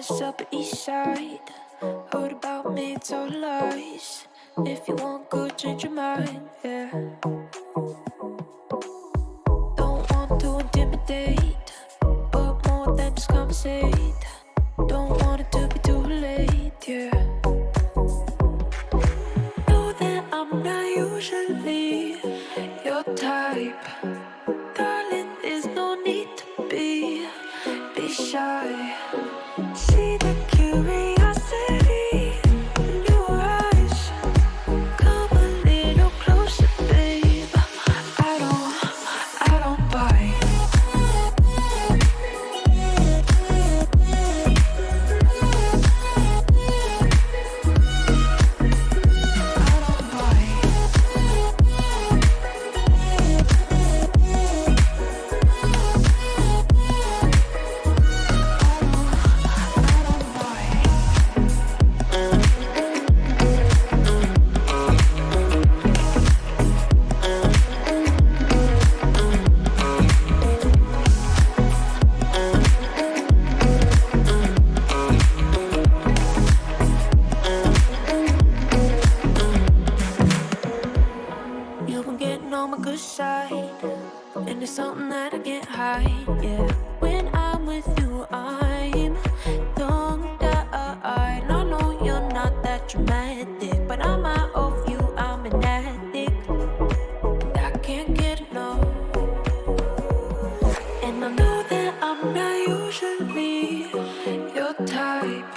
What's up, east side? Heard about me, it's all lies. If you want good, change your mind, yeah. Don't want to intimidate, but more than just conversate. Don't want it to be too late, yeah. Know that I'm not usually your type. Darling, there's no need to be shy. See the curiosity in your eyes. Come a little closer, babe. I don't bite. You've been getting on my good side, and it's something that I can't hide, yeah. When I'm with you, I'm tongue-tied. I know you're not that dramatic, but I'm out of you, I'm an addict, and I can't get enough. And I know that I'm not usually your type.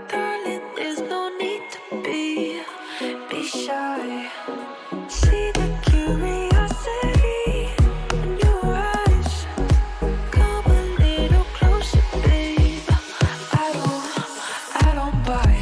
Darling, there's no need to be shy. See the curiosity in your eyes. Come a little closer, babe. I don't bite.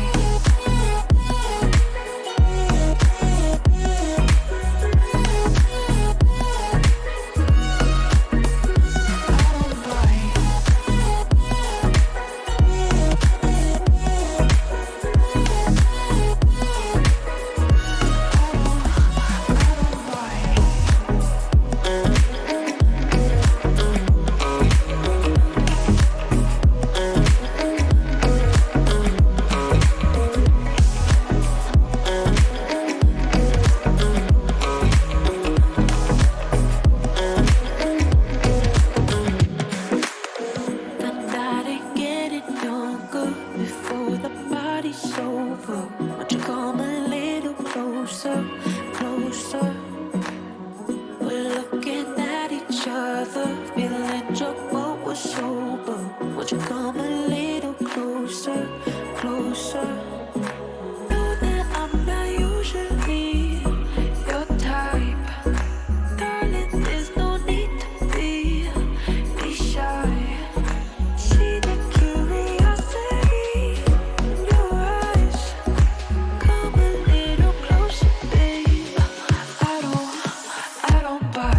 Before the party's over, won't you come a little closer, closer? We're looking at each other, feeling drunk but we're sober. Won't you come a little closer, closer? Know that I'm not usually your type. Darling, there's no need to be shy. See the curiosity in your eyes. Come a little closer, babe. I don't bite.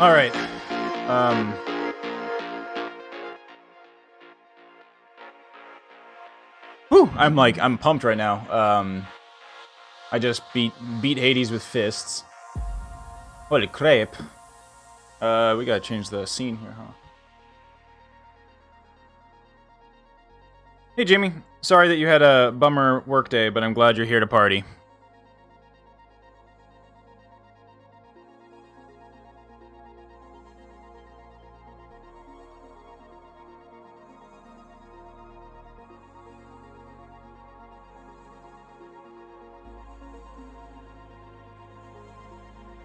All right. Whew, I'm pumped right now. I just beat Hades with fists. Holy crap. We gotta change the scene here, huh? Hey, Jimmy. Sorry that you had a bummer workday, but I'm glad you're here to party.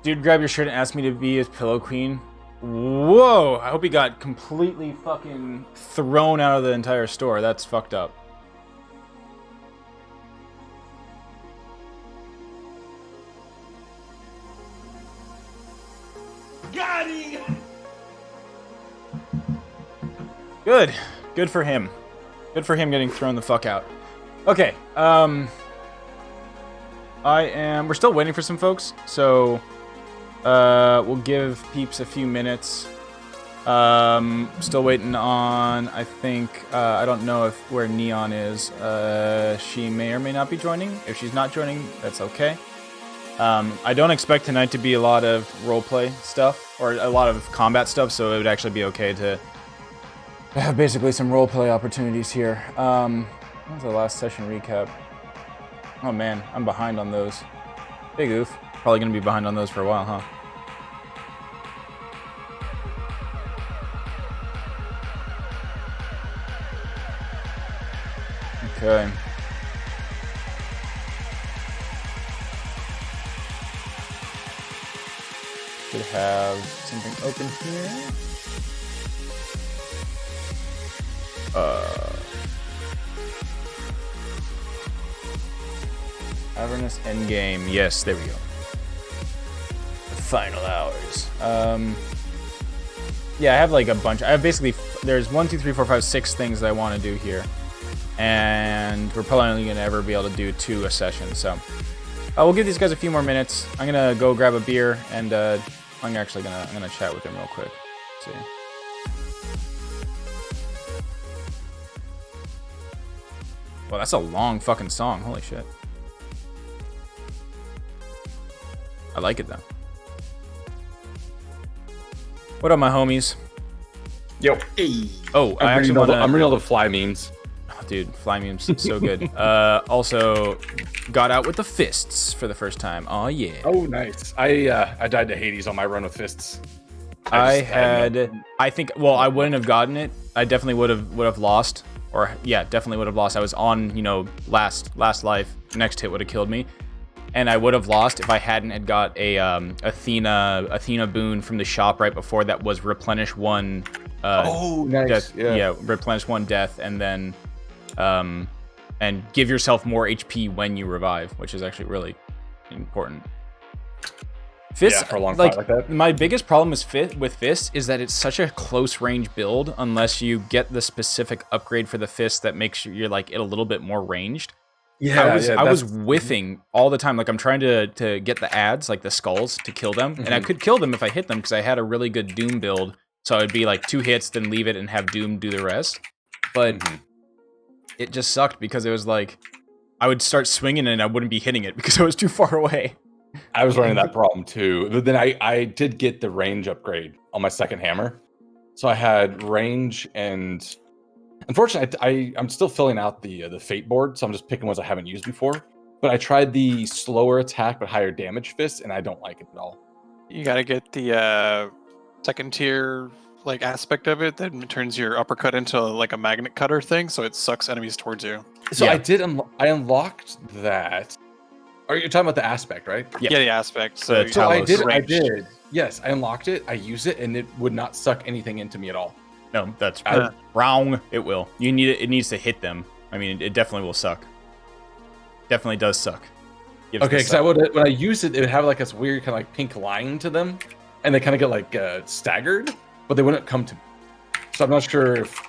Dude, grab your shirt and ask me to be his pillow queen. Whoa! I hope he got completely fucking thrown out of the entire store. That's fucked up. Got him! Good. Good for him. Good for him getting thrown the fuck out. Okay, we're still waiting for some folks, so We'll give peeps a few minutes. Still waiting on, I think, I don't know where Neon is. She may or may not be joining. If she's not joining, that's okay. I don't expect tonight to be a lot of roleplay stuff, or a lot of combat stuff, so it would actually be okay to have basically some roleplay opportunities here. What's the last session recap? Oh man, I'm behind on those. Big oof. Probably gonna be behind on those for a while, huh? Okay. Should have something open here. Avernus endgame. Yes, there we go. The final hours. Yeah, I have like a bunch. I have basically, there's 1, 2, 3, 4, 5, 6 things that I want to do here. And we're probably only going to ever be able to do 2 a session, so. We'll give these guys a few more minutes. I'm going to go grab a beer, and I'm actually I'm gonna chat with them real quick. Let's see. Well, that's a long fucking song. Holy shit. I like it, though. What up, my homies? Yo. Hey. Oh, I actually want to... I'm reading all the fly memes. Oh, dude, fly memes, so good. Also, got out with the fists for the first time. Oh, yeah. Oh, nice. I died to Hades on my run with fists. I think, well, I wouldn't have gotten it. I definitely would have lost. Or, yeah, definitely would have lost. I was on, you know, last life. Next hit would have killed me. And I would have lost if I hadn't had got a Athena boon from the shop right before that was replenish 1 oh, nice. Death, yeah, replenish 1 death and then and give yourself more HP when you revive, which is actually really important. Fist, yeah, for a long fight like that. My biggest problem with Fist is that it's such a close range build unless you get the specific upgrade for the Fist that makes you're like it a little bit more ranged. Yeah, I was whiffing all the time. Like I'm trying to get the ads, like the skulls, to kill them, and I could kill them if I hit them because I had a really good Doom build. So it'd be like 2 hits, then leave it and have Doom do the rest. But it just sucked because it was like I would start swinging and I wouldn't be hitting it because I was too far away. I was running that problem too, but then I did get the range upgrade on my second hammer, so I had range and. Unfortunately, I'm still filling out the fate board, so I'm just picking ones I haven't used before. But I tried the slower attack but higher damage fist, and I don't like it at all. You gotta get the second tier like aspect of it that turns your uppercut into like a magnet cutter thing, so it sucks enemies towards you. So yeah. I unlocked that. Are you talking about the aspect, right? Yeah, the aspect. So I did. Yes, I unlocked it. I use it, and it would not suck anything into me at all. No, that's wrong. It will. You need it. It needs to hit them. I mean, it definitely will suck. Definitely does suck. Okay, because when I use it, it would have like this weird kind of like pink line to them, and they kind of get like staggered, but they wouldn't come to me. So I'm not sure if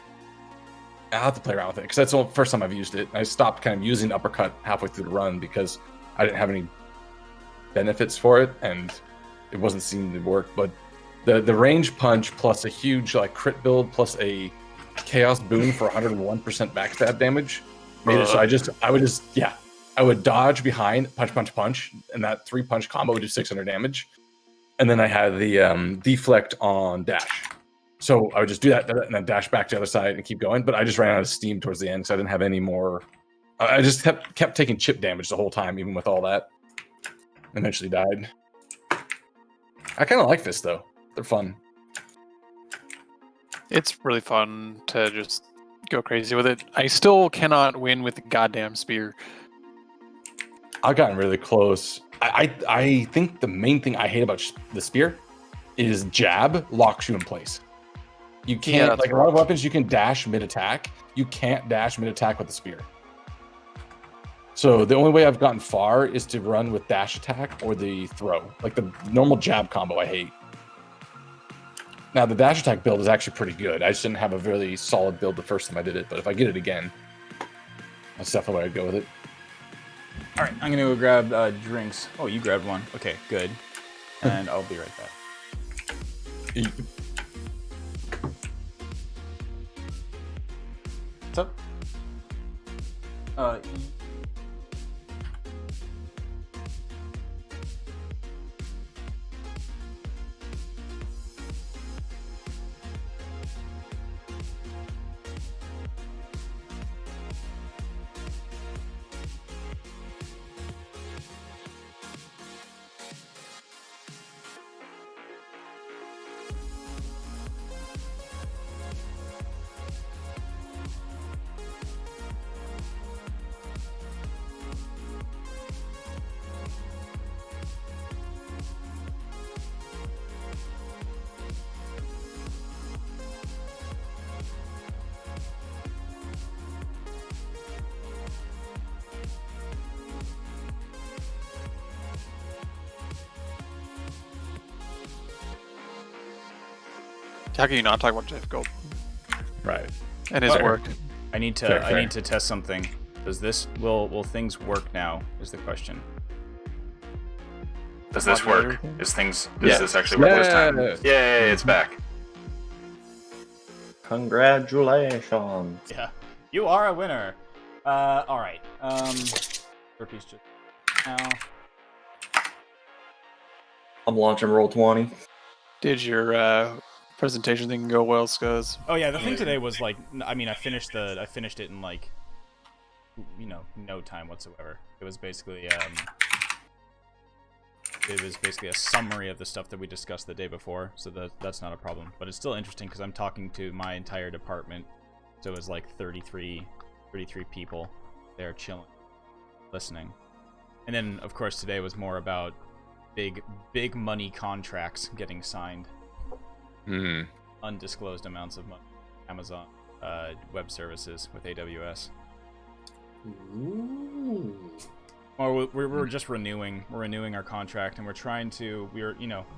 I'll have to play around with it because that's the first time I've used it. I stopped kind of using uppercut halfway through the run because I didn't have any benefits for it, and it wasn't seeming to work. But the range punch plus a huge like crit build plus a chaos boon for 101% backstab damage made it so I would dodge behind punch, and that 3-punch combo would do 600 damage, and then I had the deflect on dash, so I would just do that and then dash back to the other side and keep going. But I just ran out of steam towards the end because I didn't have any more. I just kept taking chip damage the whole time, even with all that. Eventually died. I kind of like this though. They're fun. It's really fun to just go crazy with it. I still cannot win with the goddamn spear. I've gotten really close. I think the main thing I hate about the spear is jab locks you in place. You can't, like a lot of weapons, you can dash mid-attack. You can't dash mid-attack with the spear. So the only way I've gotten far is to run with dash attack or the throw. Like the normal jab combo I hate. Now, the dash attack build is actually pretty good. I just didn't have a really solid build the first time I did it, but if I get it again, that's definitely where I'd go with it. All right, I'm going to go grab drinks. Oh, you grabbed one. Okay, good. and I'll be right back. What's up? How can you not talk about Jeff Gold Right. and his work? I need to I need to test something. Does this will things work now? Is the question. Does this work? Does this actually work this time? Yay, it's back. Congratulations. Yeah. You are a winner. Alright. Burpees just now. I'm launching Roll20. Did your presentation thing go well, Scuzz? Oh yeah, the thing today was like, I mean, I finished it in like, no time whatsoever. It was basically a summary of the stuff that we discussed the day before, so that's not a problem. But it's still interesting because I'm talking to my entire department, so it was like 33 people there chilling, listening. And then of course today was more about big money contracts getting signed. Undisclosed amounts of money. Amazon Web Services with AWS. Ooh. Or we're just renewing our contract, and we're trying to,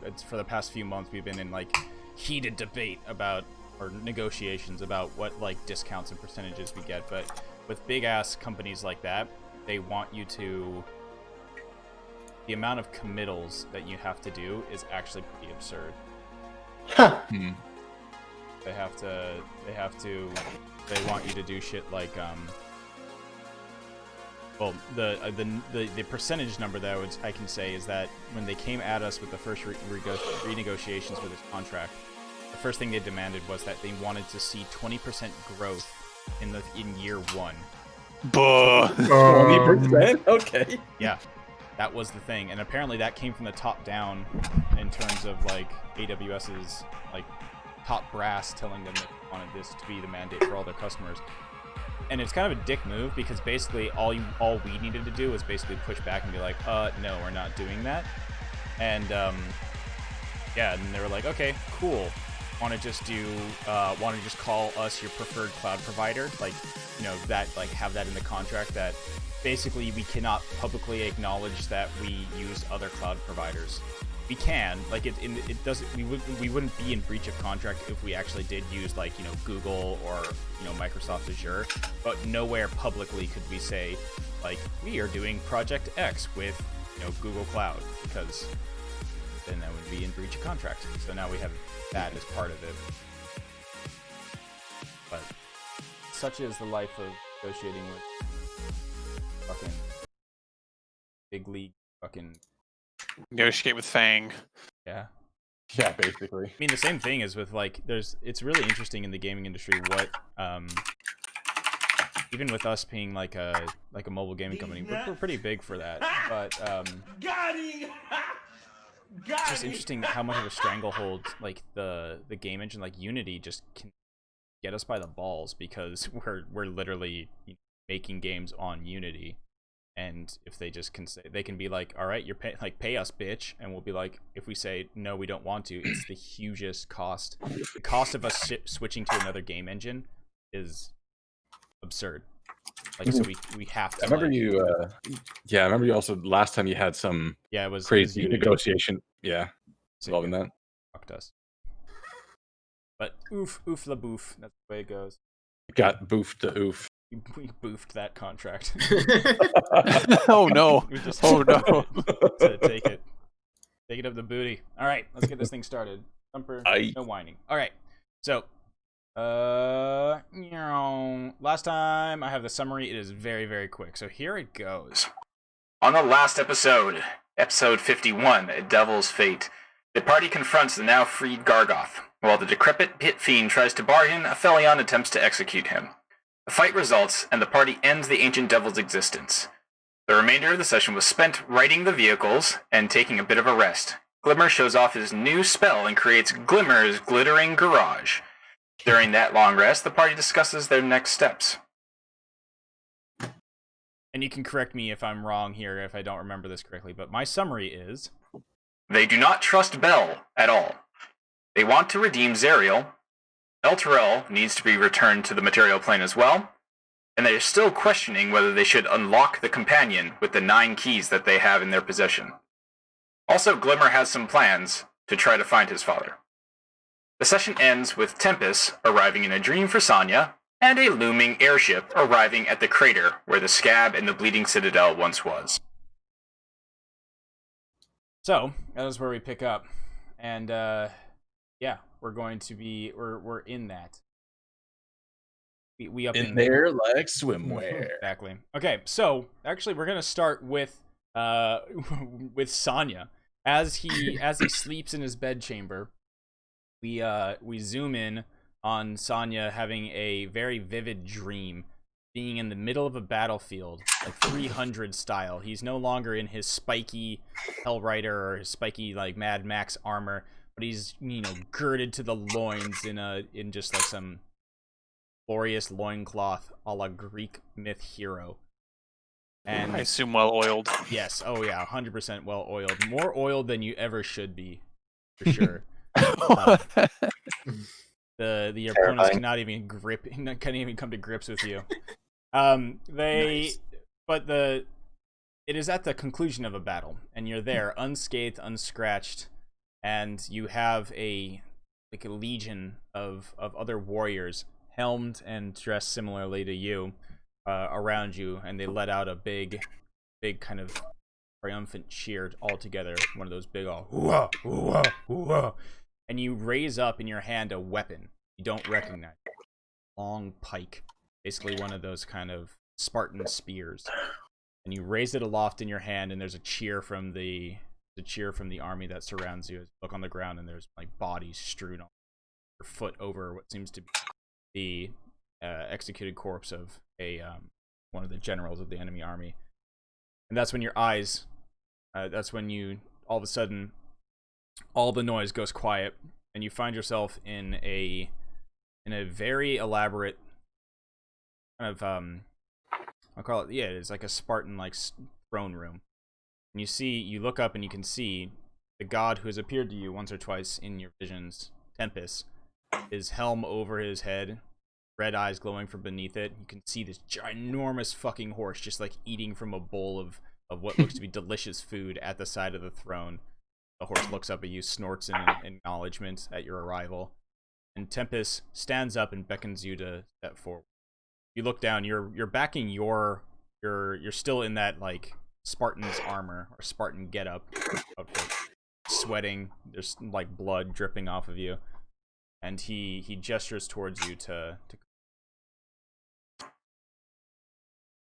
it's for the past few months we've been in like heated debate about, or negotiations about what like discounts and percentages we get. But with big ass companies like that, they want you to, the amount of committals that you have to do is actually pretty absurd. Huh. They want you to do shit like well, the percentage number that I can say is that when they came at us with the first renegotiations for this contract, the first thing they demanded was that they wanted to see 20% growth in year one. Buh. 20%? Okay. Yeah, that was the thing, and apparently that came from the top down in terms of like AWS's like top brass telling them that they wanted this to be the mandate for all their customers. And it's kind of a dick move because basically all we needed to do was basically push back and be like, no, we're not doing that. And yeah, and they were like, okay, cool. Want to just call us your preferred cloud provider? Like, that, like, have that in the contract that basically we cannot publicly acknowledge that we use other cloud providers. We can, like, it doesn't, we wouldn't be in breach of contract if we actually did use, like, Google or, Microsoft Azure, but nowhere publicly could we say, like, we are doing Project X with, Google Cloud, because then that would be in breach of contract. So now we have that as part of it. But such is the life of negotiating with fucking big league fucking... Negotiate with Fang. Yeah. Yeah, basically. I mean, the same thing is with, like, it's really interesting in the gaming industry what, even with us being like a mobile gaming company, we're pretty big for that, but, it's just interesting how much of a stranglehold, like, the game engine, like Unity, just can get us by the balls, because we're literally making games on Unity. And if they just can say, they can be like, all right, pay us, bitch. And we'll be like, if we say, no, we don't want to, it's the hugest cost. The cost of us switching to another game engine is absurd. Like, so we have to. I remember I remember you also, last time you had some it was crazy negotiation. Yeah. Involving that. Fucked us. But oof la boof. That's the way it goes. Got boofed to oof. We boofed that contract. Oh no! We just no! to take it. Take it up the booty. All right, let's get this thing started. Thumper, Aye. no whining. All right, so last time I have the summary. It is very, very quick. So here it goes. On the last episode, episode 51, A Devil's Fate, the party confronts the now freed Gargoth. While the decrepit pit fiend tries to bar him, Aphelion attempts to execute him. The fight results, and the party ends the ancient devil's existence. The remainder of the session was spent righting the vehicles and taking a bit of a rest. Glimmer shows off his new spell and creates Glimmer's Glittering Garage. During that long rest, the party discusses their next steps. And you can correct me if I'm wrong here, if I don't remember this correctly, but my summary is... They do not trust Bel at all. They want to redeem Zerial. Elturel needs to be returned to the material plane as well. And they are still questioning whether they should unlock the companion with the 9 keys that they have in their possession. Also, Glimmer has some plans to try to find his father. The session ends with Tempest arriving in a dream for Sonya, and a looming airship arriving at the crater where the Scab and the Bleeding Citadel once was. So, that is where we pick up. And, yeah, we're going to be, we're in that. We up in there like swimwear. Exactly. Okay, so actually we're gonna start with with Sonya as he sleeps in his bedchamber. We zoom in on Sonya having a very vivid dream, being in the middle of a battlefield, like 300 style. He's no longer in his spiky Hellrider or his spiky like Mad Max armor, but he's girded to the loins in just like some glorious loincloth a la Greek myth hero. And I assume well oiled. Yes, oh yeah, 100% well oiled. More oiled than you ever should be, for sure. The opponents cannot even come to grips with you. Nice. It is at the conclusion of a battle, and you're there unscathed, unscratched, and you have a legion of other warriors helmed and dressed similarly to you around you, and they let out a big kind of triumphant cheer all together, one of those big hoo-ah, hoo-ah, hoo-ah. And you raise up in your hand a weapon you don't recognize, long pike, basically one of those kind of Spartan spears, and you raise it aloft in your hand, and there's a cheer from the army that surrounds you. As you look on the ground, and there's like bodies strewn on your foot over what seems to be the executed corpse of one of the generals of the enemy army. And that's when your eyes, that's when you, all of a sudden, all the noise goes quiet, and you find yourself in a very elaborate kind of, I'll call it, it's like a Spartan-like throne room. And you look up and you can see the god who has appeared to you once or twice in your visions, Tempest, his helm over his head, red eyes glowing from beneath it. You can see this ginormous fucking horse just like eating from a bowl of what looks to be delicious food at the side of the throne. The horse looks up at you, snorts in acknowledgement at your arrival, and Tempest stands up and beckons you to step forward. You look down. You're backing you're still in that like Spartan's armor or Spartan getup, sweating. There's like blood dripping off of you. And he gestures towards you to.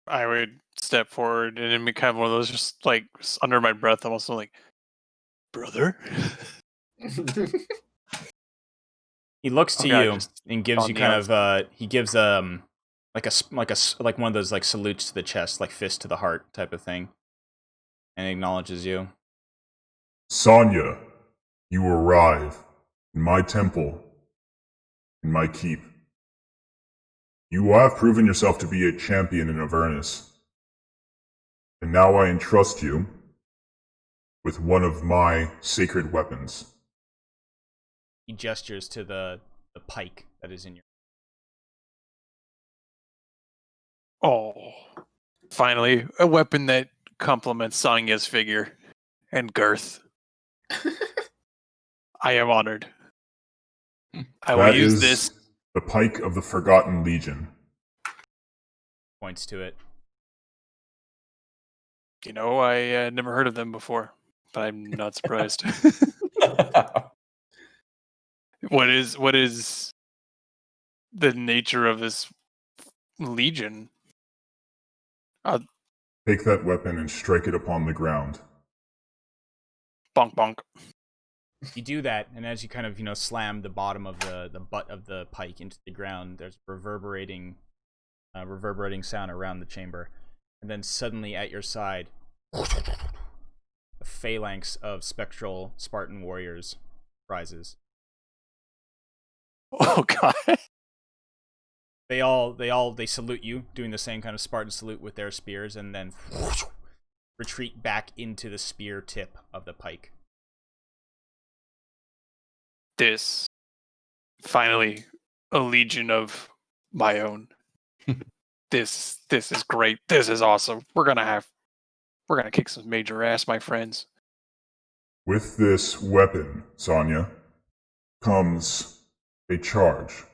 I would step forward and it'd be kind of one of those just like under my breath. I'm also like, brother. He looks to you and gives you kind of he gives like one of those like salutes to the chest, like fist to the heart type of thing, and acknowledges you. Sonya, you arrive in my temple, in my keep. You have proven yourself to be a champion in Avernus, and now I entrust you with one of my sacred weapons. He gestures to the pike that is in your... Oh, finally, a weapon that complements Sonya's figure and girth. I am honored. I will use this. The pike of the Forgotten Legion. Points to it. You know, I never heard of them before. but I'm not surprised. What is the nature of this legion? Take that weapon and strike it upon the ground. Bonk bonk. You do that, and as you kind of slam the bottom of the butt of the pike into the ground, there's reverberating sound around the chamber, and then suddenly at your side, a phalanx of spectral Spartan warriors rises. Oh god. They salute you, doing the same kind of Spartan salute with their spears, and then retreat back into the spear tip of the pike. This finally a legion of my own. This is great. This is awesome. We're gonna kick some major ass, my friends. With this weapon, Sonya, comes a charge.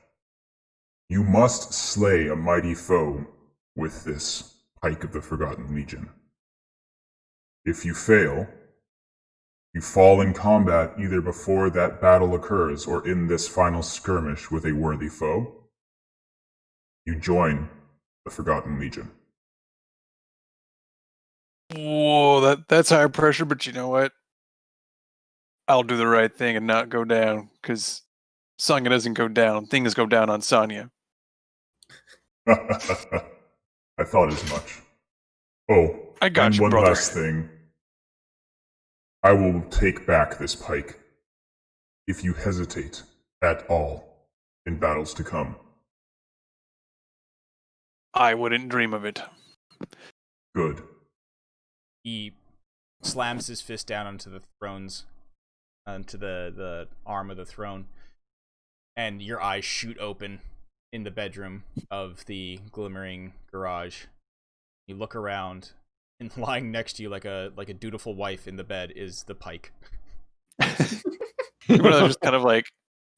You must slay a mighty foe with this Pike of the Forgotten Legion. If you fail, you fall in combat either before that battle occurs or in this final skirmish with a worthy foe. You join the Forgotten Legion. Whoa, that's high pressure, but you know what? I'll do the right thing and not go down, because Sonya doesn't go down. Things go down on Sonya. I thought as much. Oh, I got and you, one brother. last thing. I will take back this pike if you hesitate at all in battles to come. I wouldn't dream of it. Good. He slams his fist down onto the the arm of the throne, and your eyes shoot open in the bedroom of the glimmering garage. You look around, and lying next to you like a dutiful wife in the bed is the pike. Your brother just kind of like,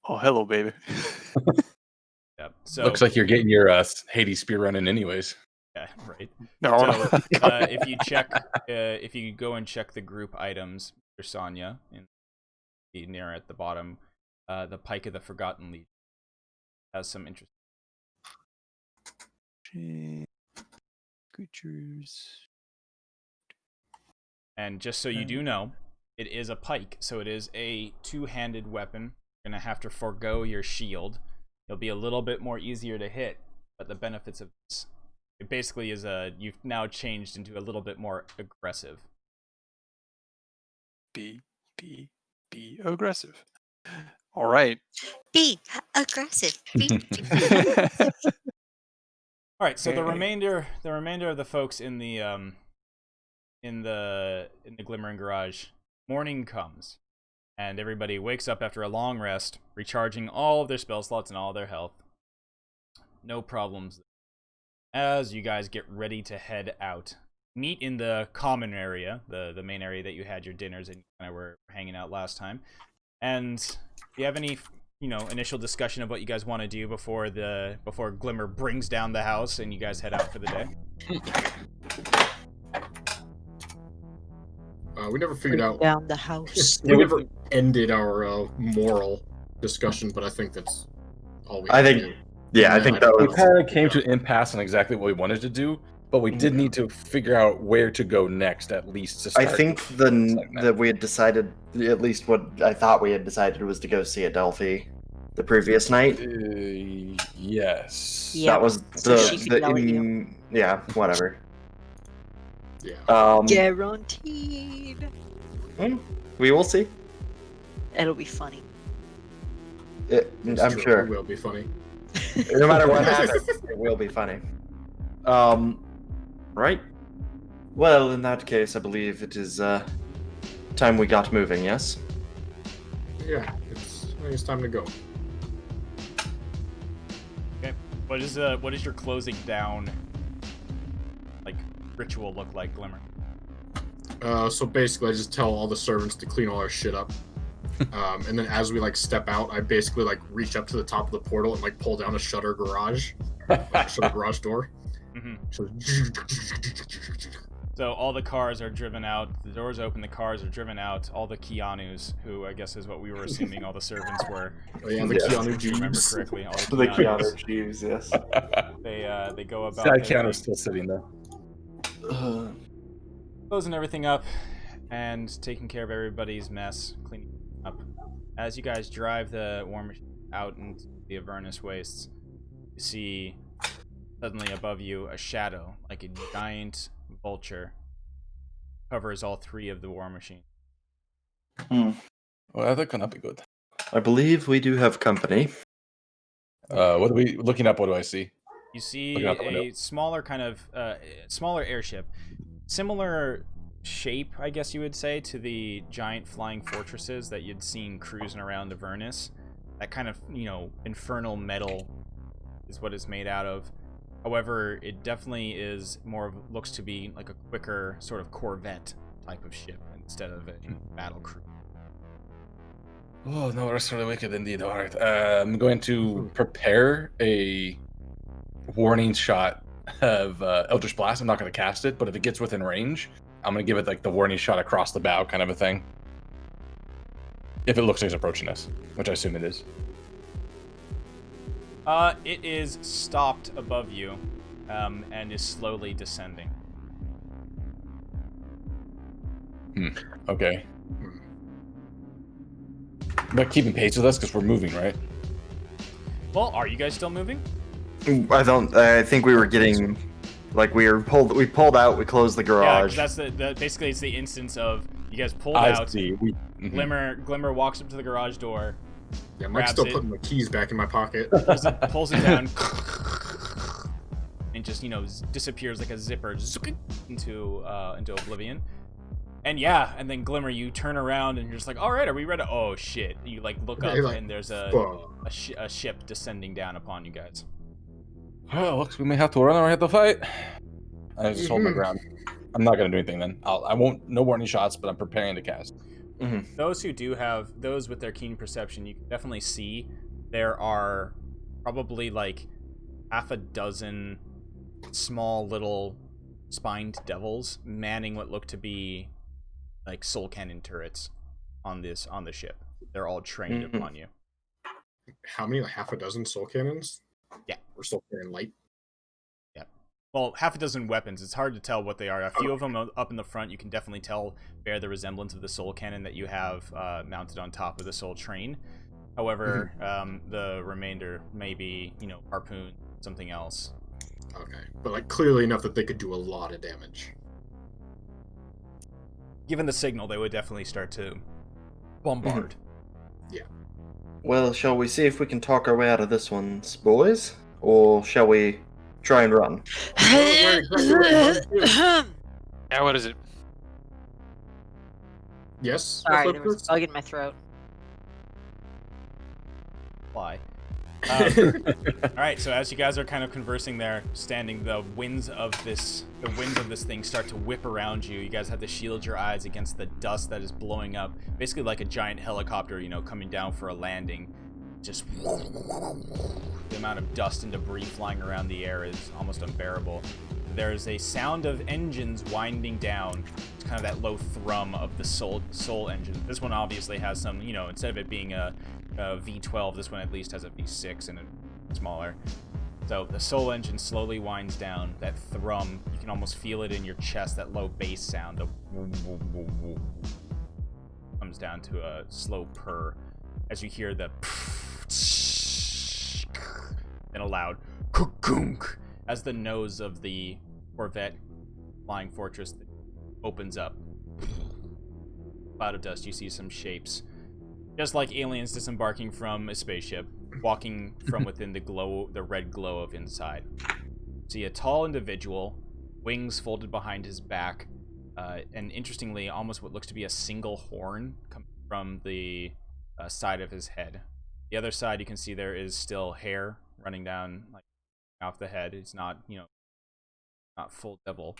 oh, hello, baby. Yeah. So Looks like you're getting your Hades spear running anyways. yeah, right. No, So if you go and check the group items for Sonya, near at the bottom, the Pike of the Forgotten Legion has some interest. Creatures. And just so you do know, it is a pike, so it is a two-handed weapon. You're gonna have to forego your shield. It'll be a little bit more easier to hit, but the benefits of this, it basically is you've now changed into a little bit more aggressive. Be aggressive. All right. Be aggressive. All right, so the remainder of the folks in the glimmering garage, morning comes, and everybody wakes up after a long rest, recharging all of their spell slots and all their health. No problems. As you guys get ready to head out, meet in the common area, the main area that you had your dinners and kind of were hanging out last time. And do you have any initial discussion of what you guys want to do before Glimmer brings down the house and you guys head out for the day? We never figured out. Down the house. We never ended our moral discussion, but I think that's all we. I think- do. Yeah, I think that We was. kind of came to an impasse on exactly what we wanted to do, but we did need to figure out where to go next, at least to I start. think that we had decided, at least what I thought we had decided, was to go see Adelphi the previous night. Yes. Yeah. That was So she could yell at you. yeah, whatever. Yeah. Guaranteed. We will see. It'll be funny. It's I'm true, sure. it will be funny. No matter what happens, it will be funny. Right. Well, in that case, I believe it is time we got moving. Yes. Yeah, I think it's time to go. Okay. What is your closing down ritual look like, Glimmer? So basically, I just tell all the servants to clean all our shit up. And then as we step out, I basically reach up to the top of the portal and pull down a shutter garage, shutter garage door. Mm-hmm. So, So all the cars are driven out. The doors open. The cars are driven out. All the Keanus, who I guess is what we were assuming all the servants were. Oh yeah, the Yes. Keanu If you remember Jeeves. correctly, all the The Keanus. Keanu Jeeves, yes. They go about Sad their Keanu's thing, still sitting there. closing everything up and taking care of everybody's mess, cleaning up. As you guys drive the war machine out into the Avernus wastes, you see suddenly above you a shadow, like a giant vulture, covers all three of the war machines. Well, that cannot be good. I believe we do have company. What are we looking up? What do I see? You see Looking out the window. a smaller kind of smaller airship, similar shape, I guess you would say, to the giant flying fortresses that you'd seen cruising around Avernus. That kind of, infernal metal is what it's made out of. However, it definitely is looks to be like a quicker sort of Corvette type of ship instead of a battle crew. Oh no, that's really wicked indeed. All right, I'm going to prepare a warning shot of Eldritch Blast. I'm not going to cast it, but if it gets within range, I'm going to give it like the warning shot across the bow kind of a thing. If it looks like it's approaching us, which I assume it is. It is stopped above you, and is slowly descending. Okay. But keeping pace with us because we're moving, right? Well, are you guys still moving? I think we were getting, like we pulled out. We closed the Yeah, 'cause garage. that's the basically it's the instance of you guys pulled I out. see. Glimmer walks up to the garage door, Yeah, grabs Mike's still it. putting my keys back in my pocket. pulls it down, and just disappears like a zipper into oblivion. And and then Glimmer, you turn around and you're just like, all right, are we ready? Oh shit! You look up You're like, and there's Fuck. a ship descending down upon you guys. Well, looks we may have to run or we have to fight. I just hold my ground. I'm not gonna do anything then. I won't. No warning shots, but I'm preparing to cast. Those who do have those with their keen perception, you can definitely see there are probably like half a dozen small little spined devils manning what look to be like soul cannon turrets on the ship. They're all trained upon you. How many? Like half a dozen soul cannons? Yeah. We're soul cannon light. Well, half a dozen weapons. It's hard to tell what they are. A few of them up in the front, you can definitely tell bear the resemblance of the soul cannon that you have mounted on top of the soul train. However, the remainder may be, harpoon, something else. Okay, but like clearly enough that they could do a lot of damage. Given the signal, they would definitely start to bombard. Well, shall we see if we can talk our way out of this one, boys, or shall we try and run? Yeah, what is it? Yes. Sorry, there was a bug in my throat. Fly. All right, so as you guys are kind of conversing there, standing, the winds of this thing start to whip around you. You guys have to shield your eyes against the dust that is blowing up, basically like a giant helicopter, coming down for a landing. Just the amount of dust and debris flying around the air is almost unbearable. There's a sound of engines winding down. It's kind of that low thrum of the soul engine. This one obviously has some, instead of it being a V12, this one at least has a V6 and it's smaller. So the soul engine slowly winds down. That thrum, you can almost feel it in your chest, that low bass sound of comes down to a slow purr as you hear the and a loud kunk as the nose of the Corvette flying fortress opens up. Cloud of dust, you see some shapes. Just like aliens disembarking from a spaceship, walking from within the red glow of inside. See a tall individual, wings folded behind his back, and interestingly, almost what looks to be a single horn coming from the side of his head. The other side, you can see there is still hair running down off the head. It's not, not full devil.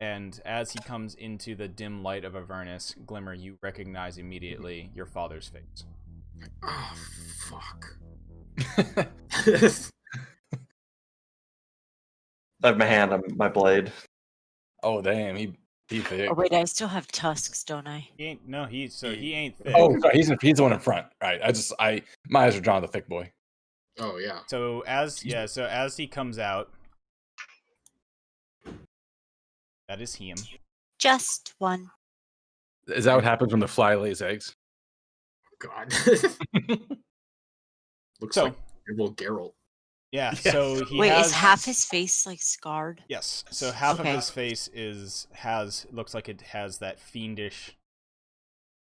And as he comes into the dim light of Avernus, Glimmer, you recognize immediately your father's face. Oh, fuck. I have my hand on my blade. Oh damn, he big. Oh wait, I still have tusks, don't I? He ain't. No, he ain't thick. Oh, sorry, he's the one in front. Right. My eyes are drawn to the thick boy. Oh yeah. So as he comes out, that is him. Just one. Is that what happens when the fly lays eggs? God. Looks So- like a little Geralt. Yeah. Yes. So he Wait, has, is half his face like scarred? Yes. So half of Okay. his face looks like it has that fiendish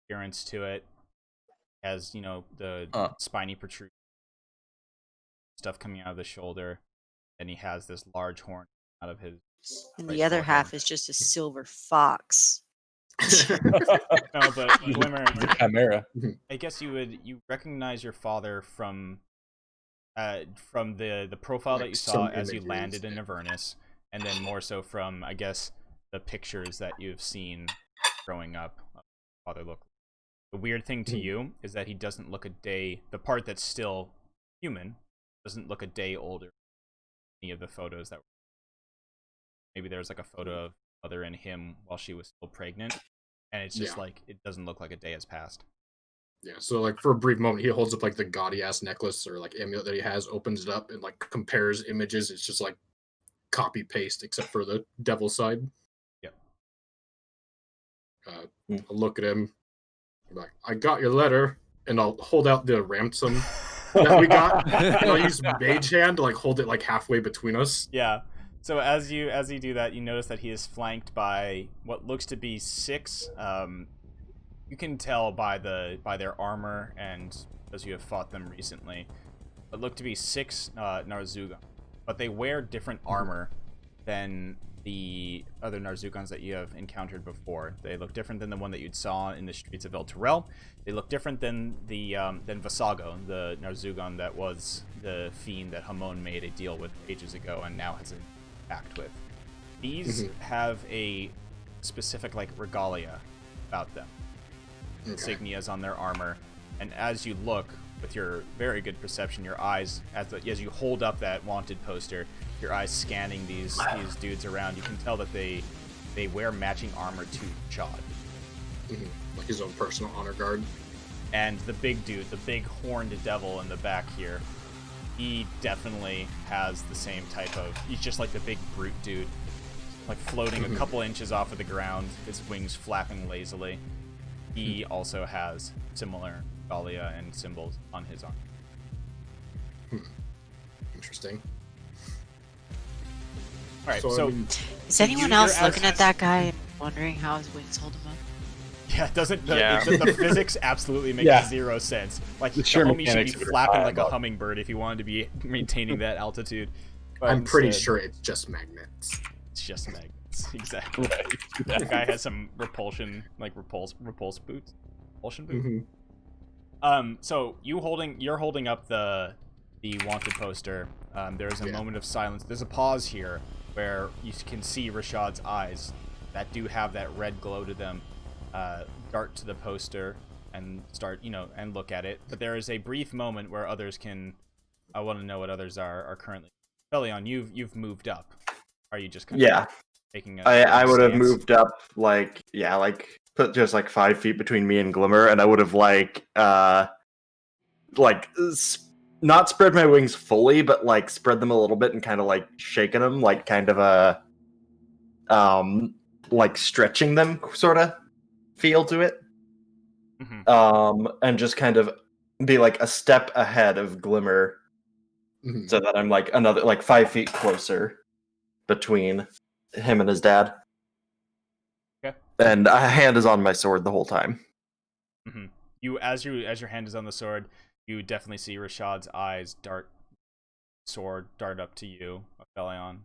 appearance to it. Has the spiny protrusion stuff coming out of the shoulder, and he has this large horn out of his. And right the other forehead. half is just a silver fox. No, but Glimmer, Chimera. I guess you recognize your father from the profile that Like you saw some as you images, landed in yeah. Avernus, and then more so from, I guess, the pictures that you've seen growing up. Father look. The weird thing to you is that he doesn't look a day. The part that's still human doesn't look a day older than any of the photos that were. Maybe there's like a photo of mother and him while she was still pregnant, and it's just Yeah. like it doesn't look like a day has passed. Yeah, so like for a brief moment, he holds up like the gaudy ass necklace or like amulet that he has, opens it up and like compares images. It's just like copy paste, except for the devil side. Yep. I'll look at him. I'm like, I got your letter, and I'll hold out the ransom that we got, and I'll use mage hand to like hold it like halfway between us. Yeah. So as you do that, you notice that he is flanked by what looks to be 6. You can tell by their armor and as you have fought them recently, but look to be 6 Narzugan. But they wear different armor than the other Narzugans that you have encountered before. They look different than the one that you'd saw in the streets of El Terrell. They look different than than Vasago, the Narzugan that was the fiend that Hamon made a deal with ages ago and now has a pact with. These have a specific like regalia about them, insignias on their armor, and as you look with your very good perception, your eyes as you hold up that wanted poster, your eyes scanning these dudes around, you can tell that they wear matching armor to Chad. Like his own personal honor guard. And the big dude, the big horned devil in the back here, he definitely has the same type of. He's just like the big brute dude, like floating a couple inches off of the ground, his wings flapping lazily. He also has similar regalia and symbols on his arm. Interesting. All right, So, so I mean, Is anyone you're else as- looking at that guy and wondering how his wings hold him up? yeah, doesn't the, Yeah. the physics absolutely make Yeah. zero sense? Like the sheer homie should be mechanics of it are flapping fine, like a but- hummingbird if he wanted to be maintaining that altitude. But I'm pretty instead, sure it's just magnets. it's just magnets. Exactly. Right. The guy has some repulse boots. Repulsion boot. So you're holding up the wanted poster. There's a moment of silence. There's a pause here where you can see Rashad's eyes that do have that red glow to them dart to the poster and start, and look at it. But there is a brief moment where others can. I want to know what others are currently. Felion, you've moved up. Are you just kind of taking a? I would have stance? moved up put just like 5 feet between me and Glimmer, and I would have not spread my wings fully, but like spread them a little bit and kind of like shaking them, like kind of a like stretching them sort of feel to it. And just kind of be like a step ahead of Glimmer, so that I'm like another like 5 feet closer between him and his dad. Okay. And a hand is on my sword the whole time. You as your hand is on the sword, you definitely see Rashad's eyes dart up to you, Aphelion.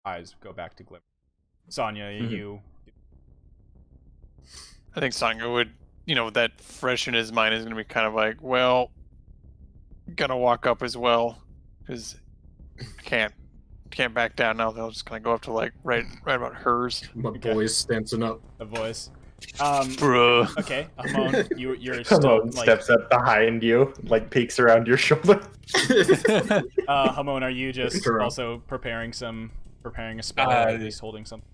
Eyes go back to Glimmer. Sonya, you. I think Sanga would, that fresh in his mind is going to be kind of like, well, gonna walk up as well, because can't back down now. They're just gonna go up to like right about hers. My boy's stancing up. A voice. Bruh. Okay, Amon, you're Come still on, like. steps up behind you, like peeks around your shoulder. Hamon, are you just Correct. also preparing a spell, or at least holding something?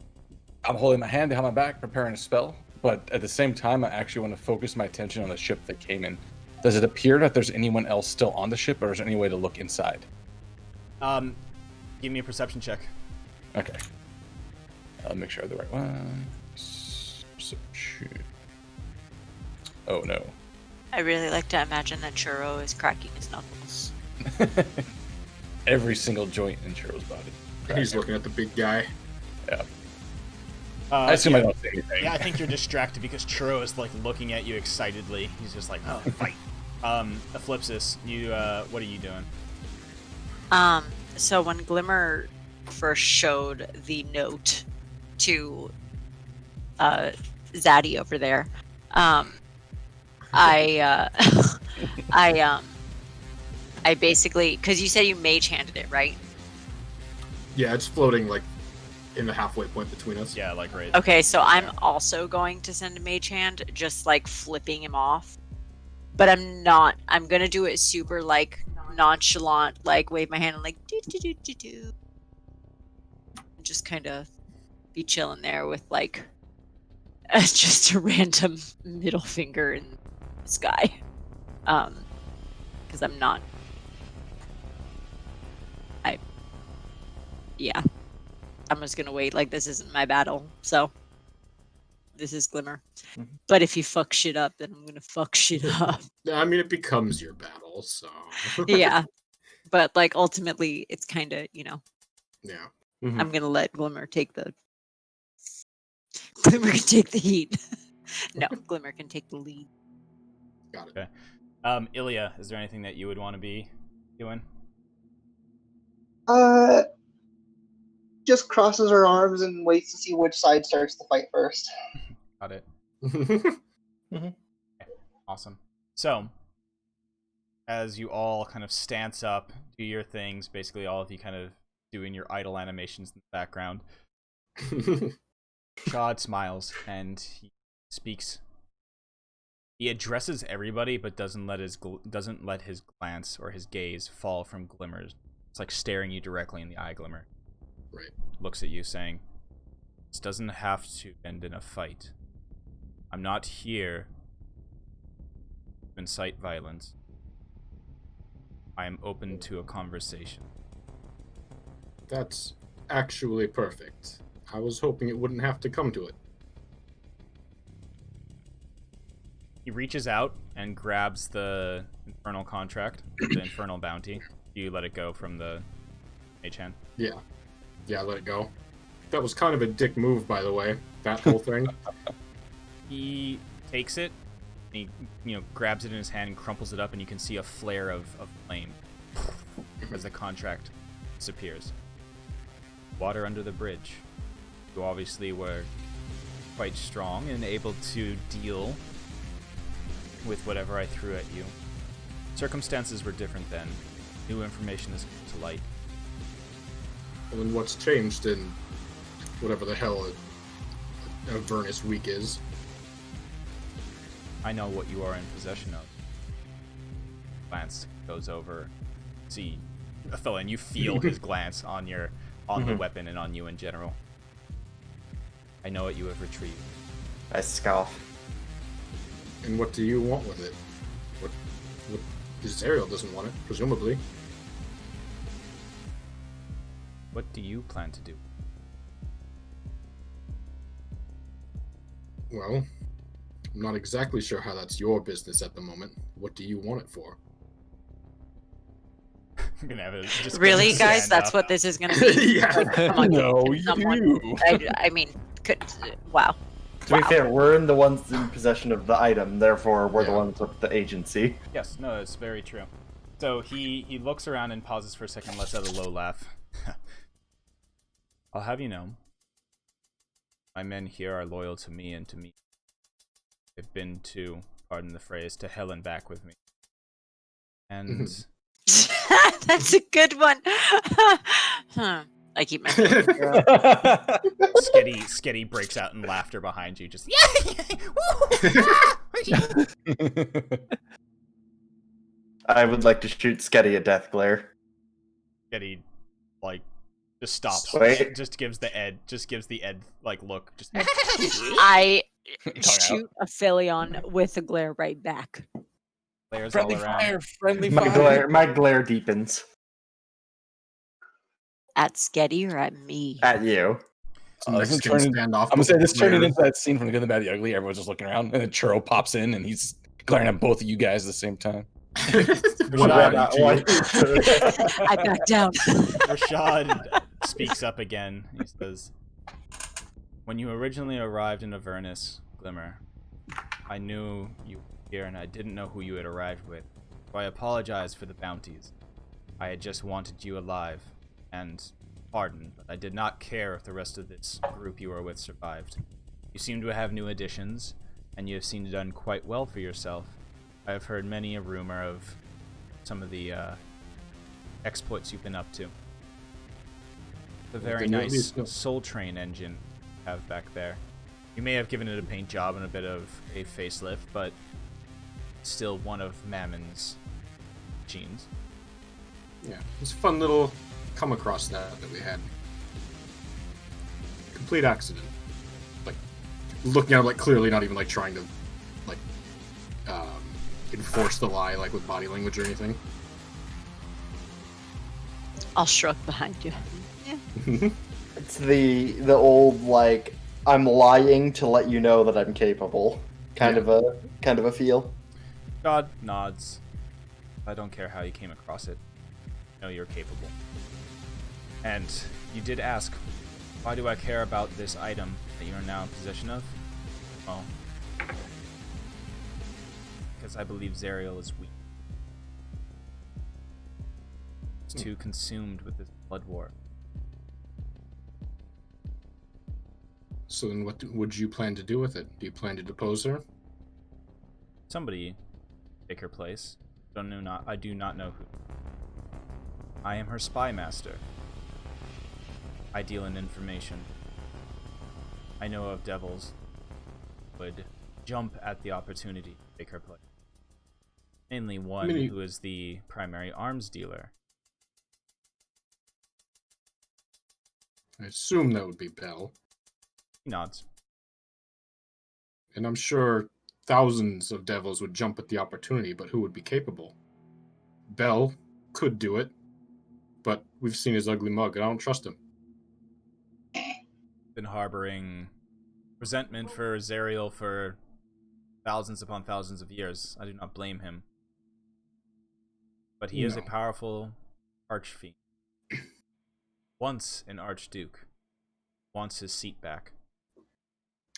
I'm holding my hand behind my back, preparing a spell. But at the same time, I actually want to focus my attention on the ship that came in. Does it appear that there's anyone else still on the ship, or is there any way to look inside? Give me a perception check. Okay. I'll make sure I have the right one. Perception. Oh no. I really like to imagine that Churro is cracking his knuckles. Every single joint in Churro's body. He's looking at the big guy. Yeah. I assume yeah. I don't say anything. Yeah, I think you're distracted because Churro is like looking at you excitedly. He's just like, oh, fight. Eclipsis, you, what are you doing? So when Glimmer first showed the note to Zaddy over there, I basically, because you said you mage handed it, right? Yeah, it's floating like in the halfway point between us. Yeah, like right. Okay, so I'm also going to send a mage hand, just like flipping him off. But I'm not. I'm gonna do it super like nonchalant, like wave my hand and like do do do do do. Just kind of be chilling there with like just a random middle finger in the sky. Because I'm not. Yeah. I'm just gonna wait. Like, this isn't my battle, so this is Glimmer. Mhm. But if you fuck shit up, then I'm gonna fuck shit up. I mean, it becomes your battle, so. Yeah. But like ultimately, it's kind of Yeah. I'm gonna let Glimmer take the. Glimmer can take the heat. No, Glimmer can take the lead. Got it. Okay. Ilya, is there anything that you would want to be doing? Just crosses her arms and waits to see which side starts the fight first. Got it. Awesome. So, as you all kind of stance up, do your things, basically all of you kind of doing your idle animations in the background, Shad smiles and he speaks. He addresses everybody, but doesn't let his glance or his gaze fall from Glimmer's. It's like staring you directly in the eye, Glimmer. Right. Looks at you saying, "This doesn't have to end in a fight. I'm not here to incite violence. I am open to a conversation." That's actually perfect. I was hoping it wouldn't have to come to it. He reaches out and grabs the infernal contract, the infernal bounty. You let it go from the mage hand. Yeah. Yeah, let it go. That was kind of a dick move, by the way. That whole thing. He takes it, and he grabs it in his hand and crumples it up, and you can see a flare of flame as the contract disappears. Water under the bridge. You obviously were quite strong and able to deal with whatever I threw at you. Circumstances were different then. New information has come to light. And then what's changed in whatever the hell Avernus week is. I know what you are in possession of. Glance goes over, see Othello, and you feel his glance on the weapon and on you in general. I know what you have retrieved. I scoff. And what do you want with it? What because Ariel doesn't want it, presumably. What do you plan to do? Well, I'm not exactly sure how that's your business at the moment. What do you want it for? I'm gonna have it just Really, guys? stand That's up. what this is gonna be? Yeah. Come on, No, can you someone- do. I mean, wow. To be fair, we're the ones in possession of the item, therefore we're the Yeah. ones with the agency. Yes, no, it's very true. So he looks around and pauses for a second, lets out a low laugh. I'll have you know, my men here are loyal to me and to me. They've been to, pardon the phrase, to hell and back with me. And That's a good one. Huh. I keep my Sketty breaks out in laughter behind you, just I would like to shoot Sketty a death glare. Sketty, like, Just stops. Wait. Just gives the Ed like look. Just I shoot a Philion with a glare right back. glares Friendly all around. fire, friendly My fire. glare deepens At Sketty or at me? at you. Some This is Mexican turning- standoff. I'm gonna say this turning Glare. into that scene from The Good, the Bad, the Ugly. Everyone's just looking around, and then Churro pops in, and he's glaring at both of you guys at the same time. What happened to you? I back down. Rashad speaks up again. He says, "When you originally arrived in Avernus, Glimmer, I knew you were here and I didn't know who you had arrived with. So I apologize for the bounties. I had just wanted you alive, and pardon, but I did not care if the rest of this group you were with survived. You seem to have new additions, and you have seemed to have done quite well for yourself. I have heard many a rumor of some of the exploits you've been up to. The very nice Soul Train engine you have back there. You may have given it a paint job and a bit of a facelift, but still one of Mammon's machines." Yeah, it's a fun little come across that we had. Complete accident. Like, looking at it, like, clearly not even, like, trying to, like, enforce the lie, like, with body language or anything. I'll shrug behind you. Yeah. It's the old like I'm lying to let you know that I'm capable kind of a feel. God nods. I don't care how you came across it. I know you're capable. And you did ask, why do I care about this item that you're now in possession of? Well, because I believe Zariel is weak. He's too consumed with this blood war. So then what would you plan to do with it? Do you plan to depose her? Somebody take her place. I do not know who. I am her spy master. I deal in information. I know of devils who would jump at the opportunity to take her place. Mainly one who is the primary arms dealer. I assume that would be Bell. He nods. And I'm sure thousands of devils would jump at the opportunity, but who would be capable? Bell could do it, but we've seen his ugly mug, and I don't trust him. Been harboring resentment for Zariel for thousands upon thousands of years. I do not blame him. But he is a powerful archfiend. Once an archduke. Wants his seat back.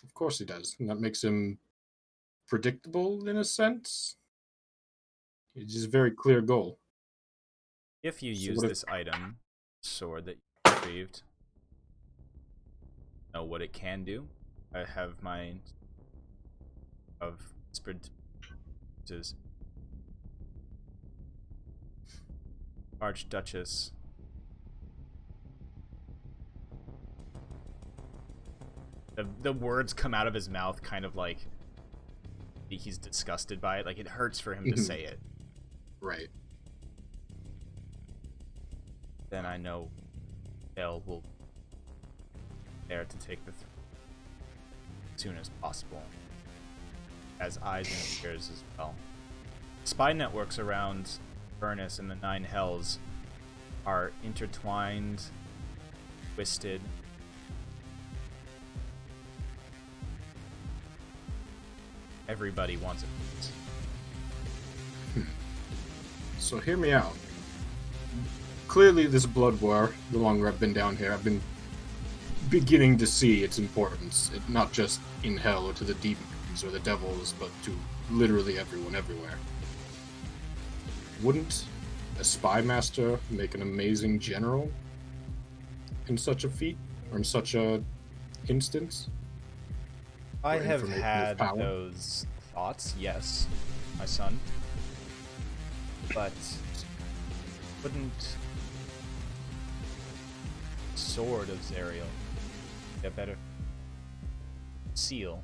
Of course he does. And that makes him predictable in a sense. It's just a very clear goal. If you use this item, sword that you retrieved, know what it can do. I have my of whispered to Archduchess. The words come out of his mouth kind of like he's disgusted by it. Like it hurts for him to say it. Right. Then I know Bell will be there to take the throne as soon as possible. Has eyes and ears as well. Spy networks around Avernus and the Nine Hells are intertwined, twisted. Everybody wants it. So hear me out. Clearly this blood war, the longer I've been down here, I've been beginning to see its importance. Not just in hell or to the demons or the devils, but to literally everyone everywhere. Wouldn't a spy master make an amazing general in such a feat? Or in such a instance? I have had those thoughts, yes, my son. But wouldn't sword of Zariel be a better seal?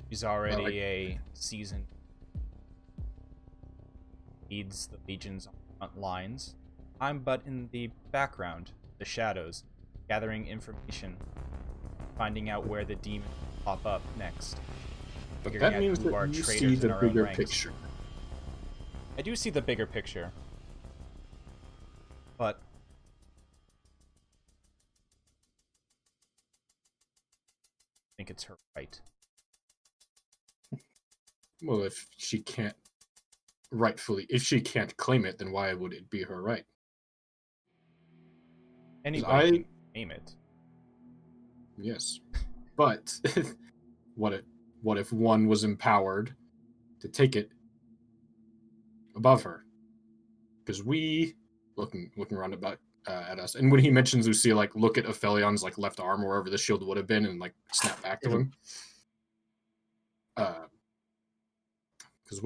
He's already a seasoned, leads the legions front lines. I'm but in the background, the shadows, gathering information, finding out where the demons pop up next. But Figuring that out means who that are you traitors see in the our own bigger ranks. picture. I do see the bigger picture. But I think it's her right. Well, if she can't claim it, then why would it be her right? Anybody can aim it. Yes, but what if one was empowered to take it above her? Because we looking around about at us, and when he mentions Lucia, like look at Ophelion's like left arm or wherever the shield would have been, and like snap back to him. Because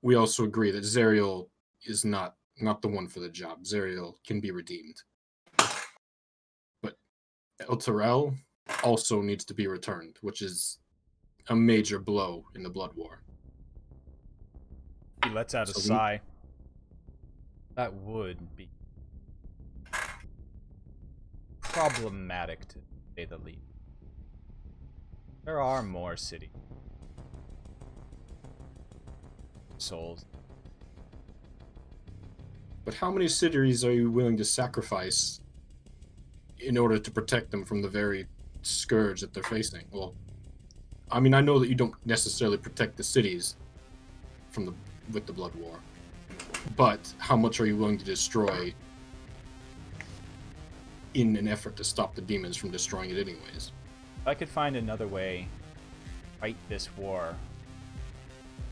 we also agree that Zerial is not the one for the job. Zerial can be redeemed, but El Terrell also needs to be returned, which is a major blow in the Blood War. He lets out a sigh. That would be problematic, to say the least. There are more cities. Souls. But how many cities are you willing to sacrifice in order to protect them from the very scourge that they're facing? Well, I mean, I know that you don't necessarily protect the cities with the Blood War, but how much are you willing to destroy in an effort to stop the demons from destroying it anyways? If I could find another way to fight this war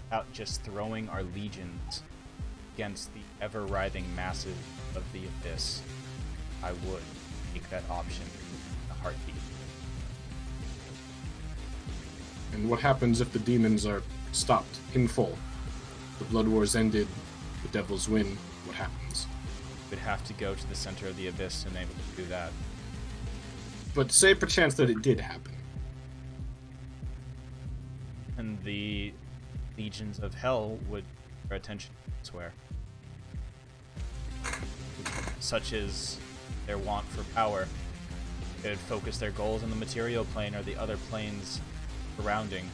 without just throwing our legions against the ever-writhing masses of the Abyss, I would take that option in a heartbeat. And what happens if the demons are stopped in full? The Blood War's ended, the devils win, what happens? We'd have to go to the center of the Abyss and able to do that. But say perchance that it did happen. And the legions of hell would their attention elsewhere. Such as their want for power. They would focus their goals on the material plane or the other planes surrounding,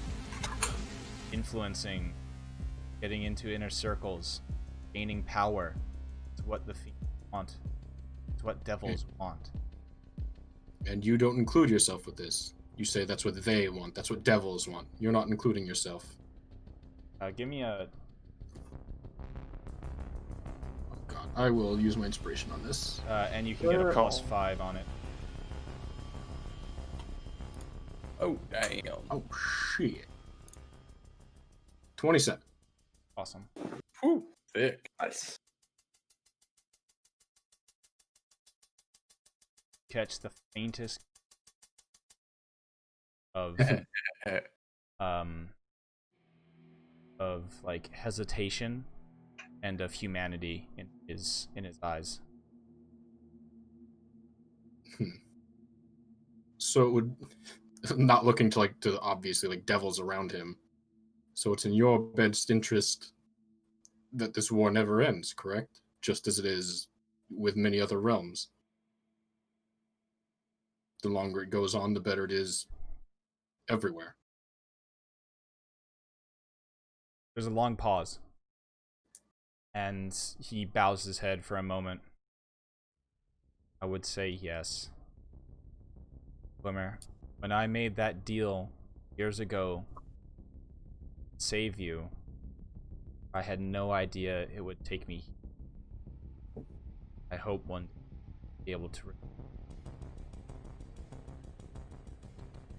influencing, getting into inner circles, gaining power. It's what the fiends want. It's what devils want. And you don't include yourself with this. You say that's what they want. That's what devils want. You're not including yourself. Give me a... Oh god, I will use my inspiration on this. And you can get a +5 on it. Oh, damn. Oh, shit. 27. Awesome. Whew, thick. Nice. Catch the faintest of like hesitation and of humanity in his eyes. So it would not looking to obviously like devils around him. So it's in your best interest that this war never ends, correct? Just as it is with many other realms. The longer it goes on, the better it is everywhere. There's a long pause. And he bows his head for a moment. I would say yes. Glimmer, when I made that deal years ago to save you, I had no idea it would take me. I hope one day to be able to.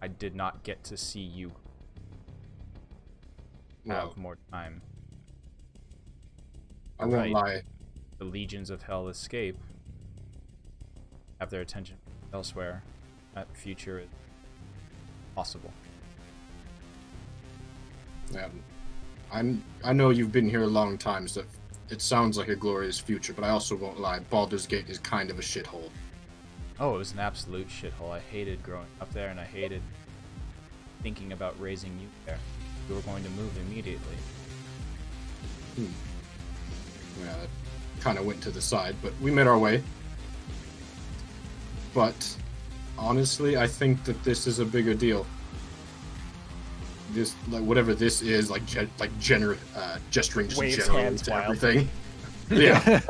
I did not get to see you have more time. I won't lie. The legions of hell escape, have their attention elsewhere. That future is possible. Yeah, I know you've been here a long time, so it sounds like a glorious future, but I also won't lie. Baldur's Gate is kind of a shithole. Oh, it was an absolute shithole. I hated growing up there, and I hated thinking about raising you there. We were going to move immediately. that kind of went to the side, but we made our way. But honestly, I think that this is a bigger deal. This, like, whatever this is, gesturing just Waves generally hands to wildly. everything. Yeah,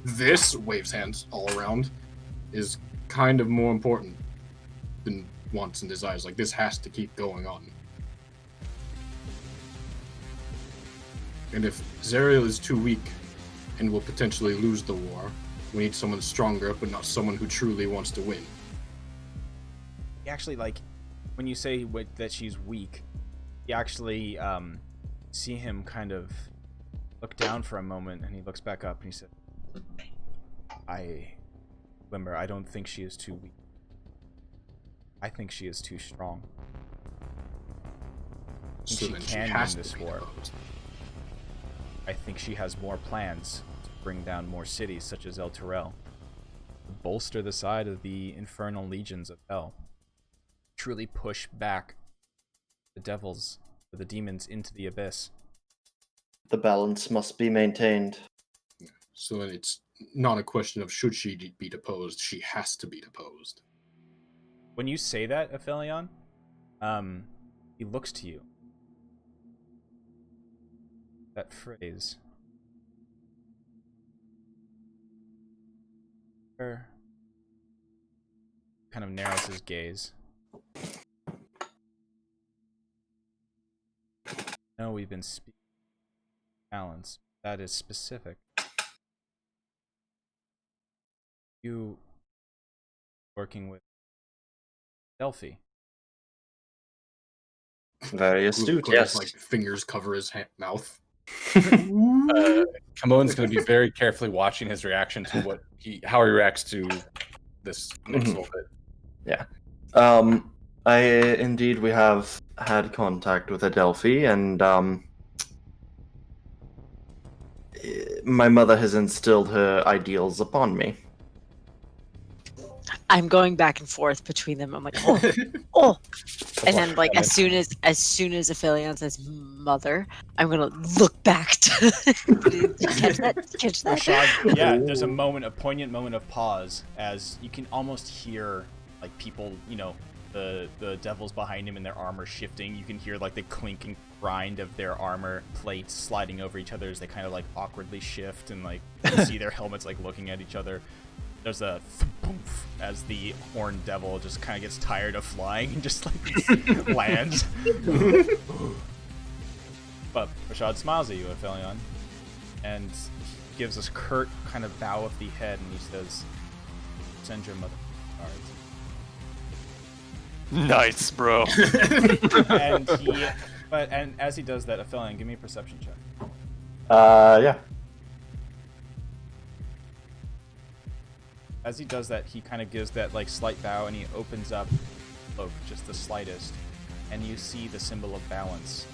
this waves hands all around is kind of more important than wants and desires. Like, this has to keep going on. And if Zariel is too weak and will potentially lose the war, we need someone stronger, but not someone who truly wants to win. Actually, like, when you say that she's weak, you actually see him kind of look down for a moment, and he looks back up and he said, Glimmer, I don't think she is too weak. I think she is too strong. I think So she then can has win to this be war. opposed. I think she has more plans to bring down more cities, such as El Terrell, to bolster the side of the infernal legions of Hell. Truly push back the devils, or the demons, into the abyss. The balance must be maintained. So then it's not a question of should she be deposed, she has to be deposed. When you say that, Aphelion, he looks to you. That phrase. Kind of narrows his gaze. No, we've been speaking balance. That is specific. You working with Delphi. Very astute, His, yes. like, fingers cover his mouth. Kamon's going to be very carefully watching his reaction to how he reacts to this next little bit. Yeah. We have had contact with Adelphi, and my mother has instilled her ideals upon me. I'm going back and forth between them. I'm like, oh, and then like as soon as Aphelion says mother, I'm gonna look back to catch that. Rashad, yeah, there's a poignant moment of pause as you can almost hear like people, the devils behind him and their armor shifting. You can hear like the clinking grind of their armor plates sliding over each other as they kind of like awkwardly shift, and like you see their helmets like looking at each other. There's a thump as the horned devil just kind of gets tired of flying and just like lands. But Rashad smiles at you, Aphelion, and gives this curt kind of bow of the head, and he says, "Send your mother cards." Nice, bro. And as he does that, Aphelion, give me a perception check. Yeah. As he does that, he kind of gives that like slight bow, and he opens up the cloak, just the slightest, and you see the symbol of balance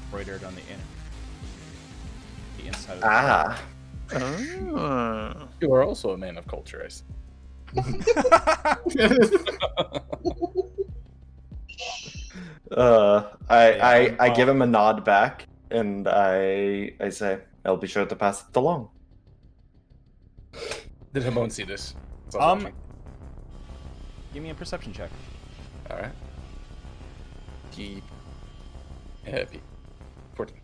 embroidered on the inside of the cloak. You are also a man of culture, I see. I give him a nod back, and I say, I'll be sure to pass it along. Did Hamon see this? Give me a perception check. All right. Keep happy. 14.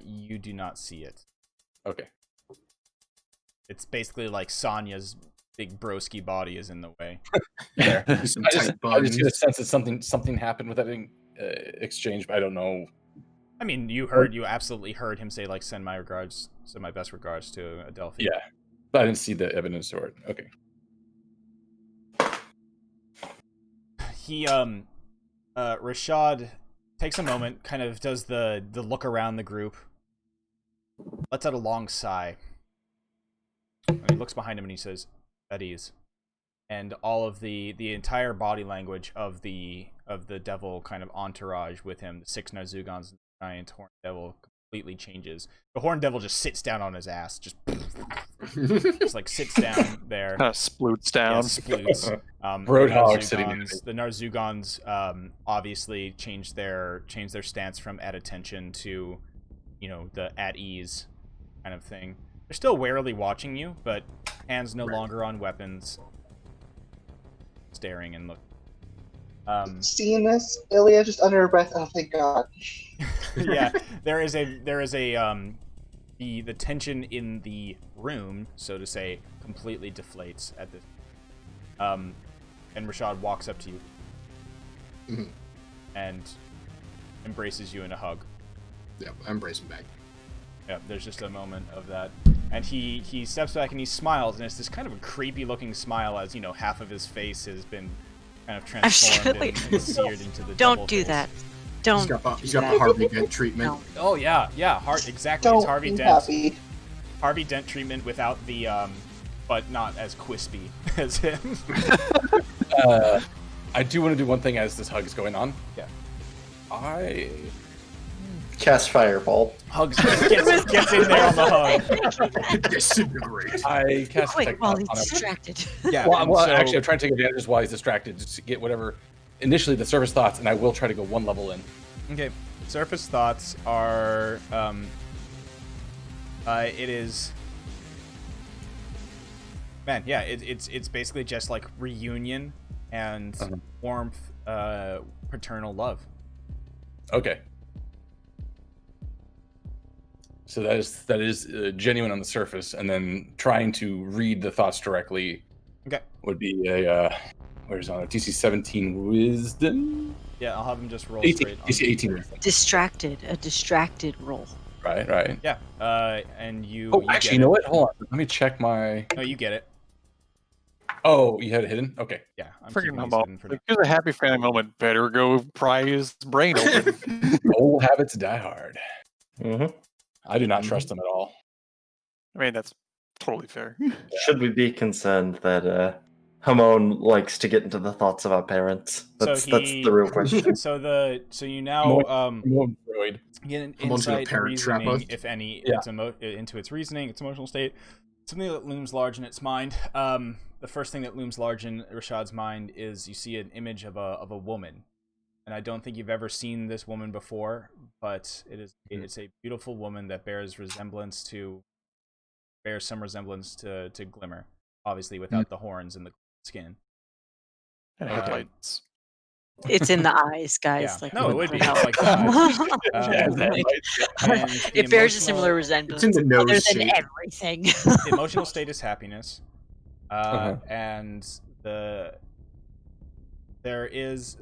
You do not see it. Okay. It's basically like Sonya's big broski body is in the way. I just get a sense that something happened with that exchange, but I don't know. I mean, you absolutely heard him say like, "Send my best regards to Adelphi." Yeah, but I didn't see the evidence or it. Okay. He Rashad takes a moment, kind of does the look around the group, lets out a long sigh, and he looks behind him and he says, "At ease." And all of the entire body language of the devil kind of entourage with him, the 6 Narzugons and the giant horned devil, completely changes. The horned devil just sits down on his ass, just just like sits down there. Kind of sploots down. Yeah, sploots. Roadhog sitting there. The Narzugons obviously changed their stance from at attention to, the at ease kind of thing. They're still warily watching you, but hands no longer on weapons, staring and looking. Seeing this, Ilya just under her breath. Oh, thank God. Yeah, there is a the tension in the room, so to say, completely deflates at this. And Rashad walks up to you and embraces you in a hug. Yeah, I embrace him back. Yeah, there's just a moment of that, and he steps back and he smiles, and it's this kind of a creepy looking smile as half of his face has been kind of transformed and seared into the. Don't do that. Don't. He's got the Harvey Dent treatment. No. Oh yeah, exactly. Don't It's Harvey be Dent. happy. Harvey Dent treatment without the but not as quispy as him. I do want to do one thing as this hug is going on. Yeah. I Cast Fireball. Hugs gets in there on the hug. Disintegrate. I cast Quick, Detect while on he's him. distracted. Yeah. Well, so, actually, I'm trying to take advantage while he's distracted just to get whatever. Initially, the surface thoughts, and I will try to go one level in. okay. Surface thoughts are it is. Man, yeah, it's basically just like reunion and warmth, paternal love. Okay. So that is genuine on the surface, and then trying to read the thoughts directly. Okay. Would be a where's on it? DC 17 Wisdom. Yeah, I'll have him just roll 18, straight. DC 18. A distracted roll. Right. Yeah. And you. Oh, you actually, get you know it. what? Hold on. Let me check my. No, you get it. Oh, you had it hidden. Okay. Yeah. I'm Freaking keeping these about. hidden for now. Here's a happy family moment. Better go pry his brain open. Old habits die hard. Mm-hmm. I do not trust them at all. I mean, that's totally fair. Should we be concerned that Hamon likes to get into the thoughts of our parents? That's the real question. So you now Droid. get an Hamon's gonna insight parent trap us. reasoning, if any, into its reasoning, its emotional state. Something that looms large in its mind. The first thing that looms large in Rashad's mind is you see an image of a woman, and I don't think you've ever seen this woman before, but it's a beautiful woman that bears some resemblance to Glimmer, obviously without the horns and the skin. And headlights. It's in the eyes, guys. Yeah. Like, No, it what would the be. hell? It's like and the It bears a emotional- similar resemblance. It's in the Other nose than shape. everything. The emotional state is happiness, and the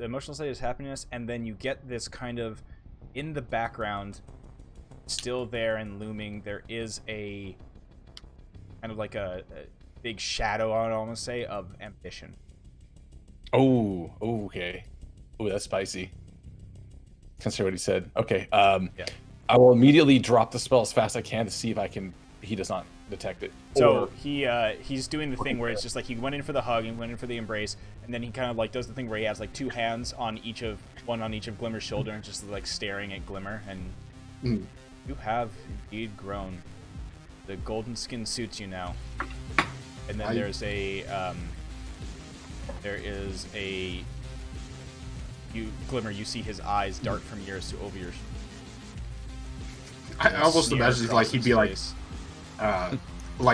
emotional state is happiness, and then you get this kind of in the background, still there and looming. There is a kind of like a big shadow, I would almost say, of ambition. Oh, okay. Oh, that's spicy. Consider what he said. Okay. Yeah. I will immediately drop the spell as fast as I can to see if he does not detect it. So he's doing the thing where it's just like he went in for the hug and went in for the embrace, and then he kind of like does the thing where he has like two hands on one on each of Glimmer's shoulder and just like staring at Glimmer, and you have indeed grown. The golden skin suits you now. And then there is a Glimmer, you see his eyes dart from yours to over yours. I almost imagine like he'd be like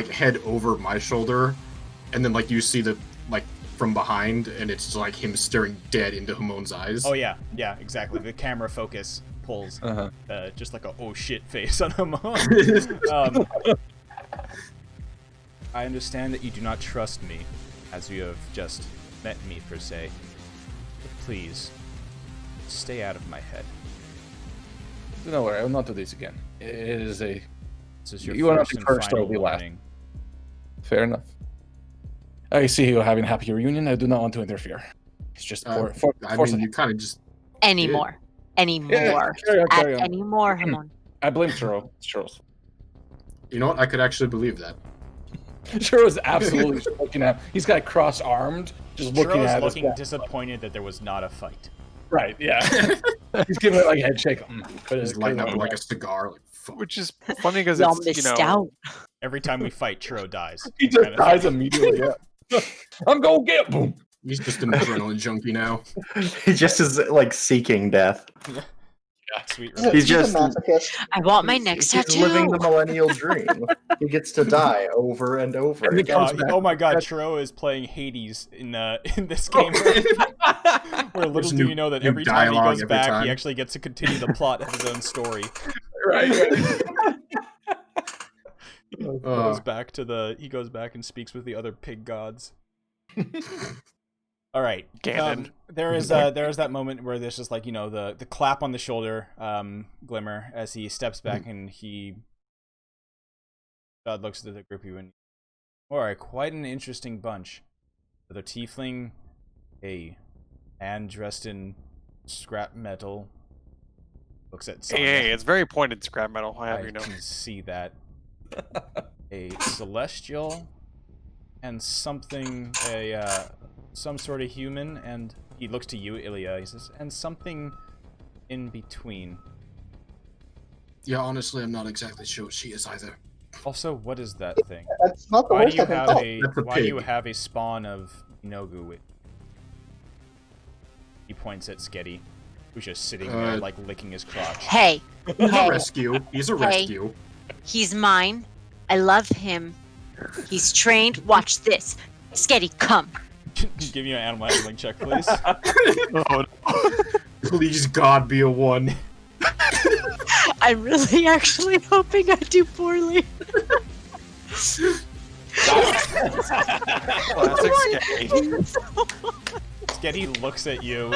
head over my shoulder, and then like you see the like from behind, and it's like him staring dead into Hamon's eyes. Oh yeah, exactly. The camera focus pulls just like a oh shit face on Hamon. I understand that you do not trust me, as you have just met me per se. But please, stay out of my head. Don't worry, I will not do this again. It is a. This is your You want first to be and first, final I'll be last. warning. Fair enough. I see you having a happy reunion. I do not want to interfere. It's just you kind of just Anymore. Yeah, carry on. Anymore, Hamon. I blame Churro. It's Churro's. You know what? I could actually believe that. Churro's absolutely just looking at. He's got cross-armed, just looking at us. looking disappointed that there was not a fight. Right? Yeah. He's giving it like a head shake. He's lighting up like a cigar. Like fuck. Which is funny because Y'all it's missed out. Every time we fight, Churro dies. He just dies immediately. Yeah. I'm gonna get boom. He's just an adrenaline junkie now. He just is like seeking death. Yeah, sweet. He's just a masochist. I want my next he's tattoo. living the millennial dream. He gets to die over and over And he again. comes back. Oh my God, Churro is playing Hades in this game. Where little do you know that new every time he dialogue goes every back, time. he actually gets to continue the plot of his own story. Right. He goes back and speaks with the other pig gods. All right, Ganon. there is that moment where there's just like, you know, the clap on the shoulder, Glimmer, as he steps back and he looks at the group of you and, all right, quite an interesting bunch. The tiefling, a man dressed in scrap metal, looks at Sonya. Hey, it's very pointed scrap metal. I have I you know. can see that. A celestial and something, some sort of human, and he looks to you, Ilya. He says, and something in between. Yeah, honestly, I'm not exactly sure what she is either. Also, what is that thing? That's not the Why do worst you I've been have called. a That's a Why do you pig. have a spawn of Inogu with? He points at Sketty, who's just sitting there, like licking his crotch. Hey, He's Hey. a rescue. He's a Hey. rescue. he's mine. I love him. He's trained. Watch this. Sketty, come. Give me an animal handling check, please. Oh, Please, God, be a 1. I'm really actually hoping I do poorly. classic Sketty. Sketty looks at you.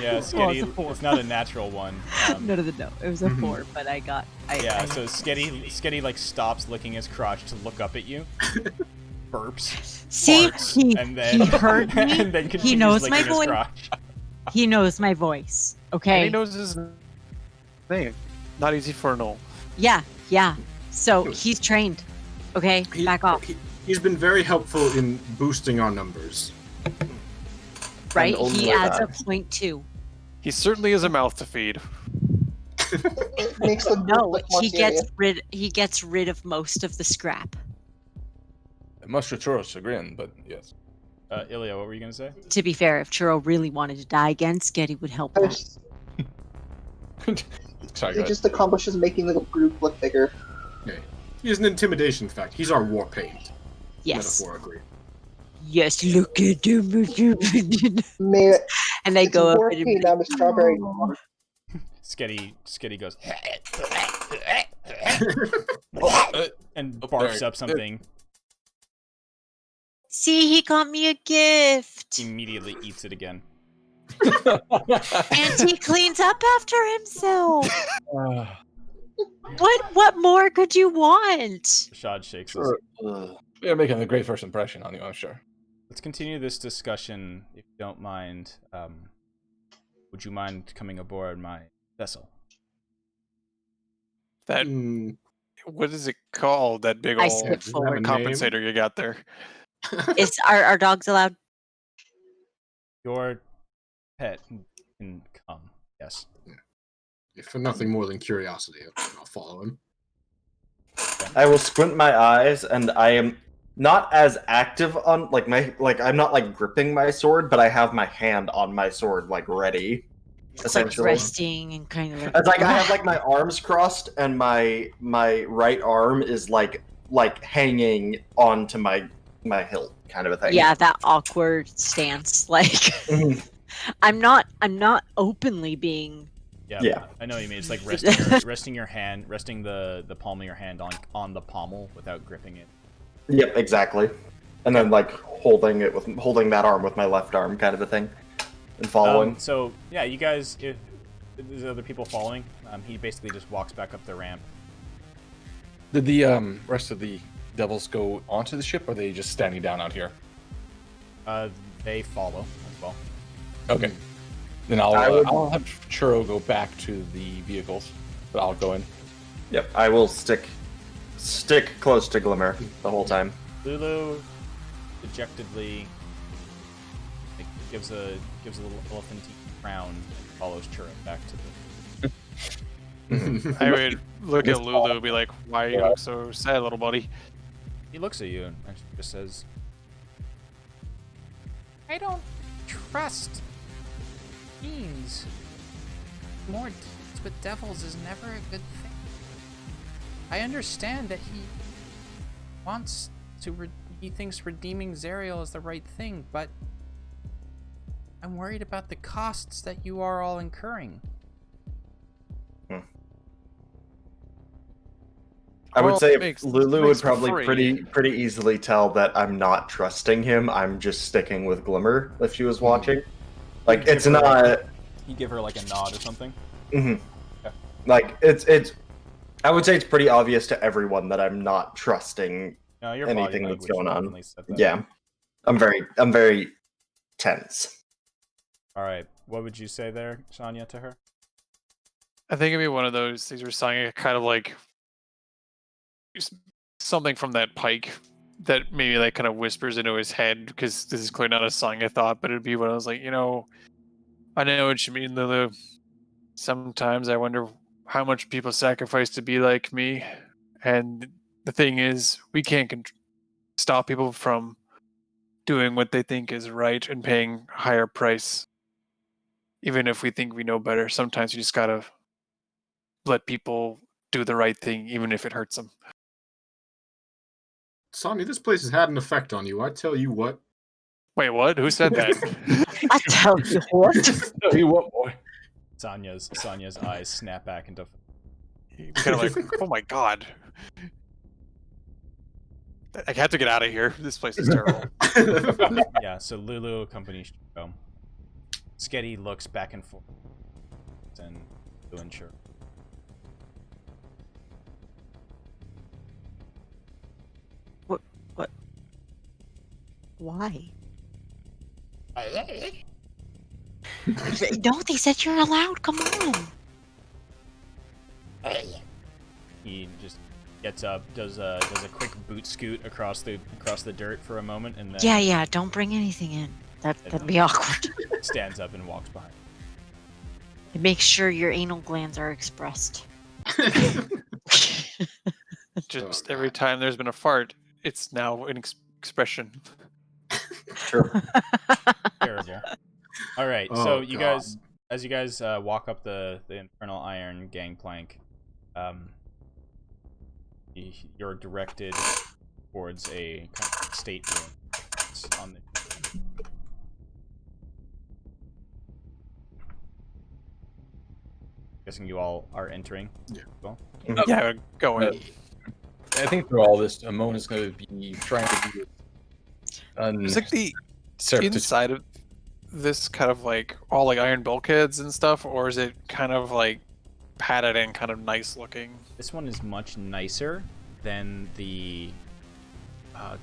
Yeah, Sketty. It's not a natural one. No. It was a 4, but I got. Yeah, so Sketty like stops licking his crotch to look up at you. Burps. See, farts, and then, he heard me. and then He continues knows licking my his voice. crotch. He knows my voice. And Okay. he knows his name. Not easy for no. Yeah. So he's trained. Okay, back off. He's been very helpful in boosting our numbers. Right? only He adds that. a 0.2. He certainly is a mouth to feed. It makes the group No, look more he serious. gets rid of most of the scrap. Much to Churro's chagrin, but yes. Ilya, what were you gonna say? To be fair, if Churro really wanted to die again, Sketty would help I him. just- Sorry, go It ahead. just accomplishes making the group look bigger. Okay. He is an intimidation fact. He's our war paint, Yes. metaphorically. Yes, look at him. May And they it's go up more and paint, I'm a strawberry. Sketty goes and Oh, barfs sorry. up something. see, he got me a gift. Immediately eats it again. And he cleans up after himself. Uh, What more could you want? Rashad shakes his. Sure. Ugh. You're making a great first impression on you, I'm sure. Let's continue this discussion, if you don't mind. Would you mind coming aboard my vessel? That Hmm. what is it called? That big I old skipped Does it have a forward. name? compensator you got there. Is our dogs allowed? Your pet can come. Yes. For nothing more than curiosity, I'll follow him. I will squint my eyes, and I am not as active on I'm not like gripping my sword, but I have my hand on my sword like ready. It's like Essentially, resting and kind of like. it's like I have like my arms crossed, and my right arm is like hanging onto my hilt, kind of a thing. Yeah, that awkward stance. Like, Mhm. I'm not openly being. Yeah. I know what you mean. It's like resting your hand, resting the palm of your hand on the pommel without gripping it. Yep, exactly. And then like holding that arm with my left arm, kind of a thing, and following. So yeah, you guys, if there's other people following, he basically just walks back up the ramp. Did the rest of the devils go onto the ship, or are they just standing down out here? They follow as well. Okay. Then I'll have Churro go back to the vehicles, but I'll go in. Yep, I will stick close to Glimmer the whole time. Lulu dejectedly gives a little elephantine frown and follows Churro back to the. I would look at Lulu and be like, "Why you look so sad, little buddy?" He looks at you and just says, I don't trust fiends. More deeds with devils is never a good thing. I understand that he wants to, he thinks redeeming Zariel is the right thing, but I'm worried about the costs that you are all incurring. I would Well, say makes- Lulu would makes me probably free. pretty easily tell that I'm not trusting him. I'm just sticking with Glimmer if she was watching. Like it's not. You give her like a nod or something. Like it's. I would say it's pretty obvious to everyone that I'm not trusting No, your anything body that's language going on. definitely said that. Yeah, I'm very tense. All right, what would you say there, Sonya, to her? I think it'd be one of those things where Sonya kind of like something from that pike that maybe like kind of whispers into his head, because this is clearly not a Sonya thought, but it'd be when I was like, I know what you mean, Lulu. Sometimes I wonder how much people sacrifice to be like me, and the thing is, we can't stop people from doing what they think is right and paying a higher price, even if we think we know better. Sometimes you just gotta let people do the right thing, even if it hurts them. Sonya, this place has had an effect on you. I tell you what. Wait, what? Who said that? I tell you what. Tell you what, boy. Sonya's eyes snap back into. Kind of like, oh my god. I have to get out of here. This place is terrible. Yeah, so Lulu accompanies Chico. Sketty looks back and forth and doing sure. What? Why? No, they said you're allowed. Come on. He just gets up, does a quick boot scoot across the dirt for a moment, and then Yeah. Don't bring anything in. That'd be awkward. stands up and walks behind. Make sure your anal glands are expressed. Just every time there's been a fart, it's now an expression. Sure. Terrible. All right, Oh, so you God. guys, as you guys walk up the Infernal Iron gangplank, you're directed towards a kind of stateroom on the. Guessing you all are entering. Yeah. Well, Yeah, go in. I think through all this, Mona's going to be trying to do It's like the surreptitious- inside of this kind of like all like iron bulkheads and stuff, or is it kind of like padded and kind of nice looking? this one is much nicer than the.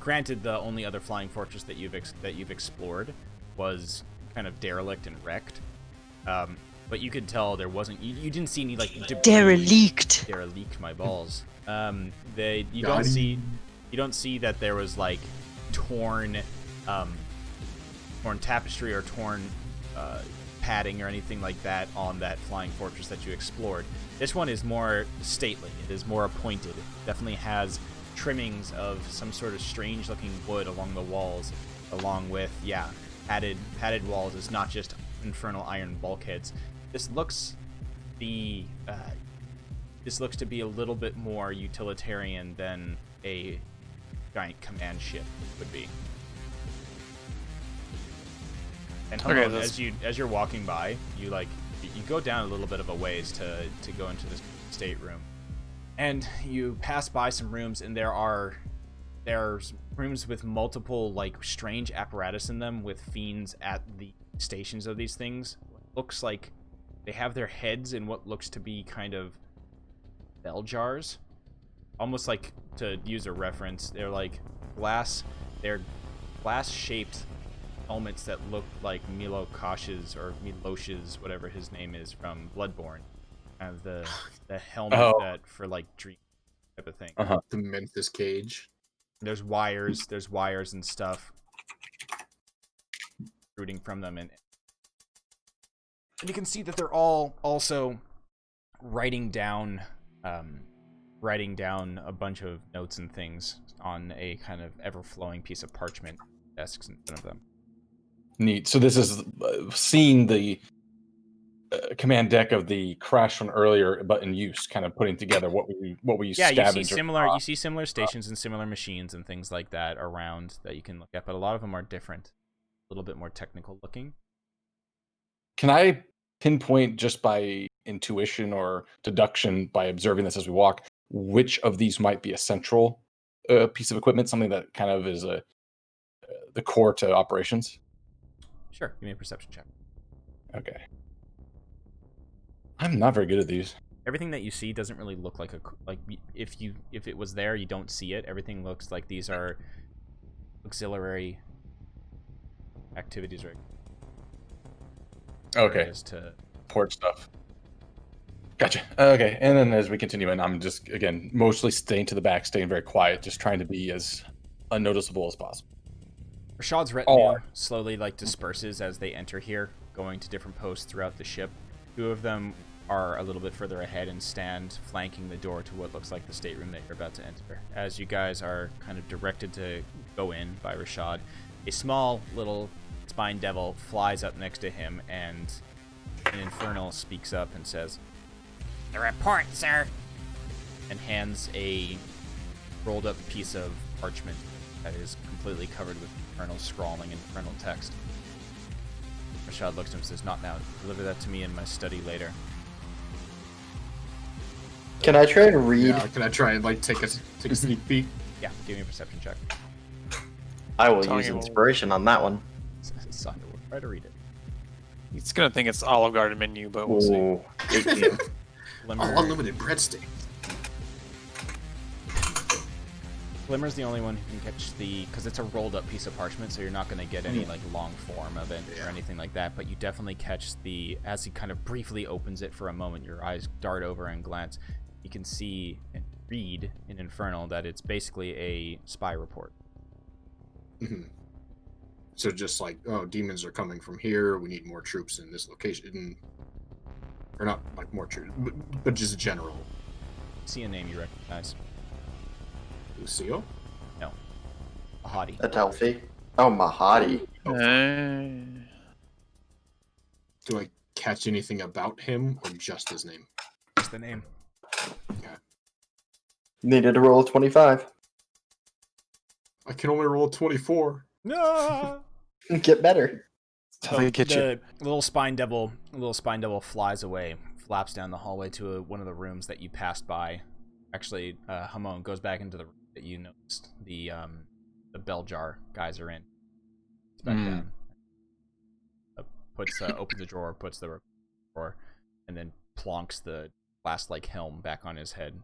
Granted, the only other flying fortress that you've explored was kind of derelict and wrecked. But you could tell there wasn't. You didn't see any like debris. Derelict, my balls. You don't see that there was like torn tapestry or torn padding or anything like that on that flying fortress that you explored. This one is more stately. It is more appointed. It definitely has trimmings of some sort of strange looking wood along the walls, along with padded walls. It's not just infernal iron bulkheads. This looks to be a little bit more utilitarian than a giant command ship would be. And hold on, as you're walking by, you go down a little bit of a ways to go into this stateroom, and you pass by some rooms, and there's rooms with multiple like strange apparatus in them with fiends at the stations of these things. Looks like they have their heads in what looks to be kind of bell jars, almost like, to use a reference, they're glass shaped helmets that look like Milosh's, whatever his name is, from Bloodborne. Kind of the helmet that for like dream type of thing. The Memphis cage. There's wires and stuff rooting from them, and you can see that they're all also writing down a bunch of notes and things on a kind of ever-flowing piece of parchment desks in front of them. Neat. So this is seeing the command deck of the crash one earlier, but in use, kind of putting together what we Yeah, you see scavenge. similar stations and similar machines and things like that around that you can look at, but a lot of them are different, a little bit more technical looking. Can I pinpoint just by intuition or deduction by observing this as we walk, which of these might be a central piece of equipment, something that kind of is the core to operations? Sure, give me a perception check. Okay. I'm not very good at these. Everything that you see doesn't really look like if it was there, you don't see it. Everything looks like these are auxiliary activities, right? Okay. To port stuff. Gotcha. Okay, and then as we continue in, I'm just again mostly staying to the back, staying very quiet, just trying to be as unnoticeable as possible. Rashad's retinue slowly disperses as they enter here, going to different posts throughout the ship. Two of them are a little bit further ahead and stand flanking the door to what looks like the stateroom that you're about to enter. As you guys are kind of directed to go in by Rashad, a small little spine devil flies up next to him, and an infernal speaks up and says, "The report, sir," and hands a rolled up piece of parchment that is completely covered with infernal scrawling and infernal text. Rashad looks at him and says, "Not now. Deliver that to me in my study later." Can I try and read? Yeah, can I try and take a sneak peek? Yeah, give me a perception check. I will use inspiration on that one. Sonya will try to read it. He's gonna think it's Olive Garden menu, but we'll see. 18. Unlimited breadstick. Glimmer's the only one who can catch because it's a rolled up piece of parchment, so you're not going to get any long form of it or anything like that, but you definitely catch as he kind of briefly opens it for a moment, your eyes dart over and glance. You can see and read in Infernal that it's basically a spy report. Mm-hmm. So just demons are coming from here, we need more troops in this location. Or not more troops, but just general. See a name you recognize. Lucille? No. Mahadi. Adelphi. Oh, Mahadi. Do I catch anything about him or just his name? Just the name. Okay. Needed to roll a 25. I can only roll a 24. No. Get better. So the little spine devil flies away, flaps down the hallway to one of the rooms that you passed by. Actually, Hamon goes back into the room that you noticed the bell jar guys are in. It's back down. Opens the drawer, puts the drawer, and then plonks the glass-like helm back on his head.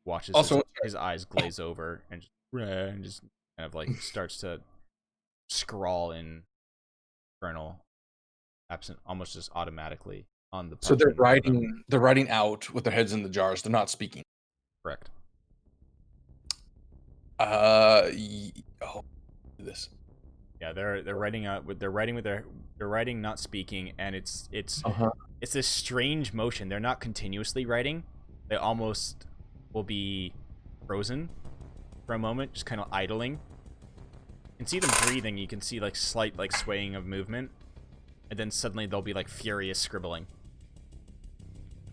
Watches his eyes glaze over and just kind of starts to scrawl in Infernal, absent almost just automatically on the. So they're writing out with their heads in the jars. They're not speaking. Correct. This. Yeah, they're writing out. They're writing, not speaking, and it's this strange motion. They're not continuously writing. They almost will be frozen for a moment, just kind of idling. You can see them breathing. You can see slight swaying of movement, and then suddenly they'll be furious scribbling.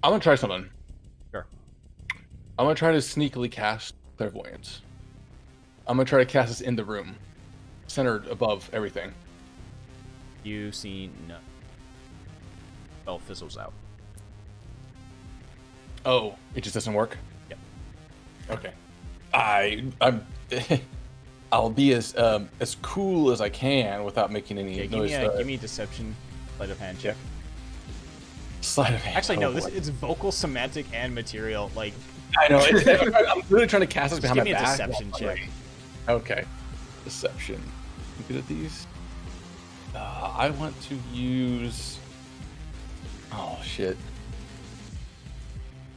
I'm gonna try something. Sure. I'm gonna try to sneakily cast clairvoyance. I'm gonna try to cast this in the room, centered above everything. You see no. Spell fizzles out. Oh, it just doesn't work? Yep. Okay. I'm I'll be as cool as I can without making any noise. Give me a deception sleight of hand check. Sleight of hand. Actually, no. It's vocal, semantic, and material. I know. I'm really trying to cast this behind my back. Give me a deception check. Okay. Deception. I'm good at these. I want to use. Oh shit.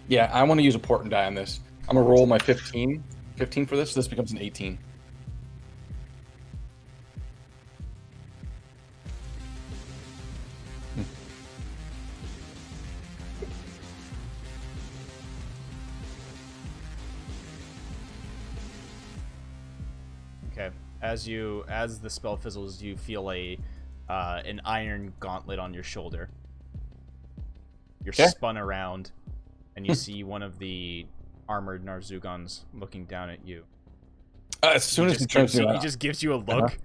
Yeah, I want to use a portent die on this. I'm gonna roll my 15 for this. So this becomes an 18. As the spell fizzles, you feel an iron gauntlet on your shoulder. You're spun around, and you see one of the armored Narzugons looking down at you. As soon as he just gives you a look,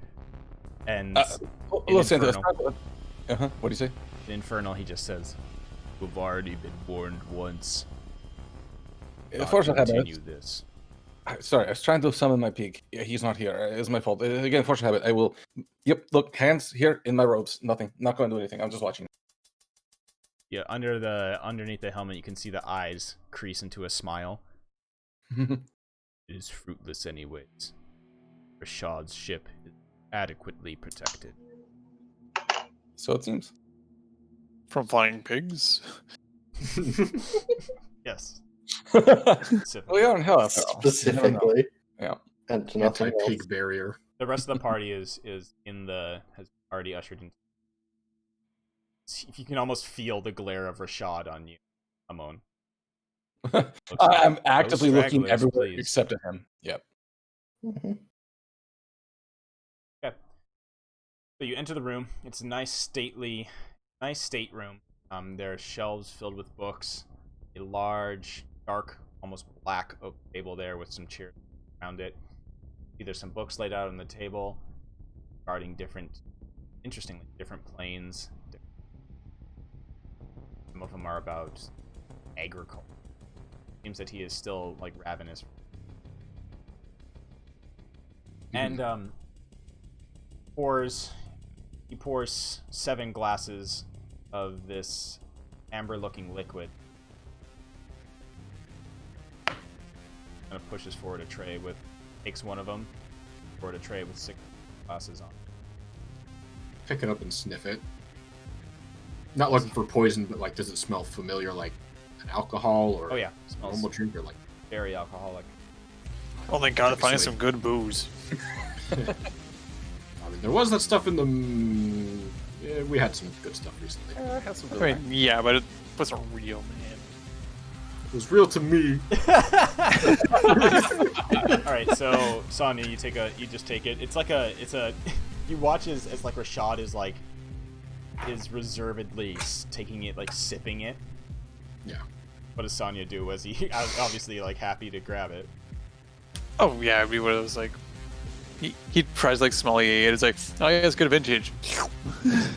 and listen, what do you say? In Infernal, he just says, "We've already been warned once. Continue this." Sorry, I was trying to summon my pig. Yeah, he's not here. It's my fault. Again, force of habit. I will. Yep. Look, hands here in my robes. Nothing. Not going to do anything. I'm just watching. Yeah, underneath the helmet, you can see the eyes crease into a smile. It is fruitless, anyways. Rashad's ship is adequately protected. So it seems. From flying pigs. Yes. We are in hell after all. Specifically. Yeah. And nothing else. Anti-pig barrier. The rest of the party has already ushered in. You can almost feel the glare of Rashad on you, Amon. I'm actively looking everywhere please. except at him. Yep. Mm-hmm. Okay. So you enter the room. It's a nice stateroom. There are shelves filled with books. A large, dark, almost black oak table there with some chairs around it. There's some books laid out on the table regarding different planes. Some of them are about agriculture. Seems that he is still like ravenous. And he pours 7 glasses of this amber-looking liquid. Kind of pushes forward a tray takes one of them, forward a tray with 6 glasses on. Pick it up and sniff it. Not looking for poison, but like, does it smell familiar, like an alcohol or smells normal drink, or like very alcoholic. Oh, thank God, find some good booze. I mean, there was that stuff in the. We had some good stuff recently. I had some good I mean, yeah, but it wasn't real, man. It was real to me. All right, so Sonya, you just take it. It's you watch as like Rashad is reservedly taking it, like sipping it. Yeah. What does Sonya do? Was he obviously like happy to grab it? Oh yeah, it'd be one of those like he tries like sommelier and it's like, oh yeah, it's good vintage.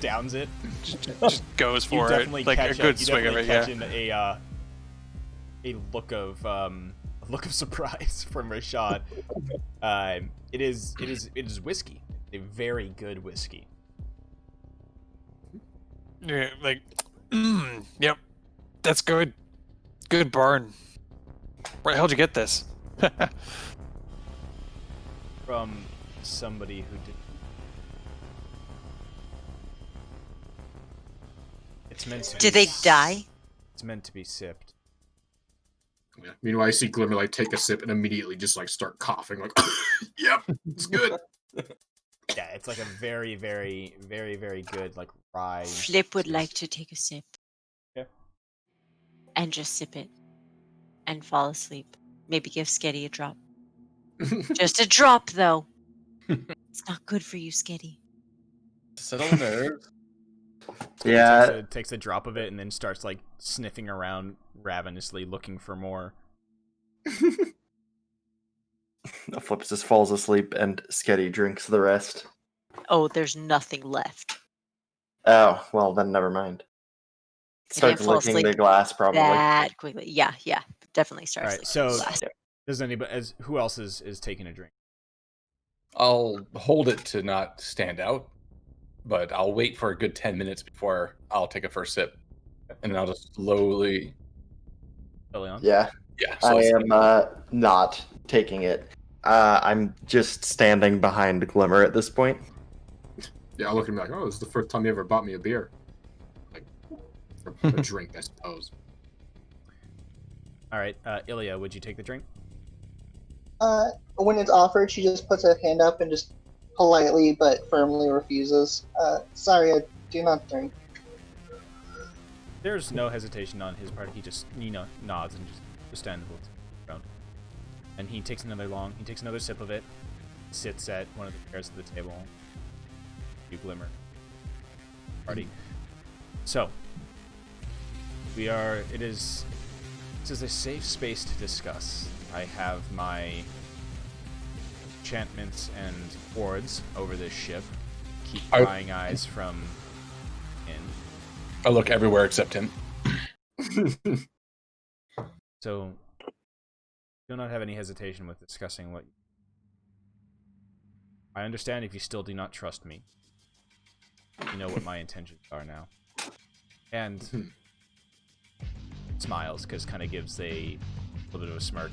Downs it. Just goes for it like a good swing of it. Yeah. A look of surprise from Rashad. It is whiskey, a very good whiskey. Yeah, like, yep, that's good. Good burn. Where the hell did you get this? From somebody who did. It's meant to. Did they die? It's meant to be sipped. Yeah. Meanwhile, I see Glimmerlight take a sip and immediately just like start coughing, like, "Yep, it's good." Yeah, it's like a very, very, very, very good like rye. Flip would like to take a sip. Yeah. And just sip it. And fall asleep. Maybe give Sketty a drop. Just a drop, though. It's not good for you, Sketty. Settle the nerves. Yeah. Takes a drop of it and then starts like sniffing around ravenously looking for more. Flip just falls asleep and Sketty drinks the rest. Oh, there's nothing left. Oh, well then never mind. Starts fall licking asleep the glass probably. That quickly. Yeah. Definitely starts. Alright, licking so the glass. does anybody who else is taking a drink? I'll hold it to not stand out, but I'll wait for a good 10 minutes before I'll take a first sip, and then I'll just slowly. Leon? Yeah. Yeah. I am not taking it. I'm just standing behind Glimmer at this point. Yeah, I'll look at him like, "Oh, this is the first time you ever bought me a beer." Like, a drink, I suppose. All right, Ilya, would you take the drink? When it's offered, she just puts her hand up and just politely but firmly refuses. Sorry, I do not drink. There's no hesitation on his part. He just, nods and just stands around. And he takes another sip of it, sits at one of the chairs of the table. You glimmer. Party. So, this is a safe space to discuss. I have my enchantments and wards over this ship. Keep prying eyes from in. I look everywhere except him. So, do not have any hesitation with discussing what. I understand if you still do not trust me. You know what my intentions are now. And smiles, because kind of gives a little bit of a smirk.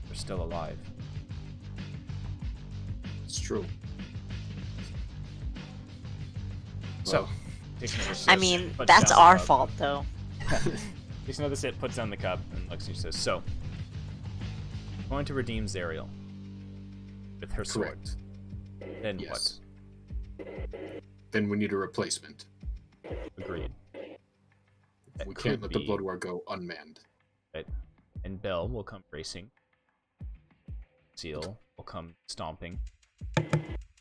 We're still alive. It's true. So, Well, takes another sip, I mean, puts that's down the our cup. fault, though. Takes another sip, puts down the cup, and looks and says, "So, going to redeem Zariel with her sword. correct. Then Yes. Then we need a replacement. what? Agreed. That We can't could let the be- blood war go unmanned. Right. And Bell will come racing. Seal will come stomping.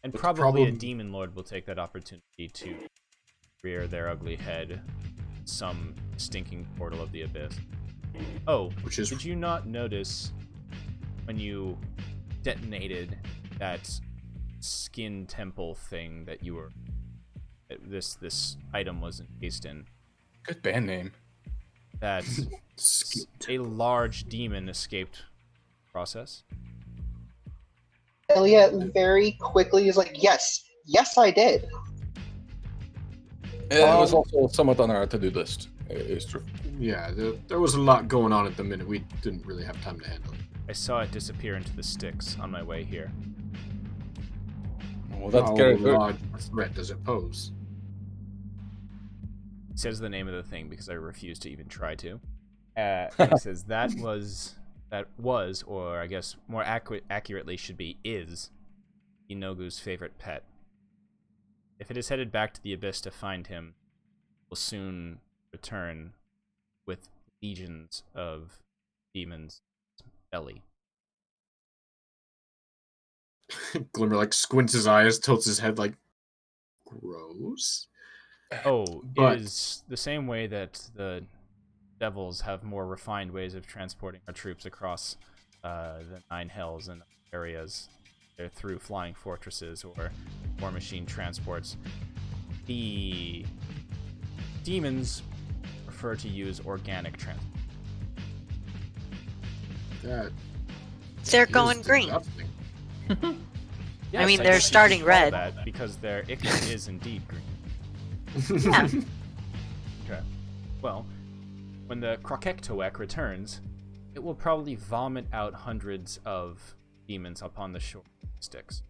And the probably a problem- demon lord will take that opportunity to rear their ugly head in some stinking portal of the abyss. Oh, Which is did you not notice when you detonated that skin temple thing that you were this item was encased in, Good band name. that a large demon escaped process? Elliot very quickly is like, yes, I did. It was also somewhat on our to-do list. It's true. Yeah, there was a lot going on at the minute. We didn't really have time to handle it. I saw it disappear into the sticks on my way here. Well, that's How good. large a threat does it pose? It says the name of the thing because I refuse to even try to. And it says that was, or I guess more accurately should be, is Inogu's favorite pet. If it is headed back to the abyss to find him, will soon return with legions of demons' belly. Glimmer like squints his eyes, tilts his head like, gross. Oh, But- it is the same way that the devils have more refined ways of transporting our troops across the Nine Hells and areas. They're through flying fortresses or war machine transports. The demons prefer to use organic transport. That They're is going green. disgusting. I mean, guess they're you could starting call red. that because their ichor is indeed green. Yeah. Okay. Well, when the Krokektoek returns, it will probably vomit out hundreds of demons upon the shore sticks.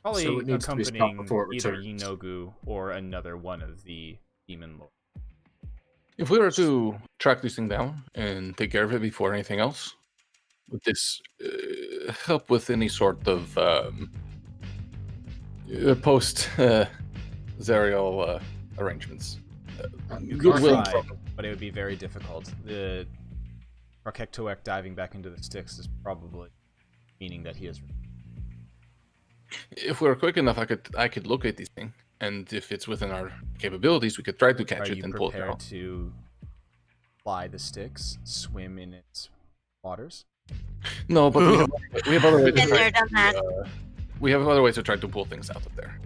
Probably So it needs to be stopped accompanying before it either returns. Yinogu or another one of the demon lords. If we were to track this thing down and take care of it before anything else, would this help with any sort of post Zariel arrangements? You could Goodwill try, from- but it would be very difficult. The Krokektoek diving back into the sticks is probably meaning that he is. If we were quick enough, I could locate this thing, and if it's within our capabilities, we could try to catch Are it you and pull it prepared out. to fly the sticks, swim in its waters? No, but we have other ways. Been To there, try, done that. we have other ways to try to pull things out of there.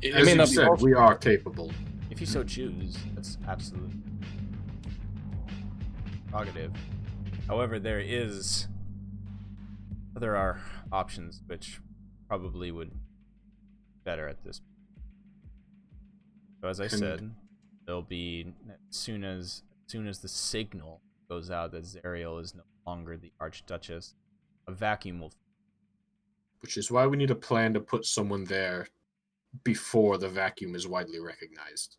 It As may you not be said, possible. we are capable. If you so choose, that's absolute prerogative. However, there are options which probably would be better at this. So as I said, there'll be as soon as the signal goes out that Zariel is no longer the Archduchess, a vacuum will. Which is why we need a plan to put someone there before the vacuum is widely recognized.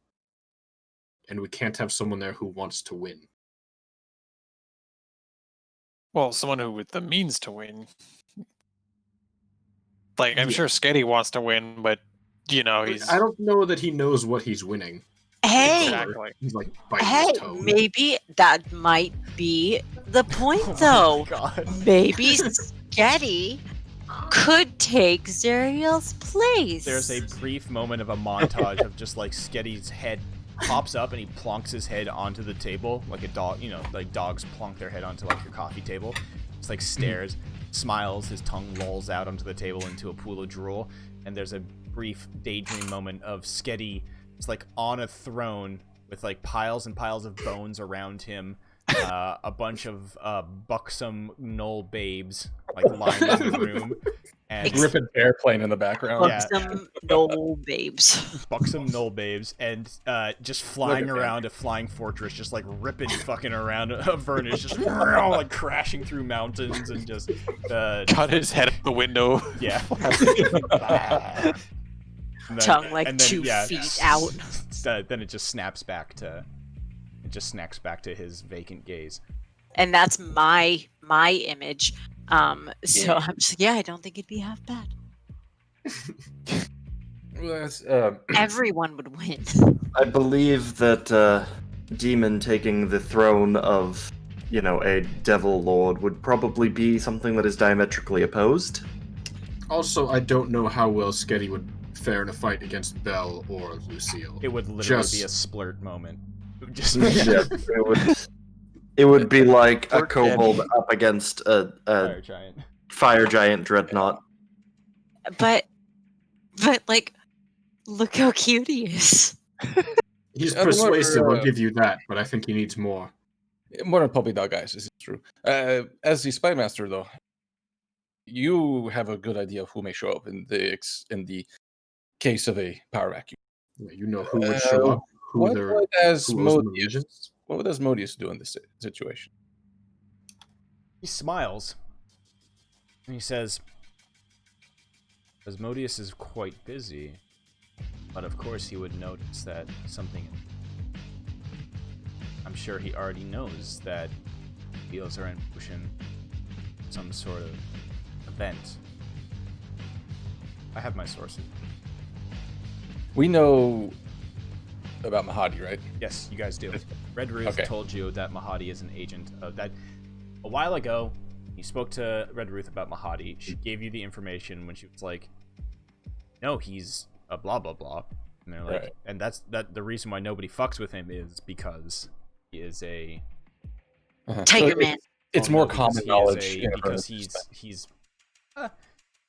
And we can't have someone there who wants to win. Well, someone who with the means to win. Like, I'm Yeah. sure Sketty wants to win, but you know he's I don't know that he knows what he's winning. Hey, exactly. He's like biting hey, his toe. maybe that might be the point, Oh though. my God. Maybe Sketty could take Zariel's place. There's a brief moment of a montage of just like Sketty's head pops up and he plonks his head onto the table like a dog, you know, like dogs plonk their head onto like your coffee table. Just like stares, smiles, his tongue lolls out onto the table into a pool of drool, and there's a brief daydream moment of Sketty just like on a throne with like piles and piles of bones around him, a bunch of buxom knoll babes like lying in the room, and Griffin airplane in the background. Yeah. Buxom knoll babes. buxom knoll babes, and just flying around a flying fortress, just like ripping fucking around Avernus, just like crashing through mountains and just Cut his head out the window. yeah. And then- Tongue like and then, 2 yeah, feet out. Then it just snaps back to his vacant gaze. And that's my image. So I'm just I don't think it'd be half bad. Well, that's, Everyone would win. I believe that demon taking the throne of, a devil lord would probably be something that is diametrically opposed. Also, I don't know how well Sketty would fare in a fight against Belle or Lucille. It would literally Just- be a splurt moment. It would just Yeah, it would be like a Poor kobold Kenny. up against a fire giant. fire giant dreadnought. But like, look how cute he is. He's I don't know if persuasive, you're, I'll give you that, but I think he needs more. more than puppy dog eyes, this is true. As the spy master, though, you have a good idea of who may show up in the case of a power vacuum. Yeah, you know who would show up, who What they're would who owes them Asmodeus, allegiance. what would Asmodeus do in this situation? He smiles and he says, Asmodeus is quite busy, but of course he would notice that something. I'm sure he already knows that wheels are in motion, some sort of event. I have my sources. We know about Mahadi, right? Yes, you guys do. Red Ruth Okay. told you that Mahadi is an agent of that. A while ago, you spoke to Red Ruth about Mahadi. She gave you the information when she was like, "No, he's a blah blah blah," and they're like, Right. and that's the reason why nobody fucks with him is because he is a Tiger Man. It's oh, more no, because common he is knowledge. a- in because Avernus. he's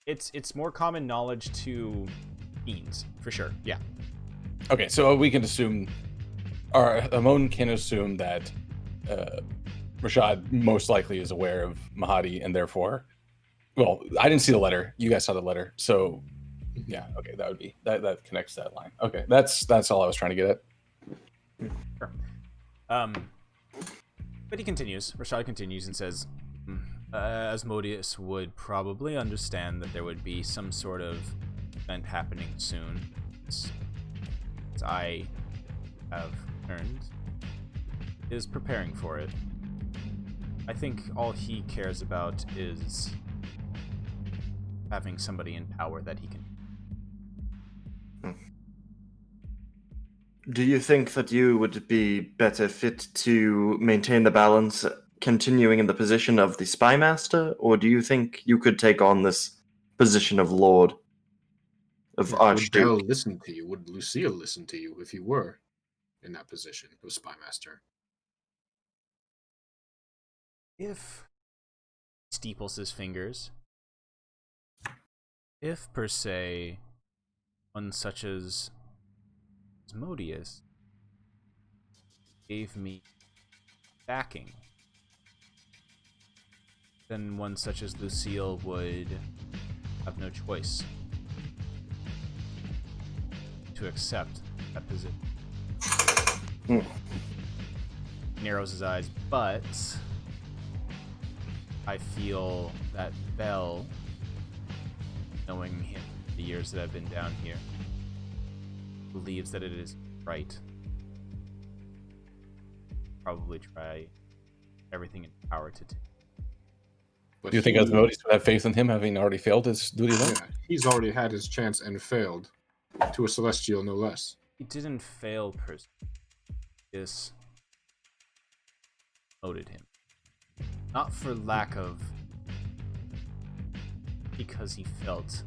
it's more common knowledge to fiends for sure. Yeah. Okay, so we can assume, or Amon can assume that Rashad most likely is aware of Mahadi, and therefore, well, I didn't see the letter. You guys saw the letter, so yeah, okay, that would be that connects that line. Okay, that's all I was trying to get at. Sure. But he continues. Rashad continues and says, Asmodeus would probably understand that there would be some sort of event happening soon. As I have learned, is preparing for it. I think all he cares about is having somebody in power that he can. Do you think that you would be better fit to maintain the balance, continuing in the position of the spy master, or do you think you could take on this position of lord, of Would Belle archduke? listen to you? Would Lucille listen to you if you were in that position of spy master? If steeples his fingers, if per se one such as Asmodeus gave me backing, then one such as Lucille would have no choice to accept that position. Narrows his eyes, but I feel that Belle, knowing him the years that I've been down here, believes that it is right. Probably try everything in power to take. But Do you think Asmodeus would have faith in him, having already failed his duty? Then? Yeah, he's already had his chance and failed. To a celestial, no less. He didn't fail per se. This promoted him. not for lack of, because he felt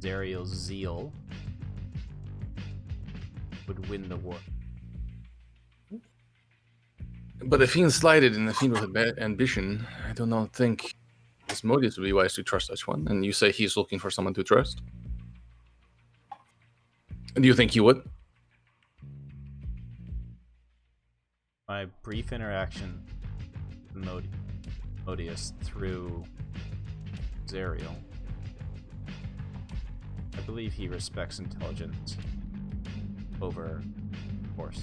Zariel's zeal would win the war. But if he slighted and if he was ambition, I do not think Asmodeus would be wise to trust such one. And you say he's looking for someone to trust? Do you think he would? My brief interaction with Asmodeus through Zariel, I believe he respects intelligence over force.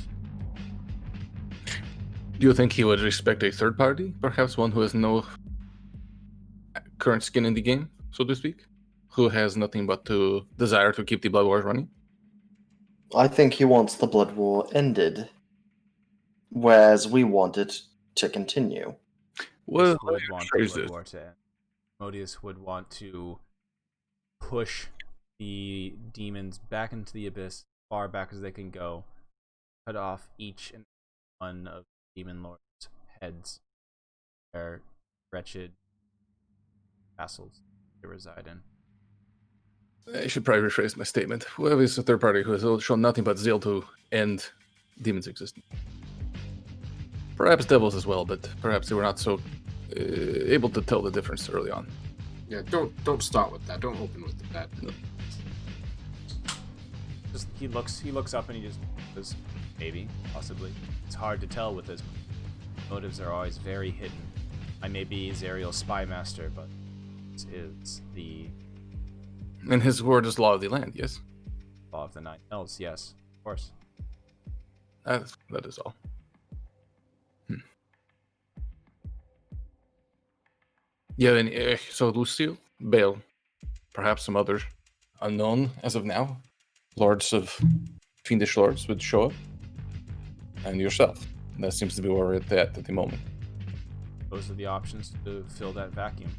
Do you think he would respect a third party? Perhaps one who has no current skin in the game, so to speak? Who has nothing but to desire to keep the Blood Wars running? I think he wants the Blood War ended, whereas we want it to continue. Well, would want the Blood War to end. Modius would want to push the demons back into the abyss, far back as they can go, cut off each and one of the demon lords' heads, their wretched castles they reside in. I should probably rephrase my statement. Whoever is a third party who has shown nothing but zeal to end demons' existence. Perhaps devils as well, but perhaps they were not so able to tell the difference early on. Yeah, don't start with that. Don't open with that. No. Just he looks up and he just says, maybe, possibly. It's hard to tell with his motives are always very hidden. I may be Zariel's spy master, but this is the And his word is law of the land, yes? law of the Nine Hells, yes, of course. That is all. Yeah, and so Lucille, Bale, perhaps some other unknown as of now, lords of fiendish lords would show up, and yourself. That seems to be where we're at the moment. Those are the options to fill that vacuum.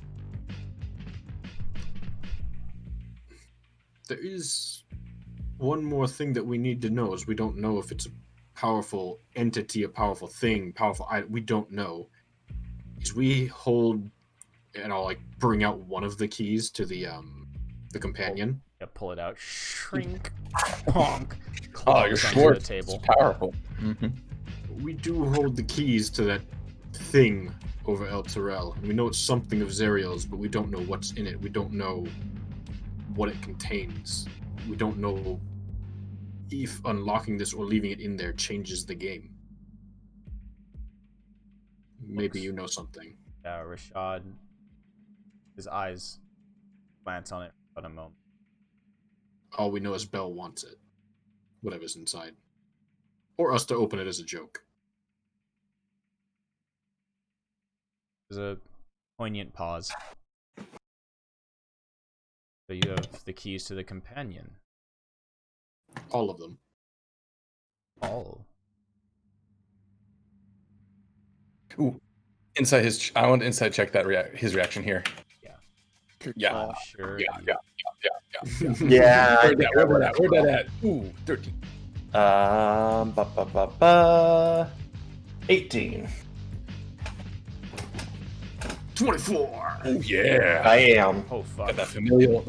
There is one more thing that we need to know is we don't know if it's a powerful entity, a powerful thing, we don't know. Is we hold, and I'll like bring out one of the keys to the companion. Yeah, pull it out, shrink, honk. Oh, your close sword onto the table. is powerful. Mm-hmm. We do hold the keys to that thing over El Terrell. And we know it's something of Zariel's, but we don't know what's in it. We don't know what it contains. We don't know if unlocking this or leaving it in there changes the game. Maybe you know something. Yeah, Rashad, his eyes glance on it for a moment. All we know is Belle wants it. Whatever's inside. Or us to open it as a joke. There's a poignant pause. So you have the keys to the companion. All of them. All. Ooh, inside his. I want to inside check that his reaction here. Good Yeah. call. Sure. Yeah. Yeah, I Where'd think that at? Ooh, 13. 18. 24! Oh yeah. I am. Oh fuck. Got that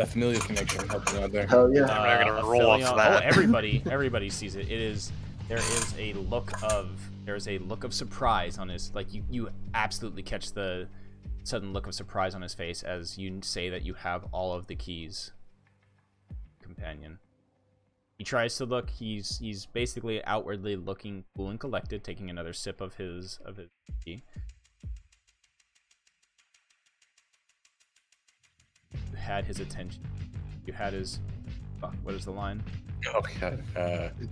familial connection helping out there. Hell yeah. I'm not gonna roll off Aphelion- that. Oh, everybody sees it. There is a look of surprise on his, like you absolutely catch the sudden look of surprise on his face as you say that you have all of the keys. Companion. He tries to look. He's basically outwardly looking cool and collected, taking another sip of his tea. You had his attention. You had his. Fuck, what is the line? Okay.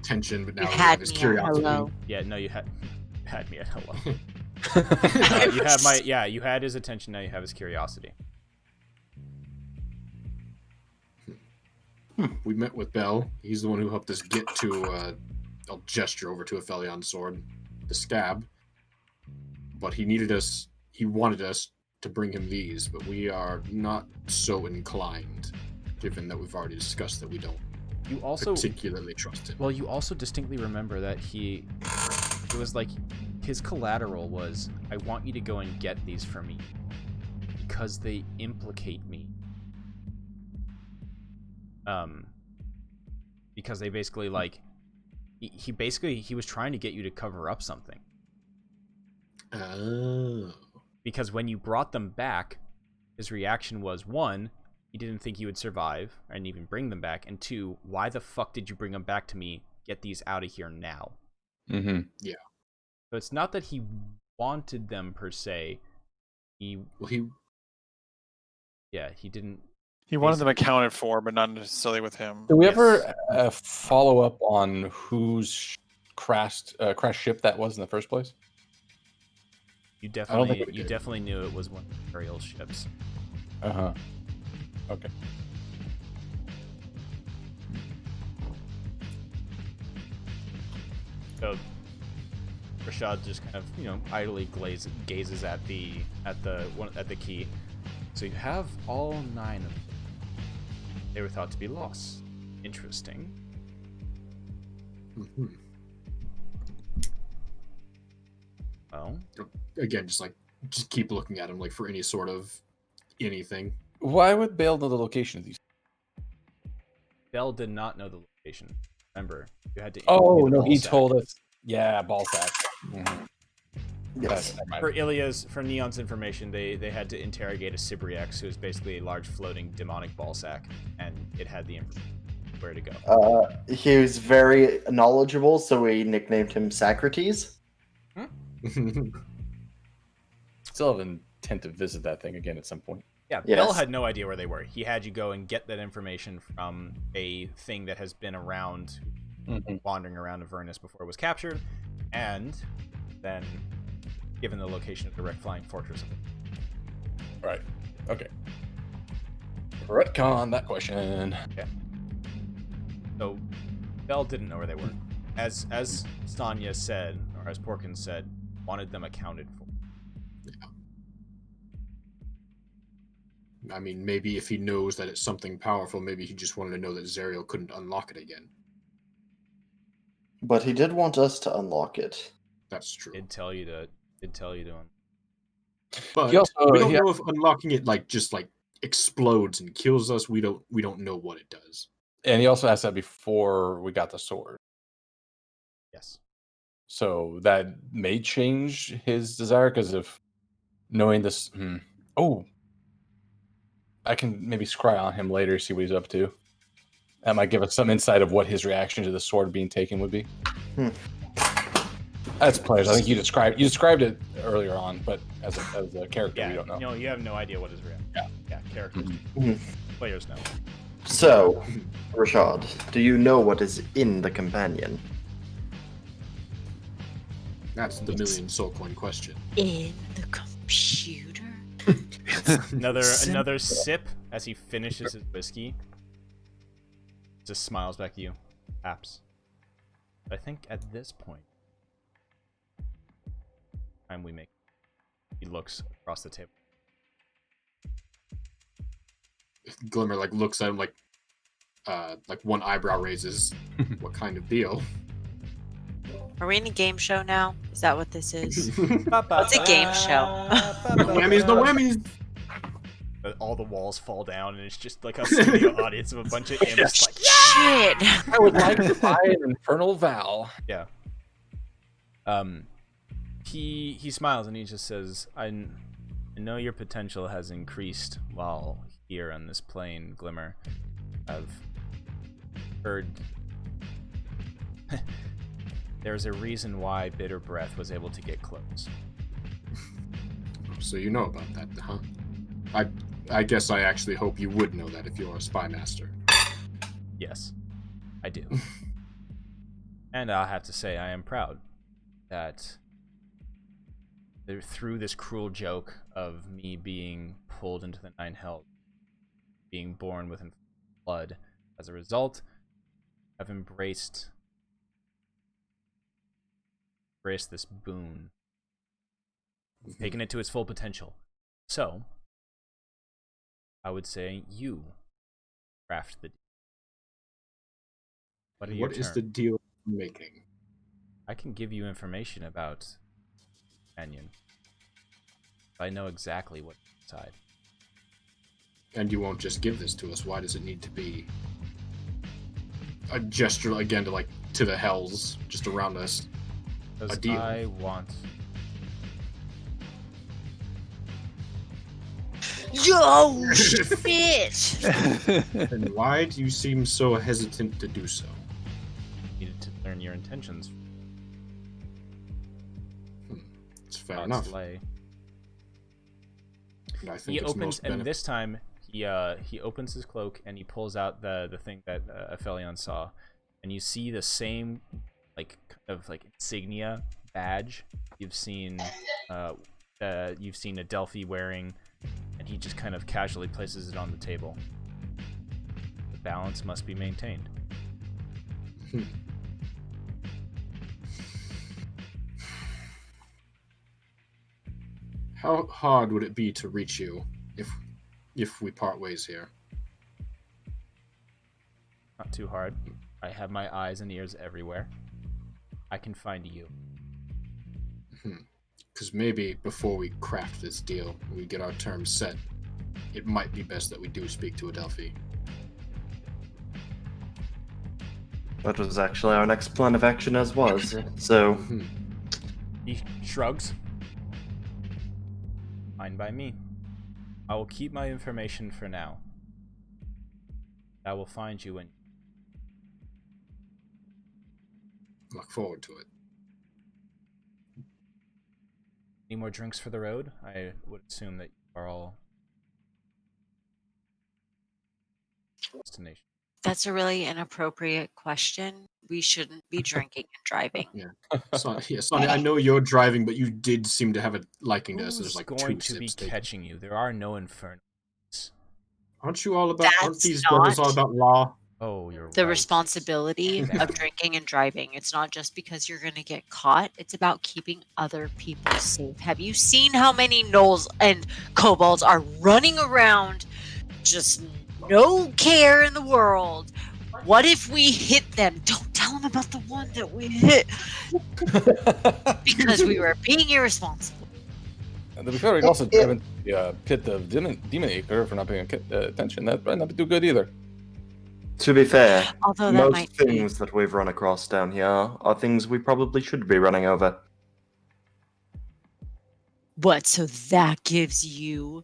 Tension, but now You we had have his me at curiosity. hello. Yeah, no, you had me at hello. You had his attention. Now you have his curiosity. We met with Bell. He's the one who helped us get to, I'll gesture over to Aphelion's sword, the scab. But he wanted us to bring him these, but we are not so inclined, given that we've already discussed that we don't You also particularly trust him. Well, you also distinctly remember that it was like his collateral was, I want you to go and get these for me because they implicate me. Because they basically like he was trying to get you to cover up something. Oh. Because when you brought them back, his reaction was, one, he didn't think you would survive and even bring them back, and two, why the fuck did you bring them back to me? Get these out of here now. Mm-hmm. Yeah. So it's not that he wanted them per se. He didn't. He wanted them accounted for, but not necessarily with him. Do we Yes. ever follow up on whose crashed ship that was in the first place? You don't think we definitely knew it was one of the Imperial ships. Uh-huh. Okay. So Rashad just kind of, idly gazes at the key. So you have all 9 of them. They were thought to be lost. Interesting. Mm-hmm. Well, Again, just keep looking at him like for any sort of anything. Why would Bale know the location of these? Bell did not know the location. Remember, you had to. Oh interview the no, he ball told sack. us. Yeah, ball sack. Mm-hmm. Yes. For Neon's information, they had to interrogate a Cybriax, who is basically a large floating demonic ball sack, and it had the information where to go. He was very knowledgeable, so we nicknamed him Socrates. Still have intent to visit that thing again at some point. Yeah, Yes. Bell had no idea where they were. He had you go and get that information from a thing that has been around, wandering around Avernus before it was captured, and then given the location of the wrecked flying fortress. Right. Okay. Retcon that question. Okay. So Bell didn't know where they were. As Stanya said, or as Porkins said, wanted them accounted for. I mean, maybe if he knows that it's something powerful, maybe he just wanted to know that Zariel couldn't unlock it again. But he did want us to unlock it. That's true. Did tell you to. But He also- we don't he- know if unlocking it just explodes and kills us. We don't know what it does. And he also asked that before we got the sword. Yes. So that may change his desire, because of knowing this. Oh, I can maybe scry on him later, see what he's up to. That might give us some insight of what his reaction to the sword being taken would be. As players, I think you described it earlier on, but as a character, we don't know. No, you have no idea what his reaction. Yeah, characters. Players know. So, Rashad, do you know what is in the companion? That's the million soul coin question. In the computer? Another sip as he finishes his whiskey. Just smiles back at you. Apps. I think at this point, time we make. He looks across the table. Glimmer looks at him like one eyebrow raises. What kind of deal? Are we in a game show now? Is that what this is? It's a game show. No whammies. All the walls fall down, and it's just like a studio audience of a bunch of imps. Like, Shit! I would like to buy an infernal vow. yeah. He smiles and he just says, I know your potential has increased while here on this plane, Glimmer. I've heard there's a reason why Bitter Breath was able to get close. So you know about that, huh? I guess I actually hope you would know that if you're a spy master. Yes, I do. And I'll have to say I am proud that through this cruel joke of me being pulled into the Nine Hells, being born with blood, as a result, I've embraced this boon, taken it to its full potential. So, I would say you craft the deal. What are your What is terms? the deal you're making? I can give you information about companion. I know exactly what's inside. And you won't just give this to us. Why does it need to be a gesture again to the hells just around us? Because A deal. I want. Yo, shit! And why do you seem so hesitant to do so? Needed to learn your intentions. It's fair God's enough. Lay. And I think He it's opens, most and this time he opens his cloak and he pulls out the thing that Aphelion saw, and you see the same insignia badge you've seen Adelphi wearing, and he just kind of casually places it on the table. The balance must be maintained. How hard would it be to reach you if we part ways here? Not too hard. I have my eyes and ears everywhere. I can find you. Because maybe before we craft this deal, we get our terms set, it might be best that we do speak to Adelphi. That was actually our next plan of action as was. So, He shrugs. Fine by me. I will keep my information for now. I will find you when. Look forward to it. Any more drinks for the road? I would assume that you are all destination. That's a really inappropriate question. We shouldn't be drinking and driving. Sonia, I know you're driving, but you did seem to have a liking to us. Who's There's going two to be sips taken. catching you? There are no infernos. Aren't you all about? Aren't That's these brothers all not about law? Oh, you're the right. responsibility of drinking and driving. It's not just because you're going to get caught. It's about keeping other people safe. Have you seen how many gnolls and kobolds are running around? Just no care in the world. What if we hit them? Don't tell them about the one that we hit. Because we were being irresponsible. And to be fair, we can also drive into the pit of Demon Acre for not paying attention. That might not do good either. to be fair, Although that most might be. things that we've run across down here are things we probably should be running over. What? So that gives you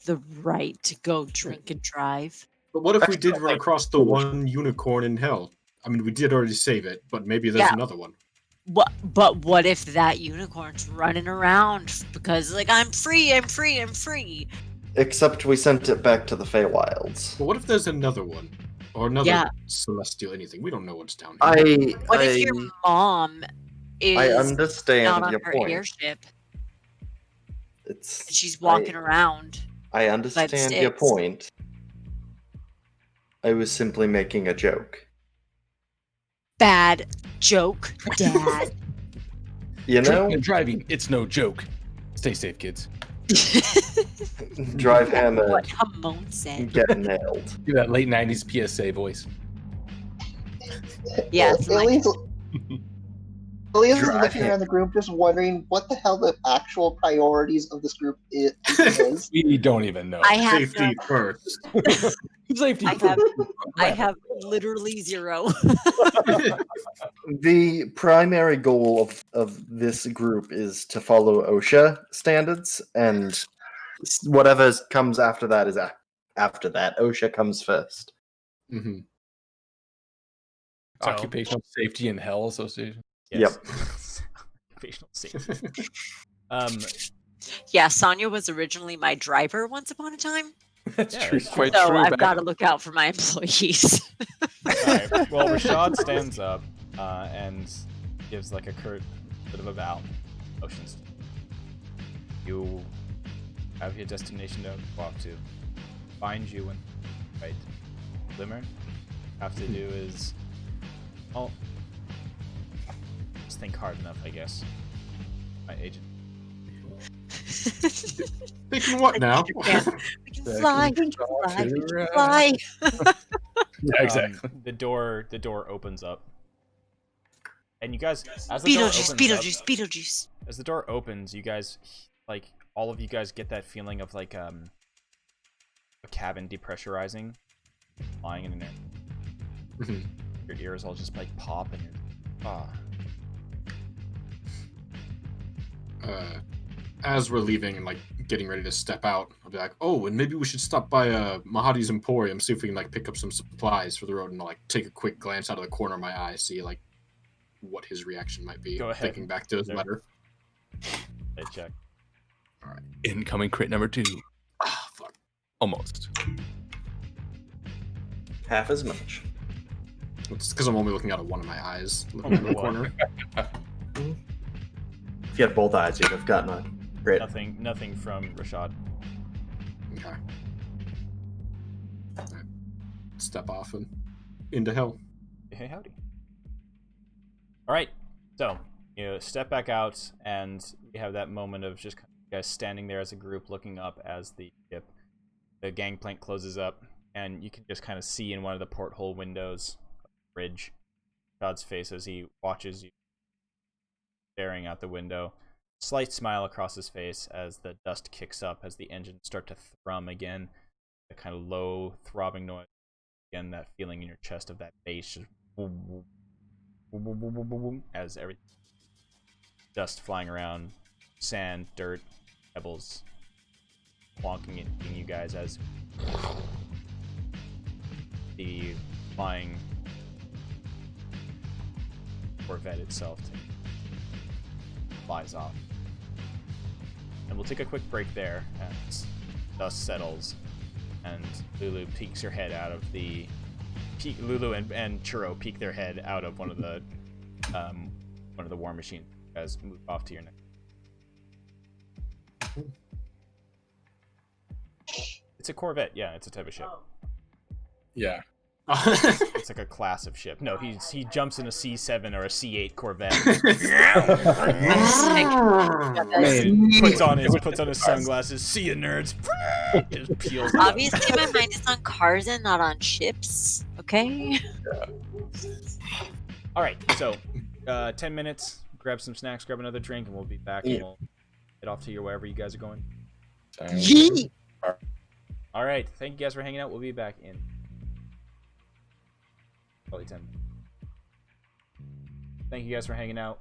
the right to go drink and drive? But what if we did run across the one unicorn in hell? I mean, we did already save it, but maybe there's another one. But what if that unicorn's running around because I'm free, I'm free, I'm free? Except we sent it back to the Feywilds. But what if there's another one? Or another celestial anything? We don't know what's down here. What if your mom is I not understand on your her point. airship It's and she's walking around? I understand your sticks. point. I was simply making a joke. Bad joke, Dad. You know, Drinking and driving, it's no joke. Stay safe, kids. drive hammer, What Hamon said. get nailed. Do that late 90s PSA voice. Yeah, it's Elias is Drive looking him. around the group, just wondering what the hell the actual priorities of this group is. We don't even know. I have Safety first. Safety I first. I have literally zero. The primary goal of this group is to follow OSHA standards, and whatever comes after that is after that. OSHA comes first. Mm-hmm. So- Occupational Safety and Hell Association. Yes. Occupational safety. Yeah, Sonya was originally my driver once upon a time. That's Yeah, true. that's Quite So true. I've man. got to look out for my employees. Alright, well, Rashad stands up and gives a curt bit of a bow. Oceans. You have your destination to walk to. Find you and right. Glimmer. Have to do is, well, just think hard enough, I guess. My agent. Thinking what now? We can fly, we can fly, we can fly. Yeah, exactly. The door opens up. And you guys, as the door Beetlejuice, opens Beetlejuice, up, Beetlejuice. as the door opens, you guys, like, all of you guys get that feeling of, like, a cabin depressurizing, flying in there. Your ears all just, like, pop, and you're, As we're leaving and like getting ready to step out, I'll be like, "Oh, and maybe we should stop by Mahadi's Emporium, see if we can like pick up some supplies for the road." And I'll, like take a quick glance out of the corner of my eye, see like what his reaction might be. Go ahead. Thinking back to his letter. they check. All right. Incoming crit number 2. Ah, fuck. Almost. Half as much. It's because I'm only looking out of one of my eyes, looking in the One. corner. If you had both eyes, you'd have gotten a crit. Nothing from Rashad. Okay. All right. Step off and into hell. Hey, howdy. Alright, so, you step back out, and we have that moment of just you guys standing there as a group, looking up as the gangplank closes up, and you can just kind of see in one of the porthole windows of the bridge God's face as he watches you staring out the window. Slight smile across his face as the dust kicks up, as the engines start to thrum again. A kind of low, throbbing noise. Again, that feeling in your chest of that bass just as everything, dust flying around, sand, dirt, pebbles, plonking and hitting you guys as the flying Corvette itself flies off. And we'll take a quick break there as dust settles and Lulu peeks her head out of the Lulu and Churro peek their head out of one of the war machines as move off to your next. It's a Corvette, yeah, it's a type of ship. Yeah. It's like a class of ship. No, he jumps in a C7 or a C8 Corvette. puts on his sunglasses. See you, nerds. Just peels. Obviously, my mind is on cars and not on ships. Okay. All right, so 10 minutes. Grab some snacks, grab another drink, and we'll be back. And we'll head off to wherever you guys are going. Yeet. All right, thank you guys for hanging out. We'll be back in probably 10. Thank you guys for hanging out.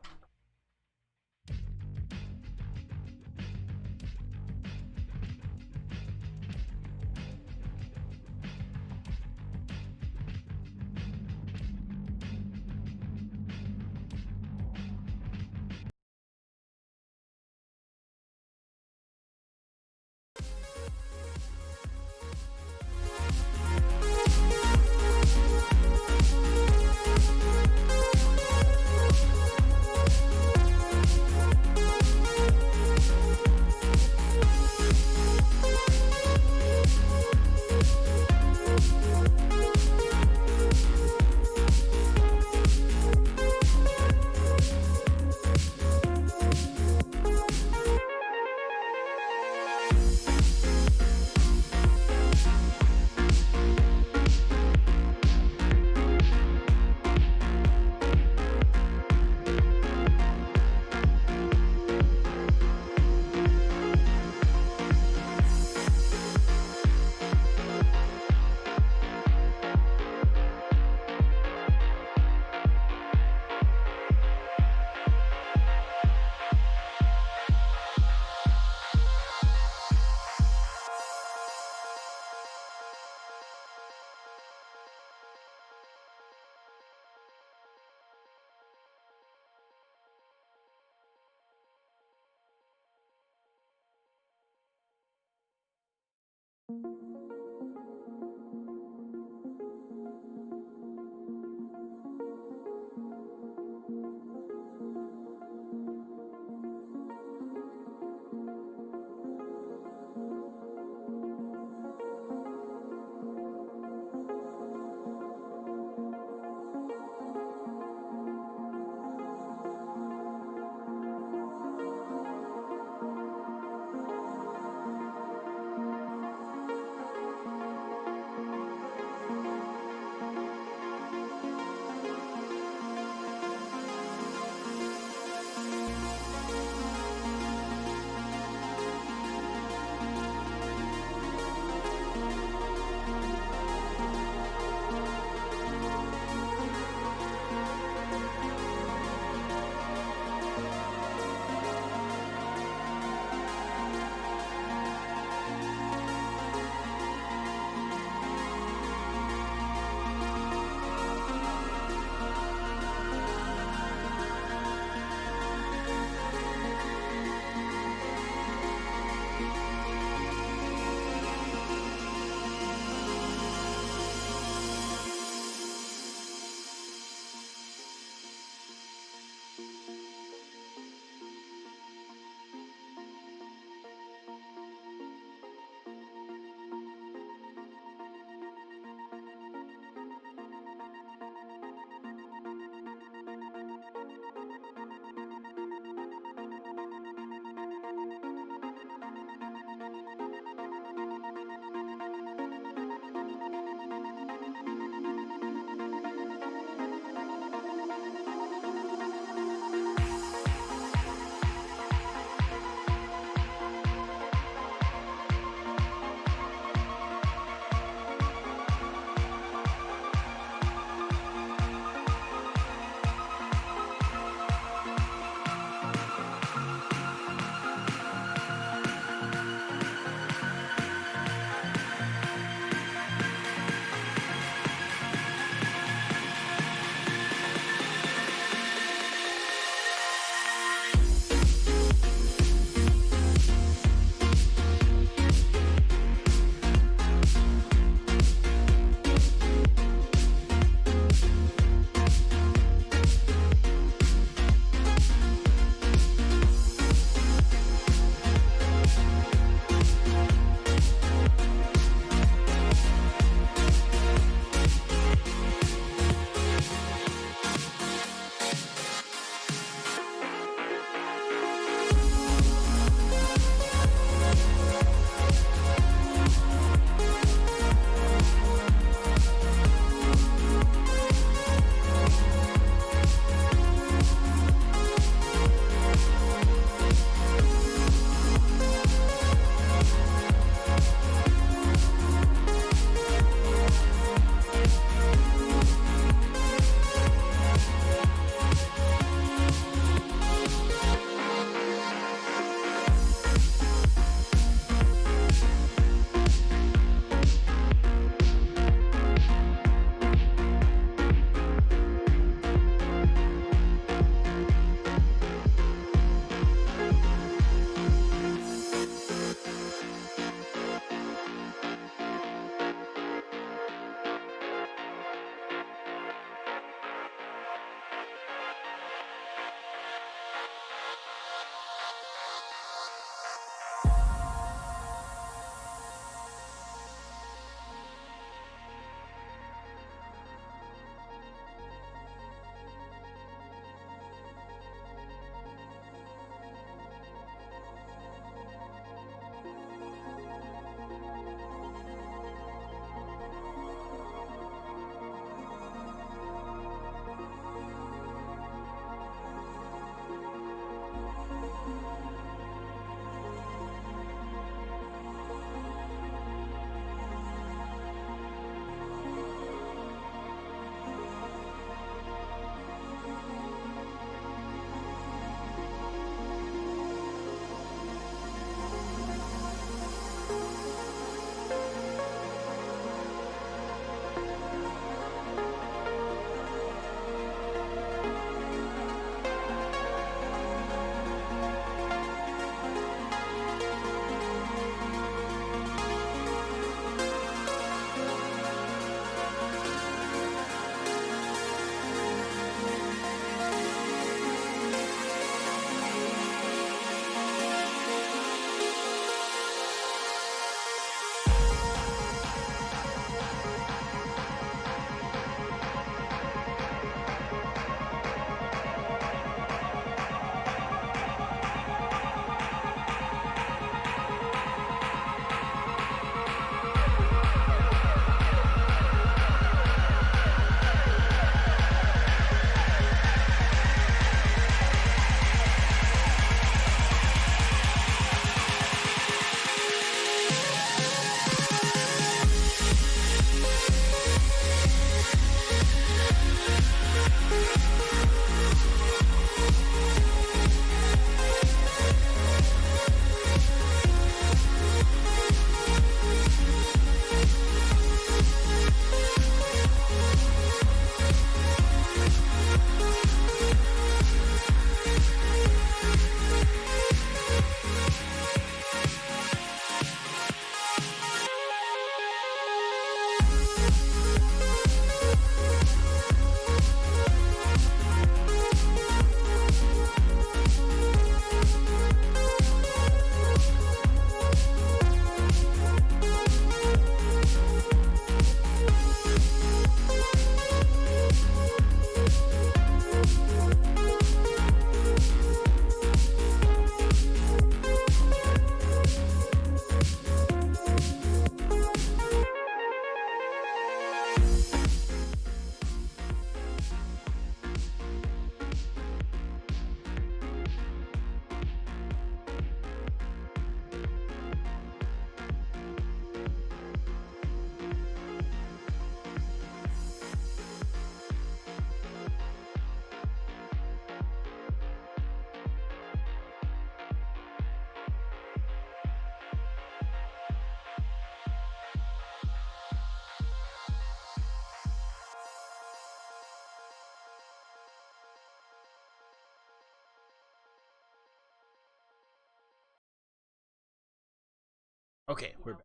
Okay, we're back.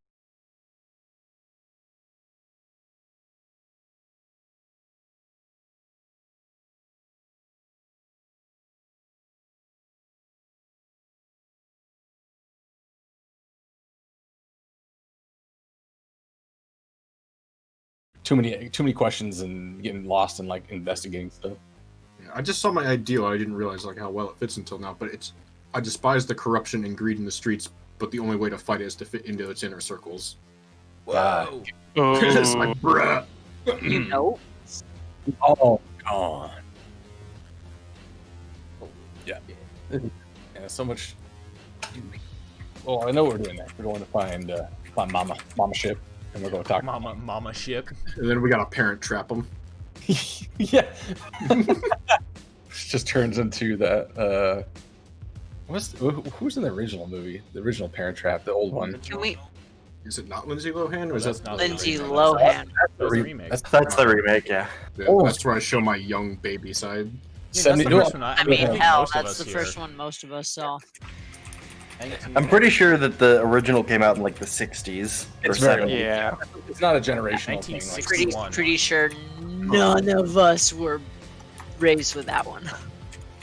Too many questions and getting lost in like investigating stuff. Yeah, I just saw my ideal. I didn't realize like how well it fits until now. But I despise the corruption and greed in the streets. But the only way to fight it is to fit into its inner circles. Whoa! It's Oh, like, bruh. You know? Oh, God. Yeah. Yeah, so much. Oh, I know what we're doing next. We're going to find Mama Ship, and we're going to talk. Mama ship. And then we gotta parent trap them. Yeah. Just turns into that. Who's in the original movie? The original Parent Trap, the old one. Can we? Is it not Lindsay Lohan, or is That's that not Lindsay the Lohan. That's the remake. That's the remake, yeah. Yeah, Oh. that's where I show my young baby side. Yeah, that's 70 the first one I mean, think hell, most of that's us the here- first one most of us saw. I'm pretty sure that the original came out in like the 60s or It's very 70s. yeah. It's not a generational thing. Like, 1960. Pretty sure none of us were raised with that one.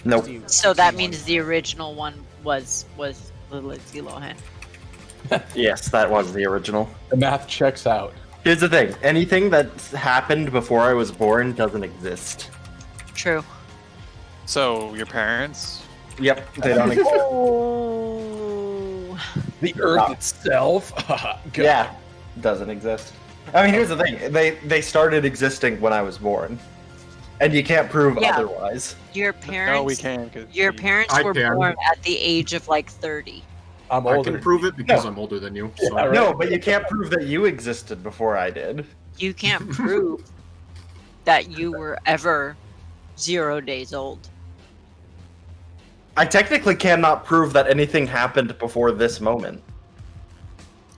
Nope. So that means the original one was the Lindsay Lohan. Yes, that was the original. the math checks out. Here's the thing. Anything that's happened before I was born doesn't exist. True. So your parents? Yep, they don't exist. Oh. The Earth itself. God. Yeah, doesn't exist. I mean, here's the thing. They started existing when I was born. And you can't prove Yeah. otherwise. Your parents. No, we can't. 'Cause Your we- parents I were can. born at the age of like 30. I'm I older. can prove it because No. I'm older than you. So Yeah, right. No, but you can't prove that you existed before I did. You can't prove that you were ever 0 days old. I technically cannot prove that anything happened before this moment.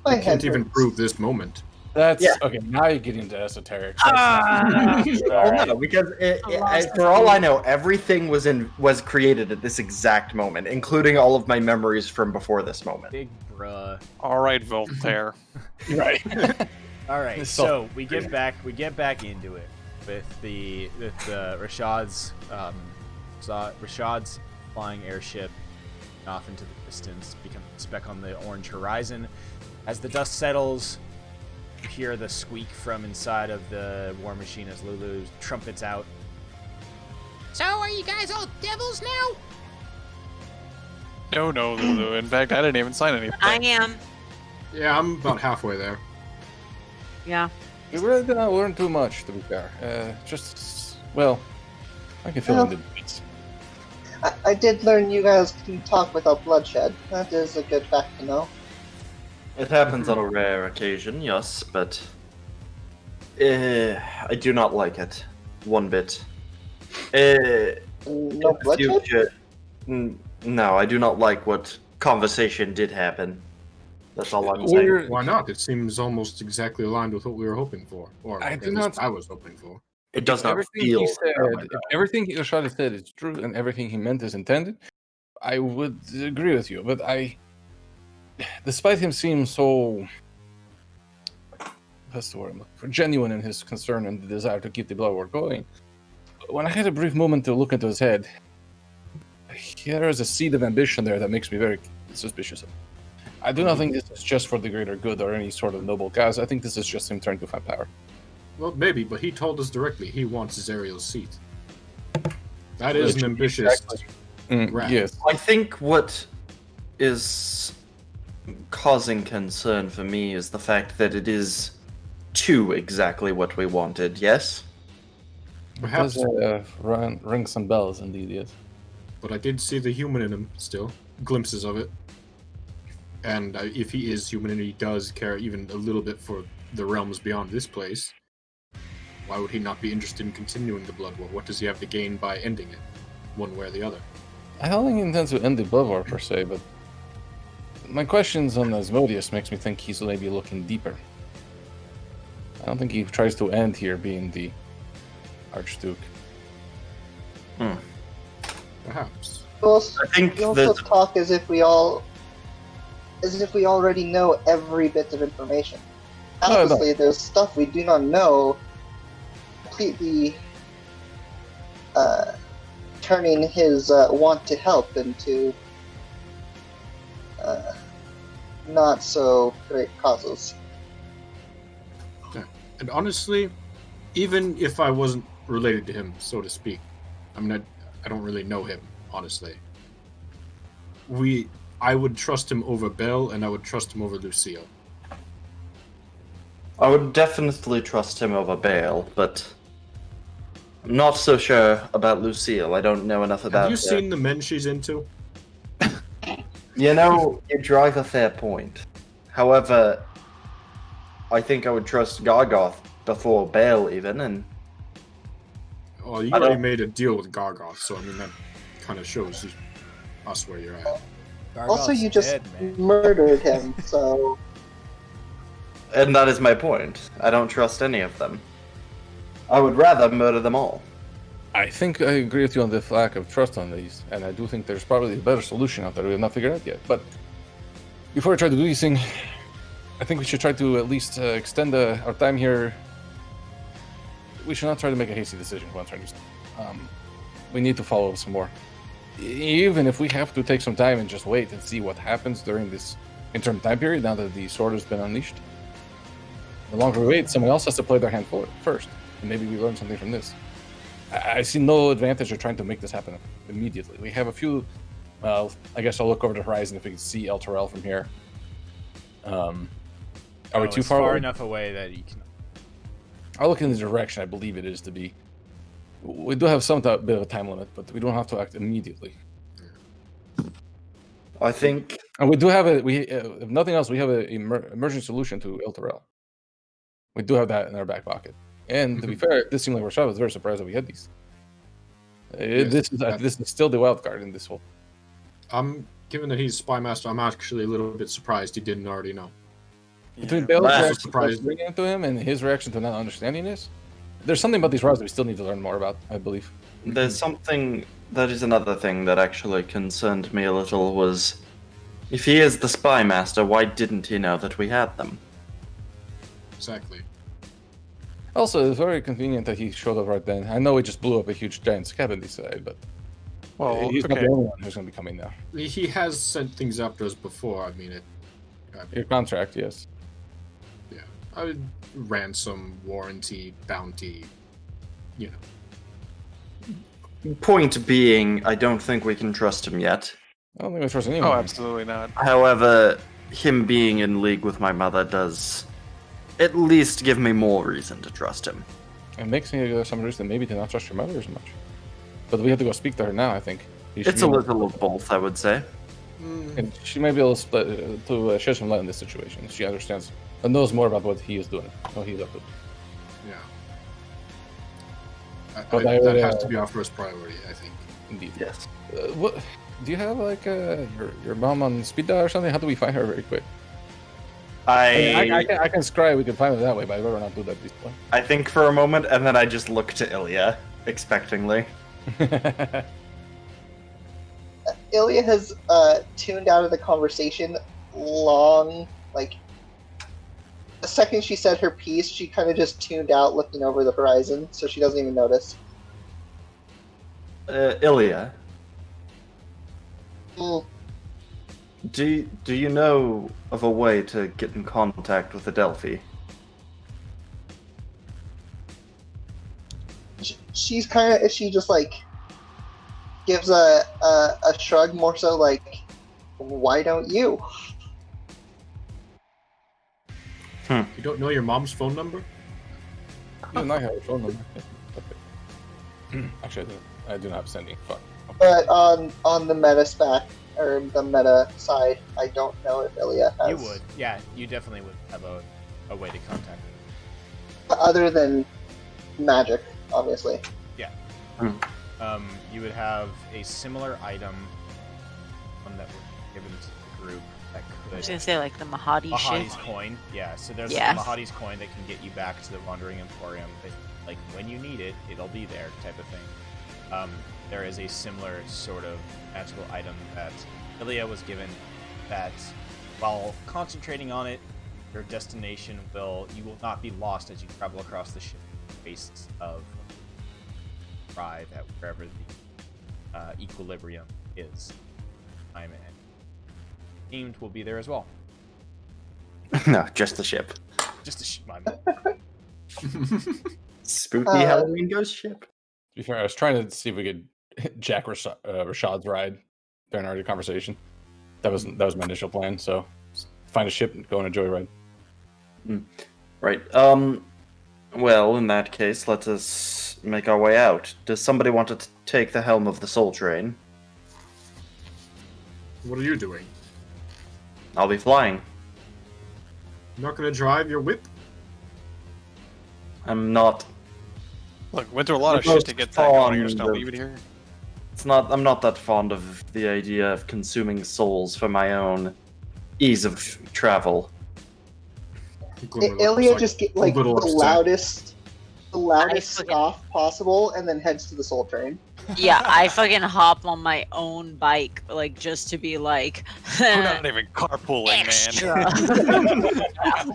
My I head can't even hurts. prove this moment. That's Yeah. okay. Now you're getting into esoteric. Well, no, because for all I know, everything was created at this exact moment, including all of my memories from before this moment. Big bruh. All right, Voltaire. right. All right, So- so we get back into it with Rashad's Rashad's flying airship off into the distance, becoming a speck on the orange horizon. As the dust settles, you hear the squeak from inside of the war machine as Lulu trumpets out. So, are you guys all devils now? No, Lulu. In fact, I didn't even sign anything. I am. Yeah, I'm about halfway there. Yeah. We really did not learn too much, to be fair. Well, I can fill in the bits. I did learn you guys can talk without bloodshed. That is a good fact to know. It happens on a rare occasion, yes, but I do not like it one bit. No In the bloodshed? future- no, I do not like what conversation did happen. That's all I'm saying. We're- Why not? It seems almost exactly aligned with what we were hoping for. Or I at do least not- I was hoping for. It does not everything feel. he said, if everything Rashad said is true and everything he meant is intended, I would agree with you. But despite him seem so, what's the word I'm looking for, genuine in his concern and the desire to keep the blood war going, when I had a brief moment to look into his head, there is a seed of ambition there that makes me very suspicious of him. I do not think this is just for the greater good or any sort of noble cause. I think this is just him trying to find power. Well, maybe, but he told us directly he wants Zariel's seat. That is an ambitious. Exactly. Right. Yes. I think what is causing concern for me is the fact that it is too exactly what we wanted, yes? Perhaps, Does ring some bells, indeed, yes. but I did see the human in him still, glimpses of it. And if he is human and he does care even a little bit for the realms beyond this place, why would he not be interested in continuing the blood war? What does he have to gain by ending it, one way or the other? I don't think he intends to end the blood war per se, but my questions on Asmodeus makes me think he's maybe looking deeper. I don't think he tries to end here being the Archduke. Perhaps. I think You also that talk as if we all as if we already know every bit of information. No, no. Obviously, there's stuff we do not know, completely turning his want to help into not so great causes. And honestly, even if I wasn't related to him, so to speak, I mean, I don't really know him, honestly. I would trust him over Belle, and I would trust him over Lucille. I would definitely trust him over Bale, but I'm not so sure about Lucille. I don't know enough about Have you her. seen the men she's into? You know, you drive a fair point. However, I think I would trust Gargoth before Bale even, and Well, you I already don't- made a deal with Gargoth, so I mean that kind of shows us where you're at. Also, you Gargoth's just dead, man. murdered him, so and that is my point. I don't trust any of them. I would rather murder them all. I think I agree with you on the lack of trust on these, and I do think there's probably a better solution out there we have not figured out yet. But before I try to do these things, I think we should try to at least extend our time here. We should not try to make a hasty decision once trying to. We need to follow up some more. Even if we have to take some time and just wait and see what happens during this interim time period, now that the sword has been unleashed. The longer we wait, someone else has to play their hand forward first, and maybe we learn something from this. I see no advantage of trying to make this happen immediately. We have a few. Well, I guess I'll look over the horizon if we can see El Terrell from here. Are we too it's far away? enough away that you can. I'll look in the direction I believe it is to be. We do have some bit of a time limit, but we don't have to act immediately. I think And we do have if nothing else, we have an emerging solution to El Terrell. We do have that in our back pocket. And to be fair, this seemed like Rashad was very surprised that we had these. This is still the wild card in this whole. Given that he's Spy Master, I'm actually a little bit surprised he didn't already know. Between Bale's Wow. reaction to Surprised. bringing it to him and his reaction to not understanding this, there's something about these rods that we still need to learn more about, I believe. there's something that is another thing that actually concerned me a little was if he is the spy master, why didn't he know that we had them? Exactly. Also, it's very convenient that he showed up right then. I know we just blew up a huge giant cabin this side, but Well, he's not okay. the only one who's going to be coming now. He has sent things after us before. I mean, Your contract, yes. I would ransom, warranty, bounty, you know. Point being, I don't think we can trust him yet. I don't think we trust anyone. Oh, absolutely not. However, him being in league with my mother does at least give me more reason to trust him. It makes me some reason maybe to not trust your mother as much. But we have to go speak to her now, I think. It's a little of both, I would say. And she may be able to shed some light on this situation. She understands and knows more about what he is doing, what he's up to. Yeah. But That has to be our first priority, I think. Indeed. Yes. What do you have like your mom on speed dial or something? How do we find her very quick? I can scry. We can find her that way, but I'd rather not do that this point. I think for a moment, and then I just look to Ilya, expectingly. Ilya has tuned out of the conversation long, like, the second she said her piece, she kind of just tuned out looking over the horizon, so she doesn't even notice. Ilya, Mm, do you know of a way to get in contact with Adelphi? she's kind of, she just, like, gives a shrug, more so like, why don't you? You don't know your mom's phone number? You and I have a phone number. Okay. Actually, I do not have sending. Fuck. But on the meta spec, or the meta side, I don't know if Ilya has. You would, yeah, you definitely would have a way to contact her. Other than magic, obviously. You would have a similar item, one that was given to the group that I was could. gonna say like the Mahadi Mahadi's shit. coin, yeah. So there's Yeah. a Mahadi's coin that can get you back to the Wandering Emporium. Like when you need it, it'll be there, type of thing. There is a similar sort of magical item that Ilya was given that while concentrating on it, your destination you will not be lost as you travel across the ship basis of arrive at wherever the equilibrium is. Time and aimed will be there as well. No, just the ship. Just a my Spooky Halloween ghost ship. To be fair, I was trying to see if we could jack Rashad's ride during our conversation. That was my initial plan. So find a ship and go on a joyride. Right. Well, in that case, let us make our way out. Does somebody want to take the helm of the Soul Train? What are you doing? I'll be flying. You're not gonna drive your whip? I'm not. Look, went through a lot of The shit to get that going. You're just gonna fond leave it here. I'm not that fond of the idea of consuming souls for my own ease of travel. Ilya just get like the little upset. loudest fucking- scoff possible, and then heads to the Soul Train. Yeah, I fucking hop on my own bike, like, just to be like, We're not even carpooling, extra. man.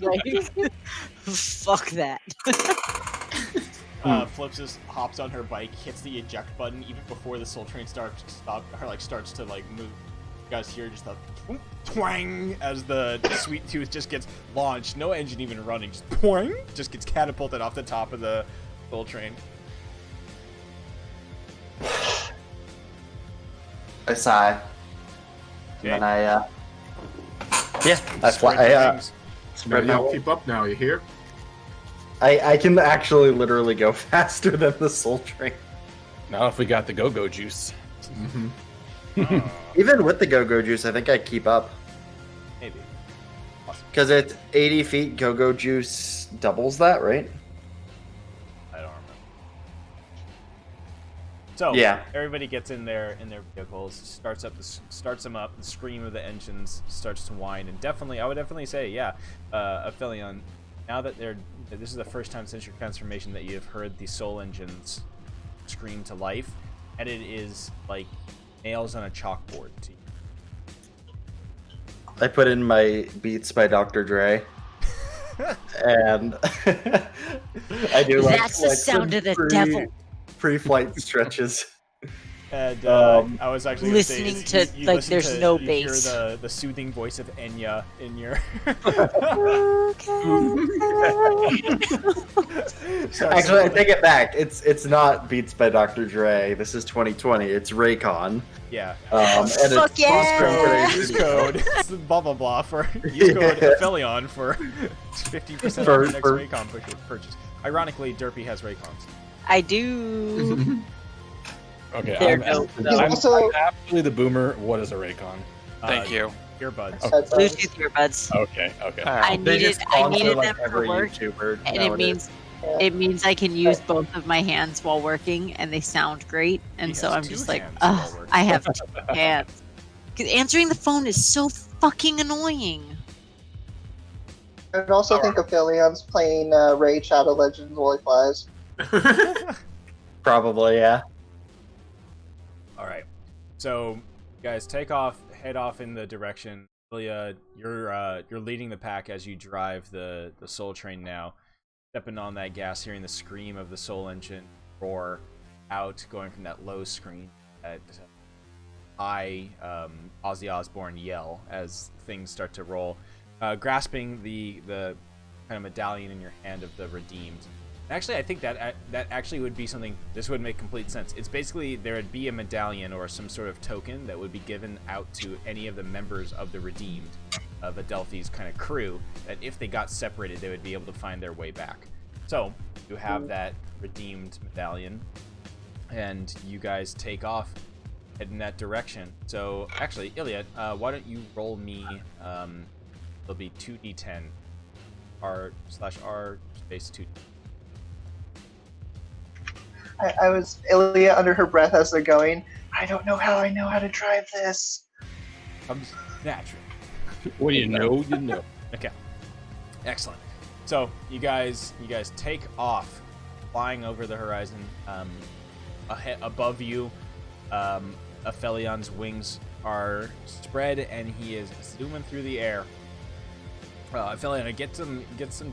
Like, fuck that. Flips hops on her bike, hits the eject button even before the Soul Train starts to like move. You guys hear just a twang as the Sweet Tooth just gets launched. No engine even running, just twang, just gets catapulted off the top of the Soul Train. I sigh. Okay. And then I Spread fly. your I wings. spread Now my keep up now, you hear? I can actually literally go faster than the Soul Train. Now if we got the go-go juice. Even with the go-go juice, I think I keep up. Maybe. Because it's 80 feet, go-go juice doubles that, right? I don't remember. So Yeah. everybody gets in their vehicles, starts them up. The scream of the engines starts to whine, and I would definitely say, Aphelion, now that this is the first time since your transformation that you have heard the soul engines scream to life, and it is like nails on a chalkboard to you. I put in my Beats by Dr. Dre. And I do That's the sound some of the devil. Pre-flight stretches. And I was actually Listening gonna say, to, you like, listen there's to, no you bass. hear the soothing voice of Enya in your. Actually, I take it back. It's not Beats by Dr. Dre. This is 2020. It's Raycon. Yeah. And Fuck it's yeah! Use code it's blah blah blah for use code Aphelion for 50% off your next For- Raycon purchase. Ironically, Derpy has Raycons. I do. Okay, There I'm goes absolutely the boomer. What is a Raycon? Thank you. Earbuds. Bluetooth earbuds. Okay. I They needed just sponsor, them for every work, YouTuber and nowadays. it means I can use both of my hands while working, and they sound great. And He so has I'm two just like, hands while ugh, working." I have 2 hands. 'Cause answering the phone is so fucking annoying. I also think Aphilion's playing Raid Shadow Legends while he flies. Probably, yeah. All right. So, you guys take off, head off in the direction. Ilya, you're leading the pack as you drive the Soul Train now, stepping on that gas, hearing the scream of the Soul Engine roar out, going from that low screen at high Ozzy Osbourne yell as things start to roll, grasping the kind of medallion in your hand of the redeemed. Actually, I think that actually would be something. This would make complete sense. It's basically there would be a medallion or some sort of token that would be given out to any of the members of the redeemed, of Adelphi's kind of crew. That if they got separated, they would be able to find their way back. So you have that redeemed medallion, and you guys take off, head in that direction. So actually, Ilya, why don't you roll me? It'll be 2d10, r/r space 2. I was Ilya under her breath as they're going. I don't know how I know how to drive this. Comes natural. When you know, you know. Okay. Excellent. So you guys take off, flying over the horizon. Above you, Aphelion's wings are spread, and he is zooming through the air. Familia, get some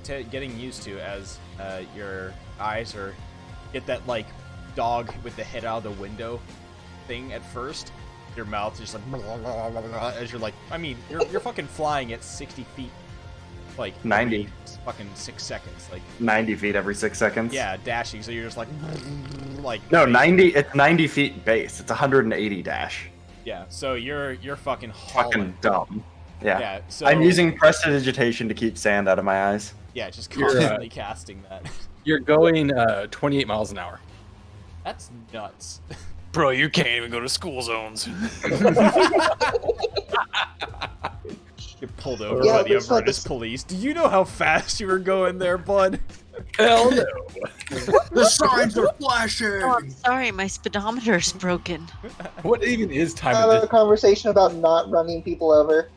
getting used to as your eyes are get that like dog with the head out of the window thing at first. Your mouth is just like as you're like, I mean, you're fucking flying at 60 feet, like 90, fucking 6 seconds, like 90 feet every 6 seconds. yeah, dashing. So you're just like no, crazy. 90. It's 90 feet base. It's 180 dash. Yeah, so you're fucking hauling. Fucking dumb. Yeah. Yeah, so I'm using prestidigitation to keep sand out of my eyes. yeah, just You're, constantly casting that. You're going 28 miles an hour. That's nuts. Bro, you can't even go to school zones. Get pulled over Yeah, by the it's like Avernus police. Do you know how fast you were going there, bud? Hell no. The signs are flashing. Oh, I'm sorry, my speedometer's broken. What even is time Have of a conversation about not running people over.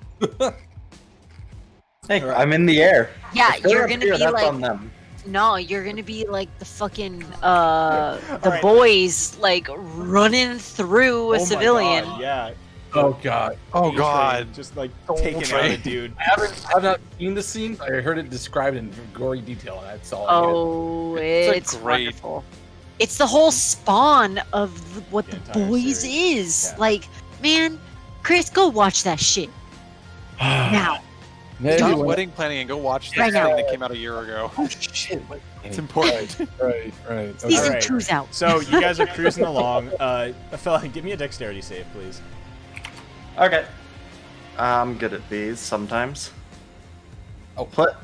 Hey, I'm in the air. Yeah, If they're you're up gonna here, be that's like, on them. no, you're gonna be like the fucking the Alright. boys like running through a Oh my civilian. God, yeah. Oh god. Oh A-Train god. just like Don't taking out a train. dude. I've not seen the scene. I heard it described in gory detail, and that's all. I needed. Oh, It's a it's great- wonderful. It's the whole spawn of what The the entire boys series. is. Yeah. Like, man, Chris, go watch that shit now. Maybe Stop when- wedding planning and go watch this Right thing now. that came out a year ago. Oh shit! It's important. Right. Okay. Season Alright. 2's out. So you guys are cruising along. Fella, give me a dexterity save, please. Okay. I'm good at these sometimes. Oh, What?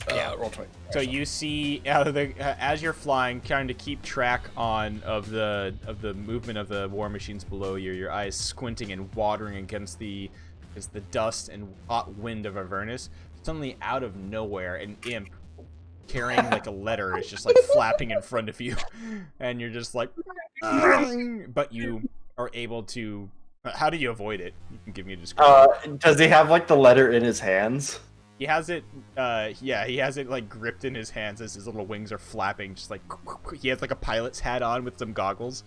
yeah. Roll 20. So you see out of the as you're flying, trying to keep track of the movement of the war machines below you. Your eyes squinting and watering against the dust and hot wind of Avernus. Suddenly, out of nowhere, an imp carrying like a letter is just like flapping in front of you, and you're just like, but you are able to. How do you avoid it? You can give me a description. Does he have like the letter in his hands? He has it, yeah, he has it like gripped in his hands as his little wings are flapping, just like he has like a pilot's hat on with some goggles.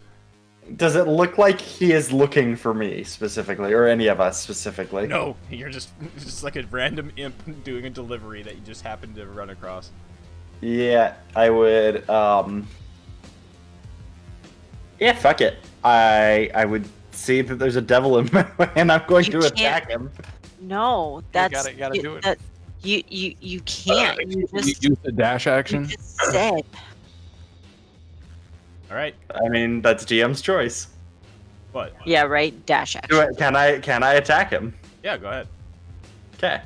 Does it look like he is looking for me specifically, or any of us specifically? No, you're just like a random imp doing a delivery that you just happened to run across. Yeah, I would. Yeah, fuck it. I would see that there's a devil in my way, and I'm going You to can't- attack him. No, that's you gotta do it. That, you can't. You You just, use the dash you action. just said. All right, I mean, that's GM's choice. what? Yeah, right. Dash action. Can I attack him? Yeah, go ahead. Okay.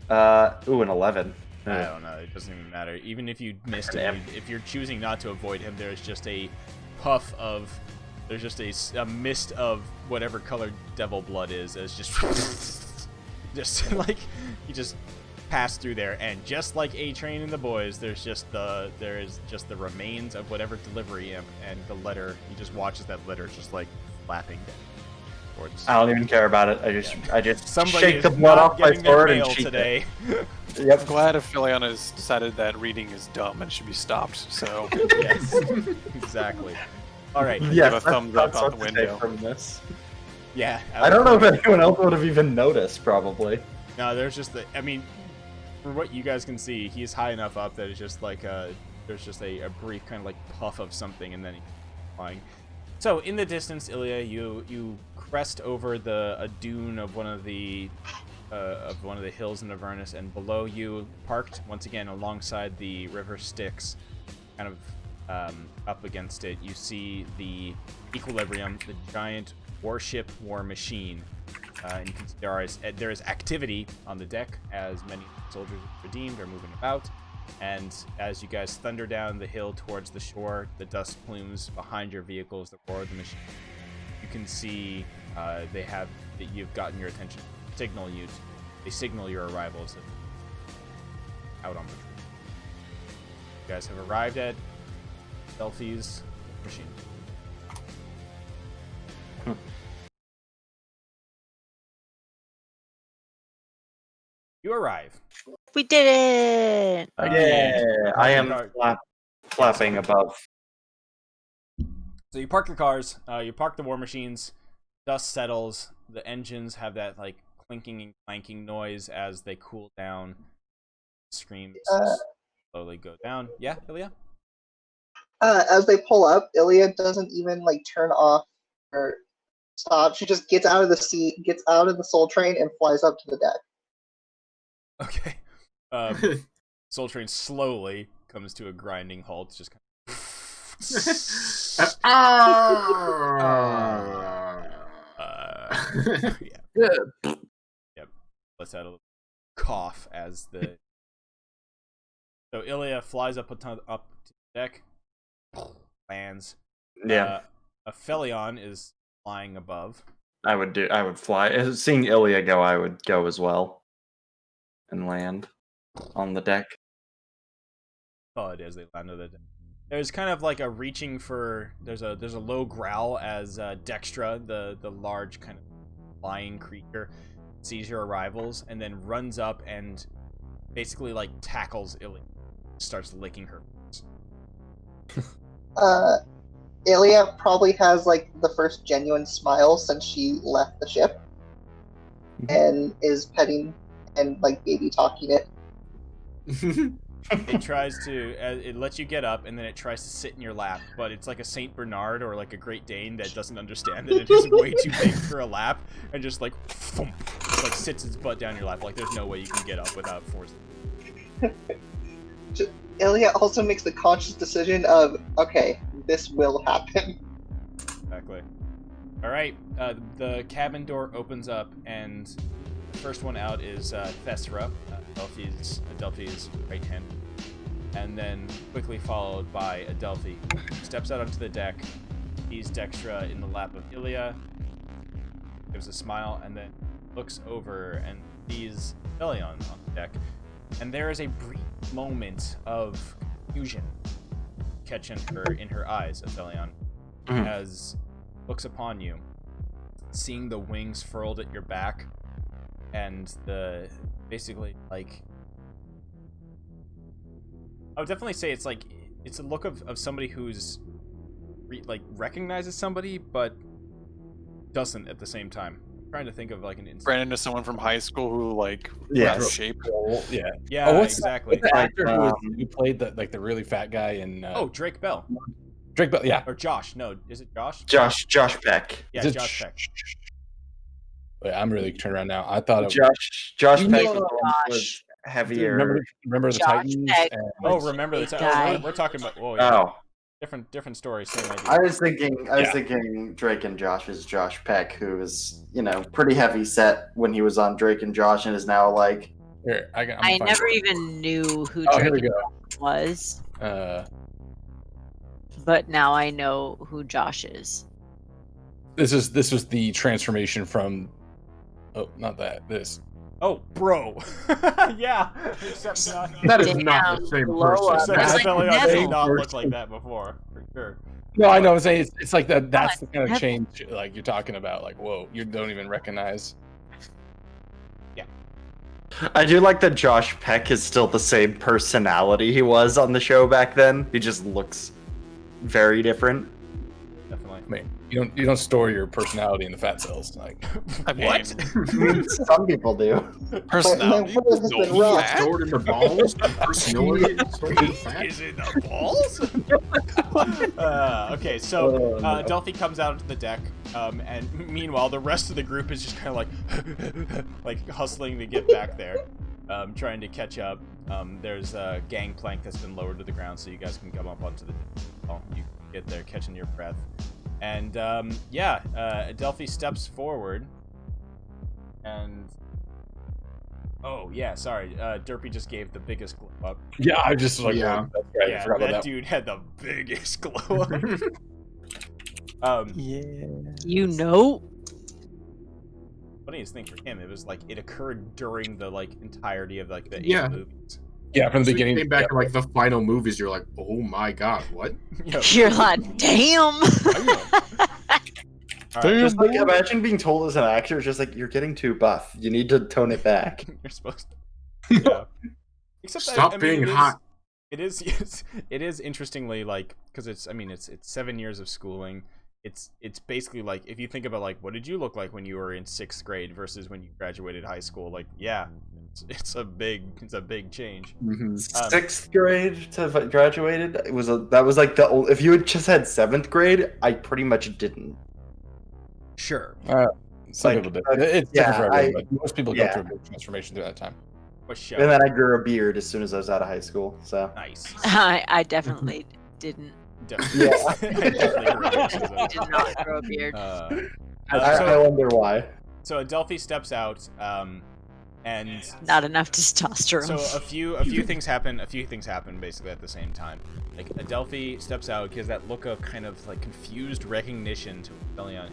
An 11. I don't know. It doesn't even matter. Even if you missed it, if you're choosing not to avoid him, there's just a puff of. There's just a mist of whatever color devil blood is. It's just like you just pass through there, and just like A-Train and the boys, there is just the remains of whatever delivery imp, and the letter. He just watches that letter just like flapping towards. I don't even care about it. I just Somebody shake is the blood not off my getting their sword and mail cheat today. it. Yep. I'm glad Aphelion decided that reading is dumb and should be stopped. So Yes, exactly. All right. Yes, Give a that's- thumbs up that's out the what to take window. from this. Yeah. I don't know if anyone else would have even noticed, probably. No, there's just I mean, for what you guys can see, he's high enough up that it's just like there's just a brief kind of like puff of something, and then he's flying. So in the distance, Ilya, you crest over a dune of one of the hills in Avernus, and below you, parked once again alongside the river Styx, kind of up against it, you see the Equilibrium, the giant warship war machine. And you can see there is activity on the deck as many soldiers redeemed are moving about. And as you guys thunder down the hill towards the shore, the dust plumes behind your vehicles, the roar of the machine. You can see you've gotten your attention. They signal your arrivals out on the tree. You guys have arrived at Delphi's machine. You arrive. We did it. Yeah, I am flapping above. So you park your cars, you park the war machines, dust settles, the engines have that like clinking and clanking noise as they cool down. Screams slowly go down. Yeah, Ilya? As they pull up, Ilya doesn't even like turn off or stop. She just gets out of the seat, gets out of the Soul Train, and flies up to the deck. Okay. Soul Train slowly comes to a grinding halt. Just kind of... yeah. Yep. Let's add a little cough as the. So Ilya flies up to the deck, lands. Yeah, Aphelion is flying above. I would fly. Seeing Ilya go, I would go as well, and land on the deck. Thud as they land on the deck. There's kind of like a reaching for. There's a low growl as Dextra, the large kind of flying creature, sees your arrivals and then runs up and basically like tackles Ilya, starts licking her. Ilya probably has like the first genuine smile since she left the ship, and is petting and like baby talking it. It tries to, it lets you get up, and then it tries to sit in your lap, but it's like a Saint Bernard or like a Great Dane that doesn't understand that it is way too big for a lap, and just like, thump, just like sits its butt down your lap. Like there's no way you can get up without forcing. Ilya also makes the conscious decision of, okay, this will happen. Exactly. All right, the cabin door opens up, and the first one out is Thesra, Adelphi's right hand, and then quickly followed by Adelphi. Steps out onto the deck, sees Dextra in the lap of Ilya, gives a smile, and then looks over and sees Aphelion on the deck. And there is a brief moment of confusion catching her in her eyes, Aphelion, as looks upon you, seeing the wings furled at your back, and the basically like I would definitely say it's a look of somebody who's recognizes somebody but doesn't at the same time. I'm trying to think of like an instance. Ran into someone from high school who like Yes. shape. Yeah. Yeah, Oh, exactly. What's the actor who played the really fat guy in? Drake Bell. Drake Bell. Yeah. Or Josh. No, is it Josh? Josh Peck. Yeah, Is it Josh Peck. Wait, I'm really turned around now. I thought it Josh Peck know was the one who was Josh. heavier. remember the Josh Titans. Peck. And, Oh, remember the Big time. guy. We're talking about. Oh, yeah. Oh, Different story, same idea. I was thinking Drake and Josh is Josh Peck, who was pretty heavy set when he was on Drake and Josh, and is now like here, I never even knew who Oh, here we Drake go. was, Uh, but now I know who Josh is. this was the transformation from. Oh, not that. This. Oh, bro. Yeah. Except not. That is Damn, not the same blow person. up. Except That's like Aphelion Neville. did not look like that before, for sure. No, I know. I'm saying it's like that. That's the kind of Neville. change like you're talking about. Like, whoa, you don't even recognize. I do like that Josh Peck is still the same personality he was on the show back then. He just looks very different. Definitely. I mean, you don't store your personality in the fat cells. Like, I What? mean, Some people do. personality. But my word has no been rough. fat. Stored in the balls, personality is stored in fat. Is it the balls? Okay, so Delphi comes out onto the deck, and meanwhile the rest of the group is just kind of like hustling to get back there, trying to catch up. There's a gangplank that's been lowered to the ground, so you guys can come up onto the deck. You get there, catching your breath, and Delphi steps forward, and Derpy just gave the biggest glow up. yeah, I just like, Yeah. whoa, that's right. I Yeah, forgot that about that. dude had the biggest glow up. Yeah. You know, Funniest thing for him, it was like it occurred during the entirety of the 8 Yeah. movies. Yeah, from the So you beginning. came back yeah. to like the final movies, you're like, oh my god, what? Yeah. you're like, damn. All right, Just like imagine being told as an actor, just like you're getting too buff. You need to tone it back. you're supposed to. Yeah. Except Stop being it is- hot. It is interestingly because it's 7 years of schooling. it's basically like, if you think about like, what did you look like when you were in 6th grade versus when you graduated high school? Like, yeah, it's a big change. Mm-hmm. 6th grade to have graduated, that was like the old. If you had just had 7th grade, I pretty much didn't. Sure. Some Like, people did. It's different for I- everyone, but most people yeah. go through a big transformation through that time. But show. And then I grew a beard as soon as I was out of high school. So Nice. I definitely didn't. Definitely. Yeah. I definitely grew a beard since I was- Did not grow a beard. I wonder why. So Adelphi steps out, and Not enough testosterone. so a few things happen. A few things happen basically at the same time. Like Adelphi steps out, gives that look of kind of like confused recognition to Aphelion,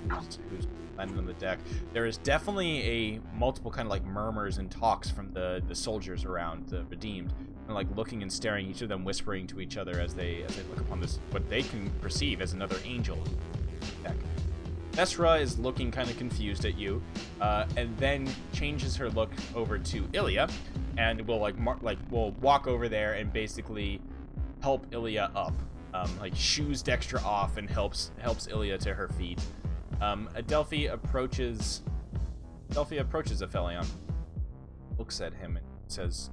who's landed on the deck. There is definitely a multiple kind of like murmurs and talks from the soldiers around the redeemed, and like looking and staring, each of them whispering to each other as they look upon this what they can perceive as another angel deck. Esra is looking kind of confused at you, and then changes her look over to Ilya, and will will walk over there and basically help Ilya up, like shoes Dextra off and helps Ilya to her feet. Adelphi approaches Aphelion, looks at him and says,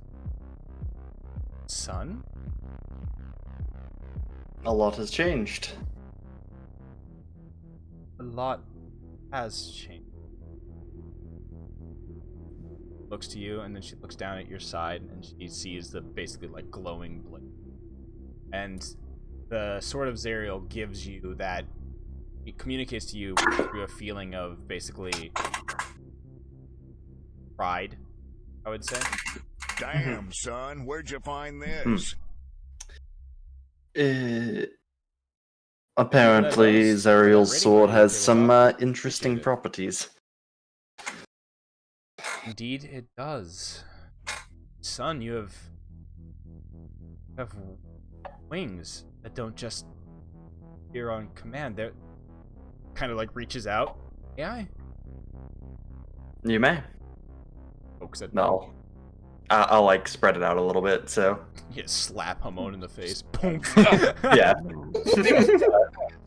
"Son?" A lot has changed. A lot has changed. Looks to you, and then she looks down at your side, and she sees the basically like glowing blade. And the Sword of Zariel gives you that. It communicates to you through a feeling of basically pride, I would say. Damn, son, where'd you find this? Apparently, Zariel's sword has some interesting Appreciate it. properties. Indeed, it does. Son, you have wings that don't just appear on command. They're kind of like reaches out. AI? You may. Pokes at No. I'll like spread it out a little bit, so. You slap Hamon in the face. Boom. Yeah.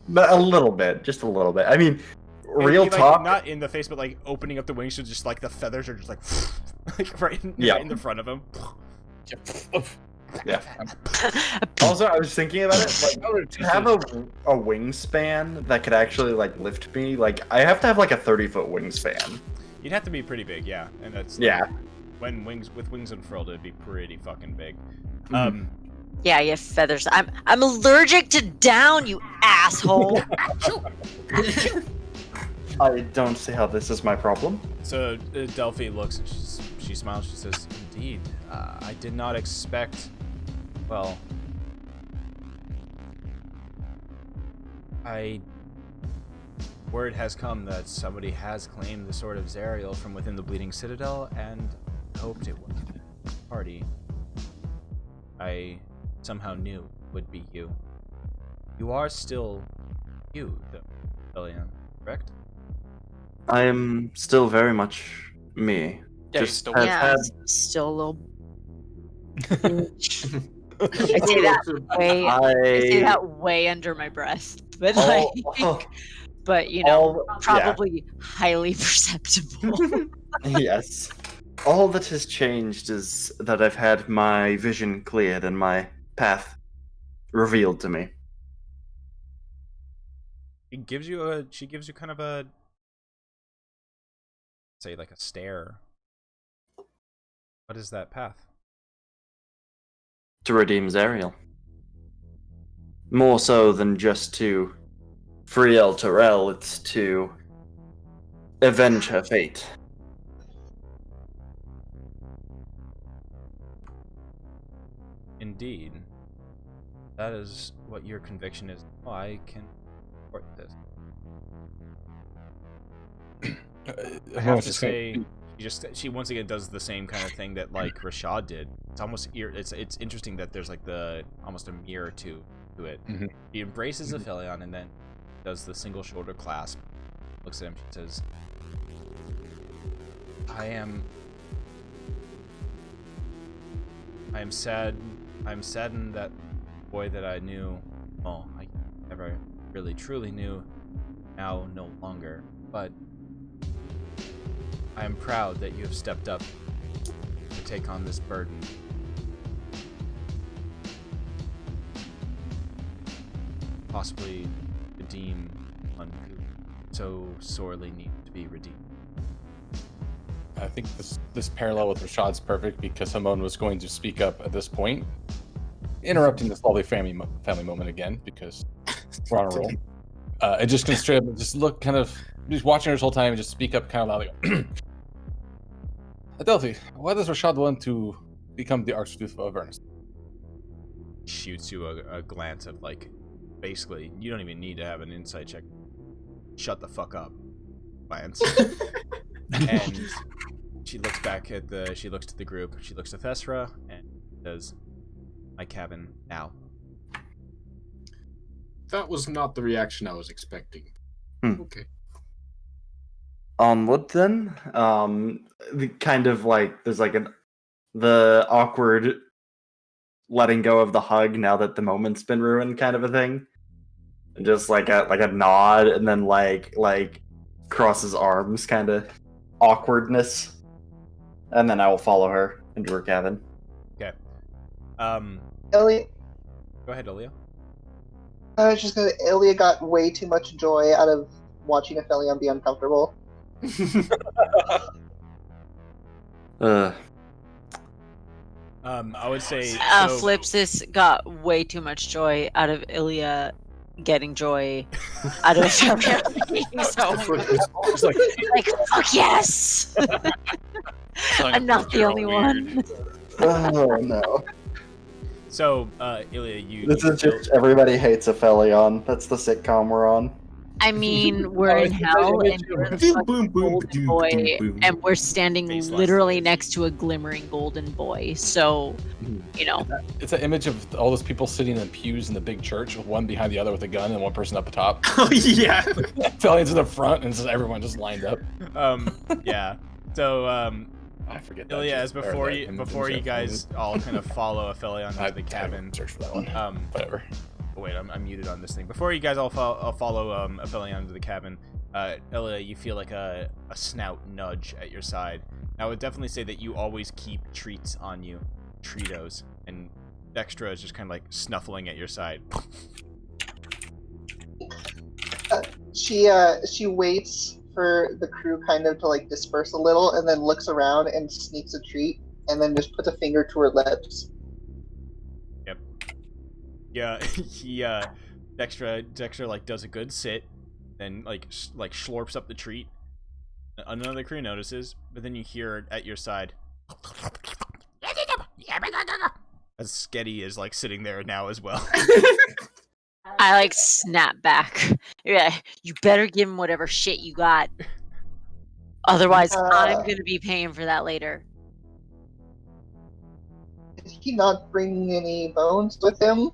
But a little bit. Just a little bit. I mean, real Like, talk. not in the face, but like opening up the wings, so just like the feathers are just like, like right in the front of him. Yeah. Also, I was thinking about it. Like, to have a wingspan that could actually like lift me, like I have to have like a 30-foot wingspan. You'd have to be pretty big, yeah. And that's Yeah. When with wings unfurled, it'd be pretty fucking big. Yeah, you have feathers. I'm allergic to down, you asshole. I don't see how this is my problem. So Delphi looks and she smiles. She says, "Indeed, I did not expect. Well, word has come that somebody has claimed the Sword of Zariel from within the Bleeding Citadel, and hoped it would be a party. I somehow knew it would be you. You are still you, though, William, correct?" I am still very much me. Yeah, Just he's still have Yeah, had- I'm still a little. I say that way under my breath, but but you know, probably highly perceptible. Yes. All that has changed is that I've had my vision cleared and my path revealed to me. She gives you kind of a, say, like a stare. What is that path? To redeem Zariel. More so than just to free El Terrell, it's to avenge her fate. Indeed. That is what your conviction is. Oh, I can support this. I have to say, she once again does the same kind of thing that like Rashad did. It's almost it's interesting that there's like almost a mirror to it. Mm-hmm. He embraces Aphelion and then does the single shoulder clasp. Looks at him. She says, I am sad. I'm saddened that boy that I knew, well, I never really truly knew, now no longer, but I am proud that you have stepped up to take on this burden. Possibly redeem one who so sorely needs to be redeemed. I think this parallel with Rashad's perfect because Hamon was going to speak up at this point, interrupting this lovely family moment again because we're on a roll. And just gonna straight up just look kind of just watching her this whole time and just speak up kind of loudly. Adelphi, why does Rashad want to become the Archduke of Avernus? Shoots you a glance of like, basically, you don't even need to have an insight check. Shut the fuck up. Glance. And she looks back at she looks to the group, she looks to Thesra, and says, my cabin now. That was not the reaction I was expecting. Okay. Onward then. Kind of like there's like the awkward letting go of the hug now that the moment's been ruined, kind of a thing. And just like a nod, and then like crosses arms, kind of awkwardness, and then I will follow her into her cabin. Okay. Ilya, Go ahead, Ilya. I was just gonna. Ilya got way too much joy out of watching Aphelion be uncomfortable. I would say Flipsis got way too much joy out of Ilya getting joy out of Aphelion. So, like, fuck yes! I'm not the only one. Oh no. So, Ilya, This is just everybody hates Aphelion. That's the sitcom we're on. I mean, we're in hell, and we're the fucking golden boy, and we're standing literally next to a glimmering golden boy. So, you know, it's an image of all those people sitting in pews in the big church, with one behind the other with a gun, and one person up the top. Oh yeah. Aphelions in the front, and just everyone just lined up. Yeah. So, I forget. Ilya, as before you guys all kind of follow Aphelion into the cabin. Search for that one. Whatever. Oh, wait, I'm muted on this thing. Before you guys all follow Aphelion into the cabin, Ilya, you feel like a snout nudge at your side. I would definitely say that you always keep treats on you, Treatos, and Dextra is just kind of like snuffling at your side. She waits for the crew kind of to like disperse a little, and then looks around and sneaks a treat, and then just puts a finger to her lips. Yep. Yeah, Dextra like does a good sit, then like slurps up the treat. Another crew notices, but then you hear at your side as Sketty is like sitting there now as well. I like snap back. Yeah, you better give him whatever shit you got. Otherwise, I'm gonna be paying for that later. Is he not bringing any bones with him?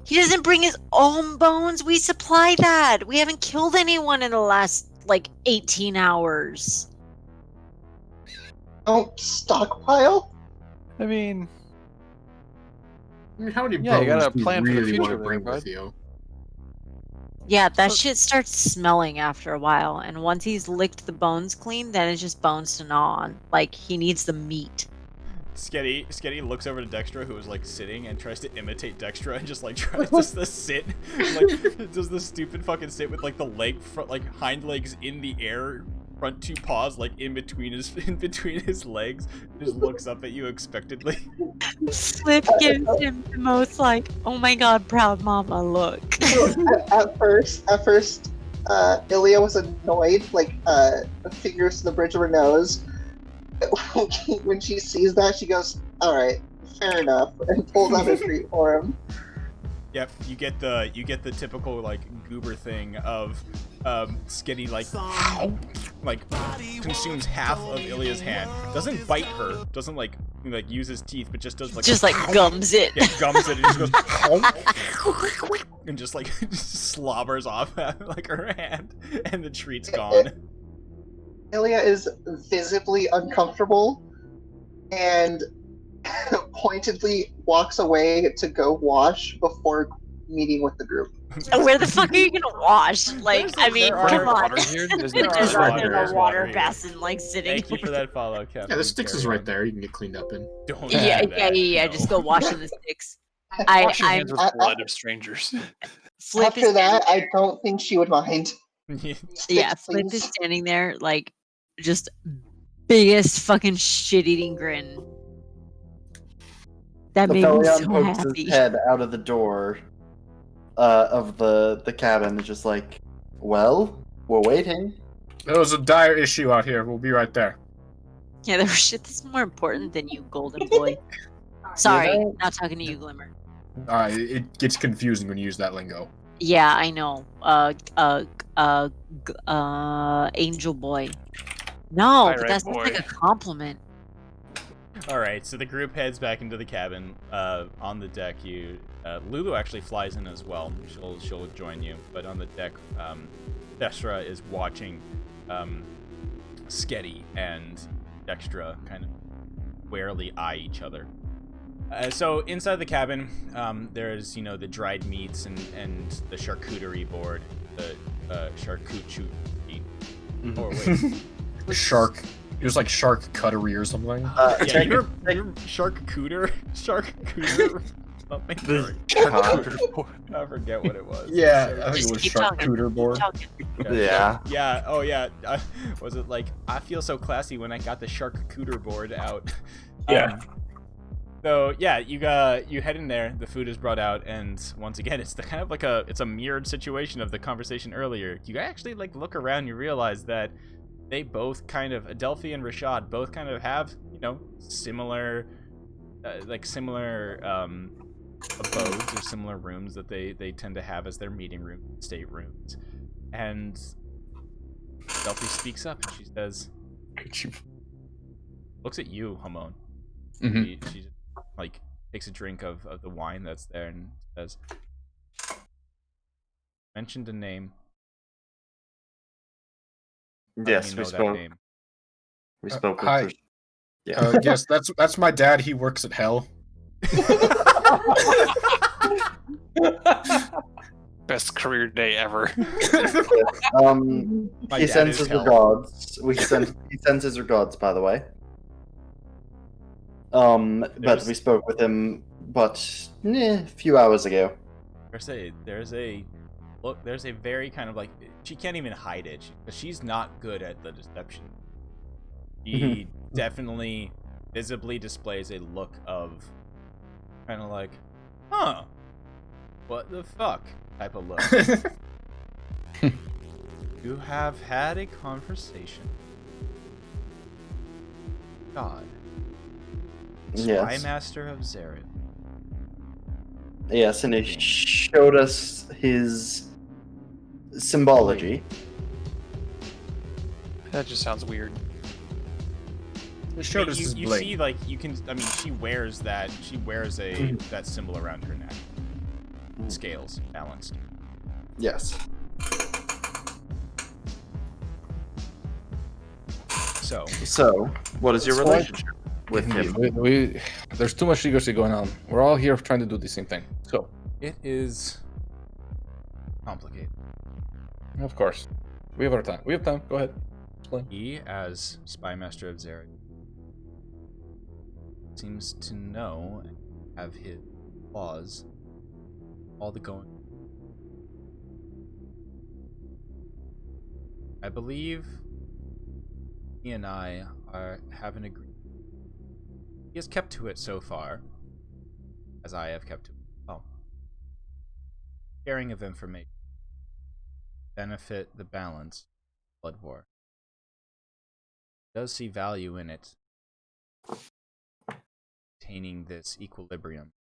He doesn't bring his own bones. We supply that. We haven't killed anyone in the last, 18 hours. Don't stockpile? I mean, how many yeah, you bones gotta do plan you for the really want to future, bring bud. with you? Yeah, that shit starts smelling after a while. And once he's licked the bones clean, then it's just bones to gnaw on. He needs the meat. Sketty looks over to Dextra, who is sitting and tries to imitate Dextra and just tries to sit, does the stupid fucking sit with the leg front, hind legs in the air, front two paws in between his legs, just looks up at you expectantly. Flip gives him the most oh my god, proud mama look. At first, Ilya was annoyed, fingers to the bridge of her nose. When she sees that, she goes, "All right, fair enough," and pulls out a treat for him. Yep, you get the typical goober thing of Skitty consumes half of Ilya's hand. Doesn't bite her, doesn't use his teeth, but just does gums it. Yeah, gums it and just goes and just slobbers off her hand, and the treat's gone. Ilya is visibly uncomfortable and pointedly walks away to go wash before meeting with the group. Where the fuck are you gonna wash? Like, I mean, there come are on. water here? There's There's water. a There's water here. basin like sitting. Thank you for that follow, Captain. Yeah, the sticks is Carry right on. there. You can get cleaned up in. Don't Yeah, do yeah, that, yeah. no. Just go wash in the sticks. Wash your I'm hands with blood of strangers. Flip After is that, I don't think she would mind. yeah, Sticks, Flip is please. standing there like just biggest fucking shit-eating grin. That The made me Felion so pokes happy. his head out of the door of the cabin, and just like, well, we're waiting. There was a dire issue out here. We'll be right there. Yeah, there was shit that's more important than you, golden boy. Sorry, know- not talking to you, Glimmer. It gets confusing when you use that lingo. Yeah, I know. Angel boy. No, but Pirate that's not like boy. a compliment. All right, so the group heads back into the cabin. On the deck, Lulu actually flies in as well. She'll join you, but on the deck, Thestra is watching Sketty and Dextra kind of warily eye each other. So inside the cabin, there's the dried meats and the charcuterie board, the charcuterie. Mm-hmm. Or wait, Shark. It was like shark cuttery or something. yeah, you're charcuter, something. I forget what it was. Yeah, I think Just it was keep talking. charcuter board. Talking. Yeah. Yeah. Oh, yeah. Was it like I feel so classy when I got the charcuter board out? Yeah. So yeah, you head in there. The food is brought out, and once again, it's the kind of like it's a mirrored situation of the conversation earlier. You actually like look around, you realize that they both kind of Adelphi and Rashad both kind of have similar abodes or similar rooms that they tend to have as their meeting room, state rooms. And Adelphi speaks up and she says, looks at you, Hamon. Mhm. She like takes a drink of the wine that's there and says, mentioned a name. How do Yes, you we know that spoke. name? We spoke with hi. Rish- Yeah. Yes, that's my dad. He works at Hell. Best career day ever. My He dad sends is his hell. regards. He sends his regards, by the way. But There's- we spoke with him, a few hours ago. There's a very kind of like she can't even hide it because she's not good at the deception. She definitely visibly displays a look of kind of like, huh, what the fuck type of look. You have had a conversation. God. Spy Yes. Master of Zereth. Yes, and he showed us his symbology. That just sounds weird. He showed us his You bling. see, like, you can. I mean, she wears that. She wears that symbol around her neck. Scales balanced. Yes. So, what is your That's why- relationship with him? There's too much secrecy going on. We're all here trying to do the same thing. So, It is complicated. of course, we have our time. We have time. Go ahead. Explain. He, as Spy Master of Zereth, seems to know and have his claws all the going. I believe he and I have an agreement. He has kept to it so far, as I have kept to it. Well, sharing of information benefit the balance of Blood War. Does see value in it, attaining this equilibrium.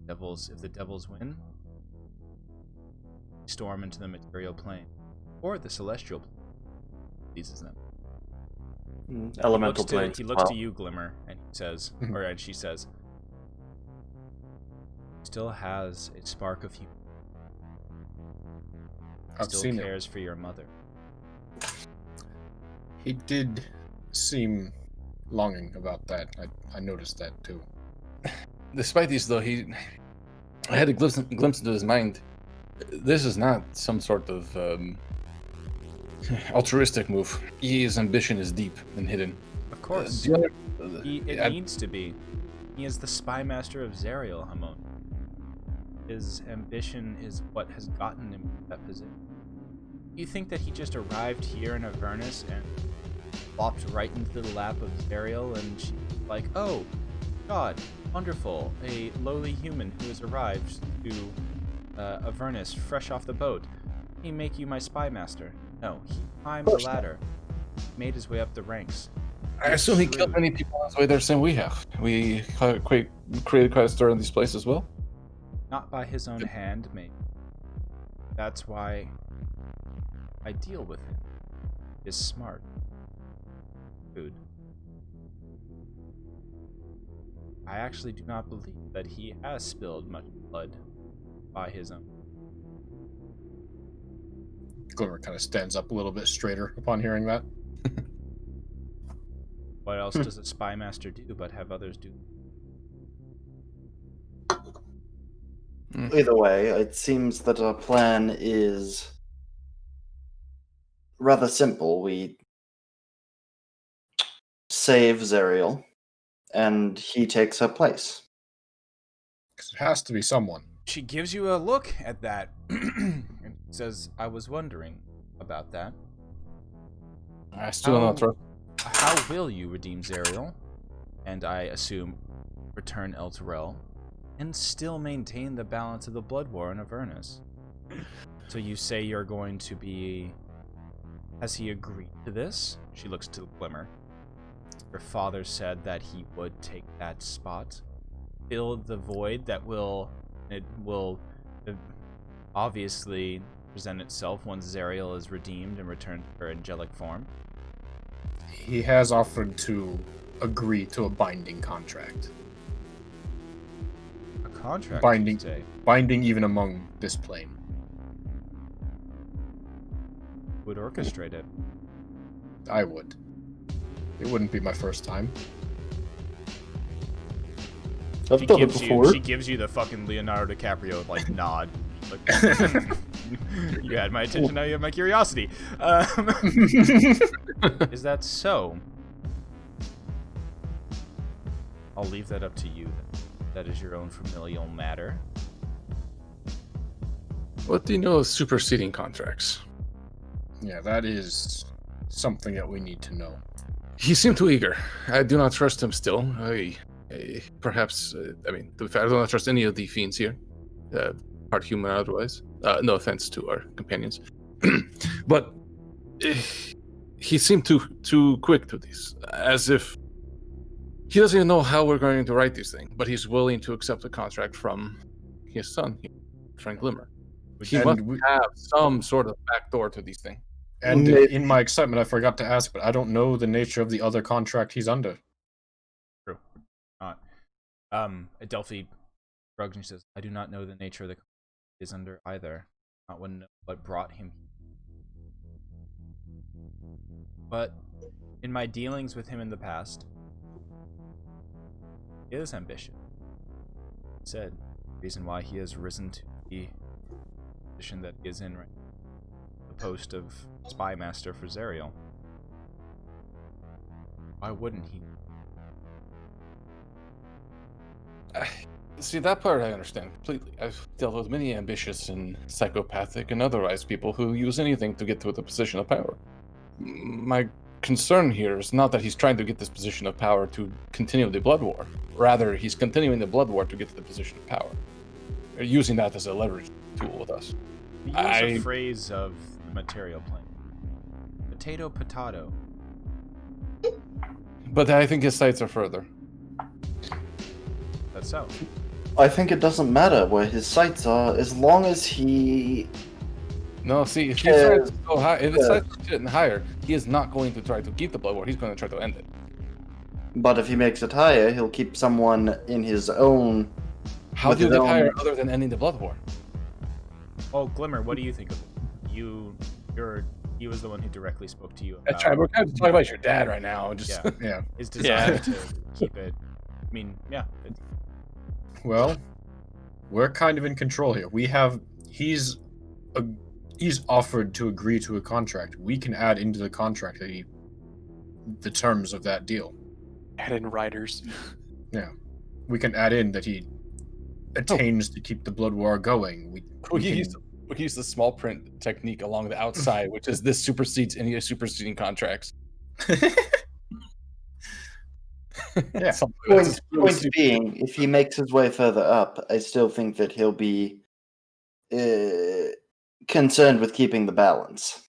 If the devils win, storm into the material plane or the celestial plane. Pleases them. Elemental plane. He looks to you, Glimmer, and he says, and she says, still has a spark of human. I've Still seen cares for your mother. He did seem longing about that. I noticed that too. Despite this, though, he I had a glimpse into his mind. This is not some sort of altruistic move. His ambition is deep and hidden. Of course. It needs to be. He is the spy master of Zariel, Hamon. His ambition is what has gotten him to that position. You think that he just arrived here in Avernus and flopped right into the lap of Zariel and she's like, oh, God, wonderful, a lowly human who has arrived to Avernus fresh off the boat. Let me make you my spy master. No, he climbed the ladder, made his way up the ranks. I assume he killed many people on his way there, same we have. We created quite a stir in this place as well. Not by his own hand, mate. That's why I deal with him. He is smart. Food. I actually do not believe that he has spilled much blood by his own. Glimmer kind of stands up a little bit straighter upon hearing that. What else does a spy master do but have others do? Either way, it seems that our plan is rather simple. We save Zariel, and he takes her place. Because it has to be someone. She gives you a look at that and says, I was wondering about that. I still do not trust. How will you redeem Zariel, and I assume return Elturel, and still maintain the balance of the blood war in Avernus? So you say you're going to be... Has he agreed to this? She looks to Glimmer. Your father said that he would take that spot, fill the void that will obviously present itself once Zariel is redeemed and returned to her angelic form. He has offered to agree to a binding contract. A contract, Binding, you say? binding even among this plane. Would orchestrate it. I would. It wouldn't be my first time. I've done it before. She gives you the fucking Leonardo DiCaprio like nod. Like, you had my attention, now you have my curiosity. Is that so? I'll leave that up to you. That is your own familial matter. What do you know of superseding contracts? Yeah, that is something that we need to know. He seemed too eager. I do not trust him still. Perhaps, I mean, to be fair, I do not trust any of the fiends here. Part human or otherwise. No offense to our companions. But he seemed too quick to this. As if he doesn't even know how we're going to write these things, but he's willing to accept a contract from his son, Frank Glimmer. He must have some sort of backdoor to these things. And in my excitement, I forgot to ask, but I don't know the nature of the other contract he's under. True. Not. Adelphi shrugs and says, I do not know the nature of the contract he is under either. Not what brought him. But in my dealings with him in the past, his ambition said the reason why he has risen to the position that he is in right now, the post of spy master for Zariel. Why wouldn't he? See, that part I understand completely. I've dealt with many ambitious and psychopathic and otherwise people who use anything to get to the position of power. My concern here is not that he's trying to get this position of power to continue the blood war. Rather, he's continuing the blood war to get to the position of power. They're using that as a leverage tool with us. Use a phrase of the material plane. Potato, potato. But I think his sights are further. That's so. I think it doesn't matter where his sights are, as long as he... No, see, if his sights go high, if his sights are getting higher, he is not going to try to keep the blood war. He's going to try to end it. But if he makes it higher, he'll keep someone in his own... How do you get higher other than ending the blood war? Oh, Glimmer, what do you think of it? He was the one who directly spoke to you about... That's right, we're kind of talking about your dad right now. Just yeah. His desire to keep it... I mean, yeah. Well, we're kind of in control here. He's offered to agree to a contract. We can add into the contract the terms of that deal. Add in riders. Yeah, we can add in that he attains to keep the blood war going. We can use the small print technique along the outside, which is this supersedes any superseding contracts. Yeah. Point being, if he makes his way further up, I still think that he'll be concerned with keeping the balance.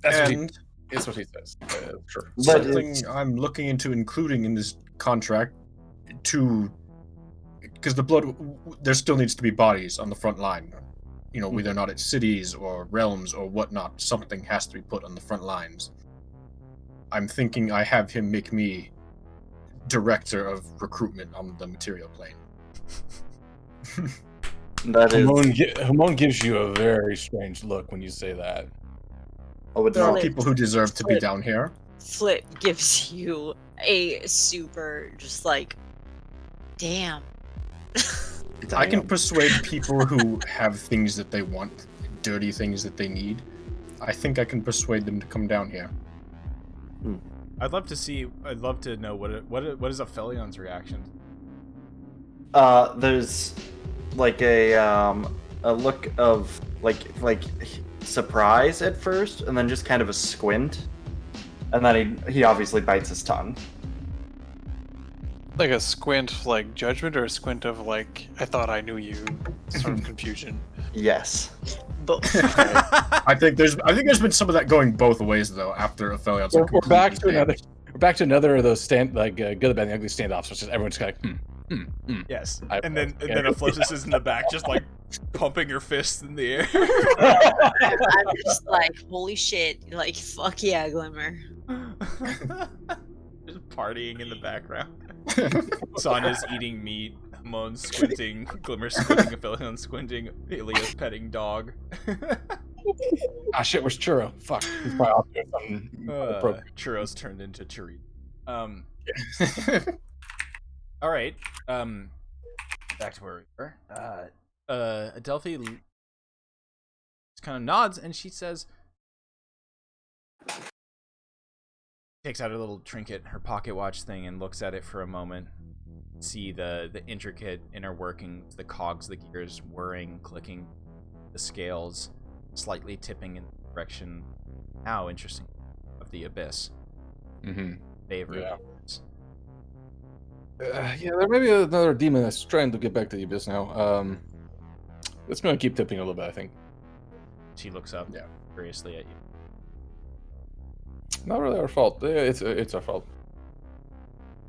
That's what he says. Sure. Something I'm looking into including in this contract because the blood, there still needs to be bodies on the front line. You know, whether or not it's cities or realms or whatnot, something has to be put on the front lines. I'm thinking I have him make me director of recruitment on the material plane. Hamon gives you a very strange look when you say that. There are people who deserve to be down here. Flip gives you a super, just like, damn. I can persuade people who have things that they want, dirty things that they need. I think I can persuade them to come down here. I'd love to know what is Aphelion's reaction? There's like a look of like surprise at first, and then just kind of a squint, and then he obviously bites his tongue. Like a squint, like judgment, or a squint of like I thought I knew you, sort of confusion. Yes. Both. I think there's been some of that going both ways though. After Aphelion's we're back to another of those good, the bad, and the ugly standoffs, which is everyone's kind of Yes, and then Aphliosis is in the back, just like pumping her fists in the air. I'm just like, holy shit! Like, fuck yeah, Glimmer. Just partying in the background. Sonya's eating meat. Hamon's squinting. Glimmer's squinting. Aphelion squinting. Ilia's petting dog. Ah shit, where's Churro? Fuck. He's probably off doing something. Churro's turned into Churri. All right. Back to where we were. Adelphi kind of nods and she says, takes out a little trinket, her pocket watch thing, and looks at it for a moment. See the intricate inner workings, the cogs, the gears whirring, clicking, the scales slightly tipping in the direction, now interesting, of the abyss. Favor. Yeah. Yeah, there may be another demon that's trying to get back to the abyss now. It's going to keep tipping a little bit, I think. She looks up, curiously at you. Not really our fault. It's our fault.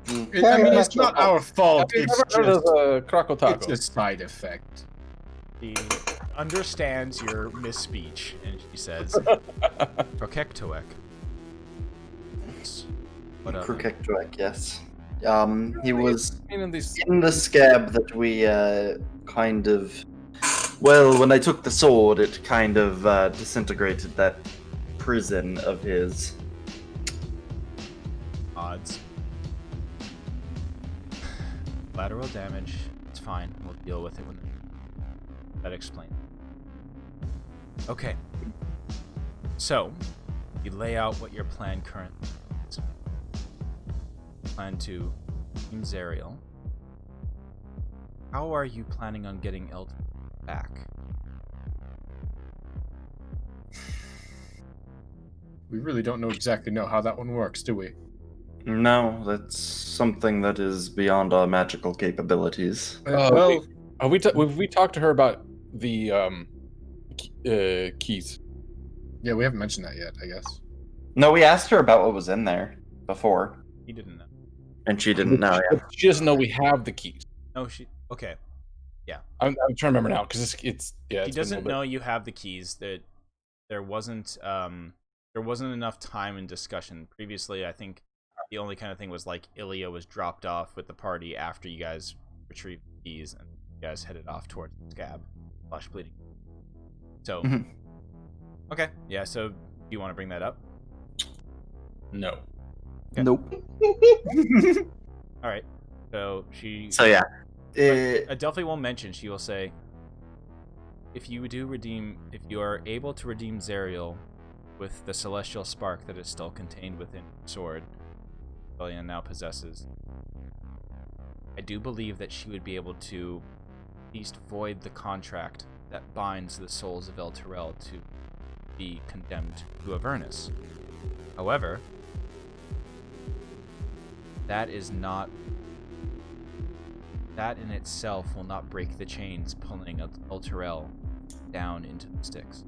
I mean, it's not our fault. It's a side effect. She understands your misspeech, and she says, Krokektoek. Krokektoek, yes. He was in the scab that we kind of... Well, when I took the sword, it kind of disintegrated that prison of his. Odds. Lateral damage. It's fine. We'll deal with it when that explains. Okay. So, you lay out what your plan currently is. Plan to team Zariel. How are you planning on getting Elton back? We really don't exactly know how that one works, do we? No, that's something that is beyond our magical capabilities. Well, have we talked to her about the keys? Yeah, we haven't mentioned that yet, I guess. No, we asked her about what was in there before. He didn't know. And she didn't know, yeah. She doesn't know we have the keys. No, okay. Yeah. I'm trying to remember now, because it's he doesn't know you have the keys. That there wasn't enough time and discussion. Previously, I think the only kind of thing was like Ilia was dropped off with the party after you guys retrieved the keys and you guys headed off towards the scab / bleeding. So, okay, yeah. So, do you want to bring that up? No. Okay. Nope. All right. So So yeah. Adelphi will mention, she will say, if you are able to redeem Zerial with the celestial spark that is still contained within your sword, Adelia now possesses, I do believe that she would be able to at least void the contract that binds the souls of El Terrell to be condemned to Avernus. However, that in itself will not break the chains pulling El Terrell down into the Styx.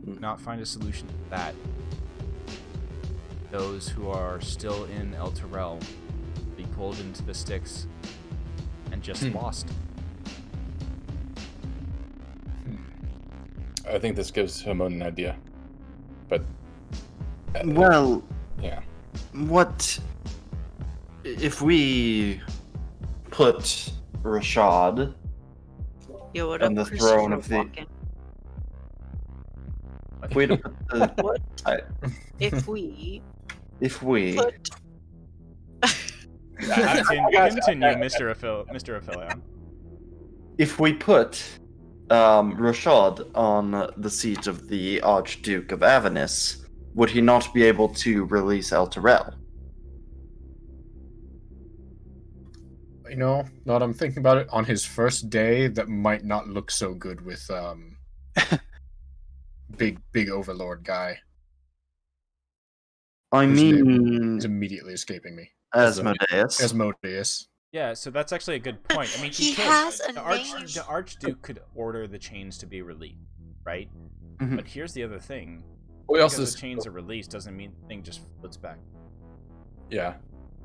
Do not find a solution to that. Those who are still in El Terrell will be pulled into the Styx and just lost. I think this gives Hamon an idea. But Well, yeah. what if we put Rashad Yo, what on up, the Chris? throne of the? Walking. If we put the, What I- if we if we put? Continue, Mr. Ophelia. if we put Rashad on the seat of the Archduke of Avernus, would he not be able to release El Terrell? You know, now that I'm thinking about it, on his first day, that might not look so good with big overlord guy. I Whose name mean, is immediately escaping me. Asmodeus. Asmodeus. Yeah, so that's actually a good point. I mean, He could. has a the name. The Archduke could order the chains to be released, right? Mhm. But here's the other thing. We Because also the chains are released doesn't mean the thing just floats back. yeah.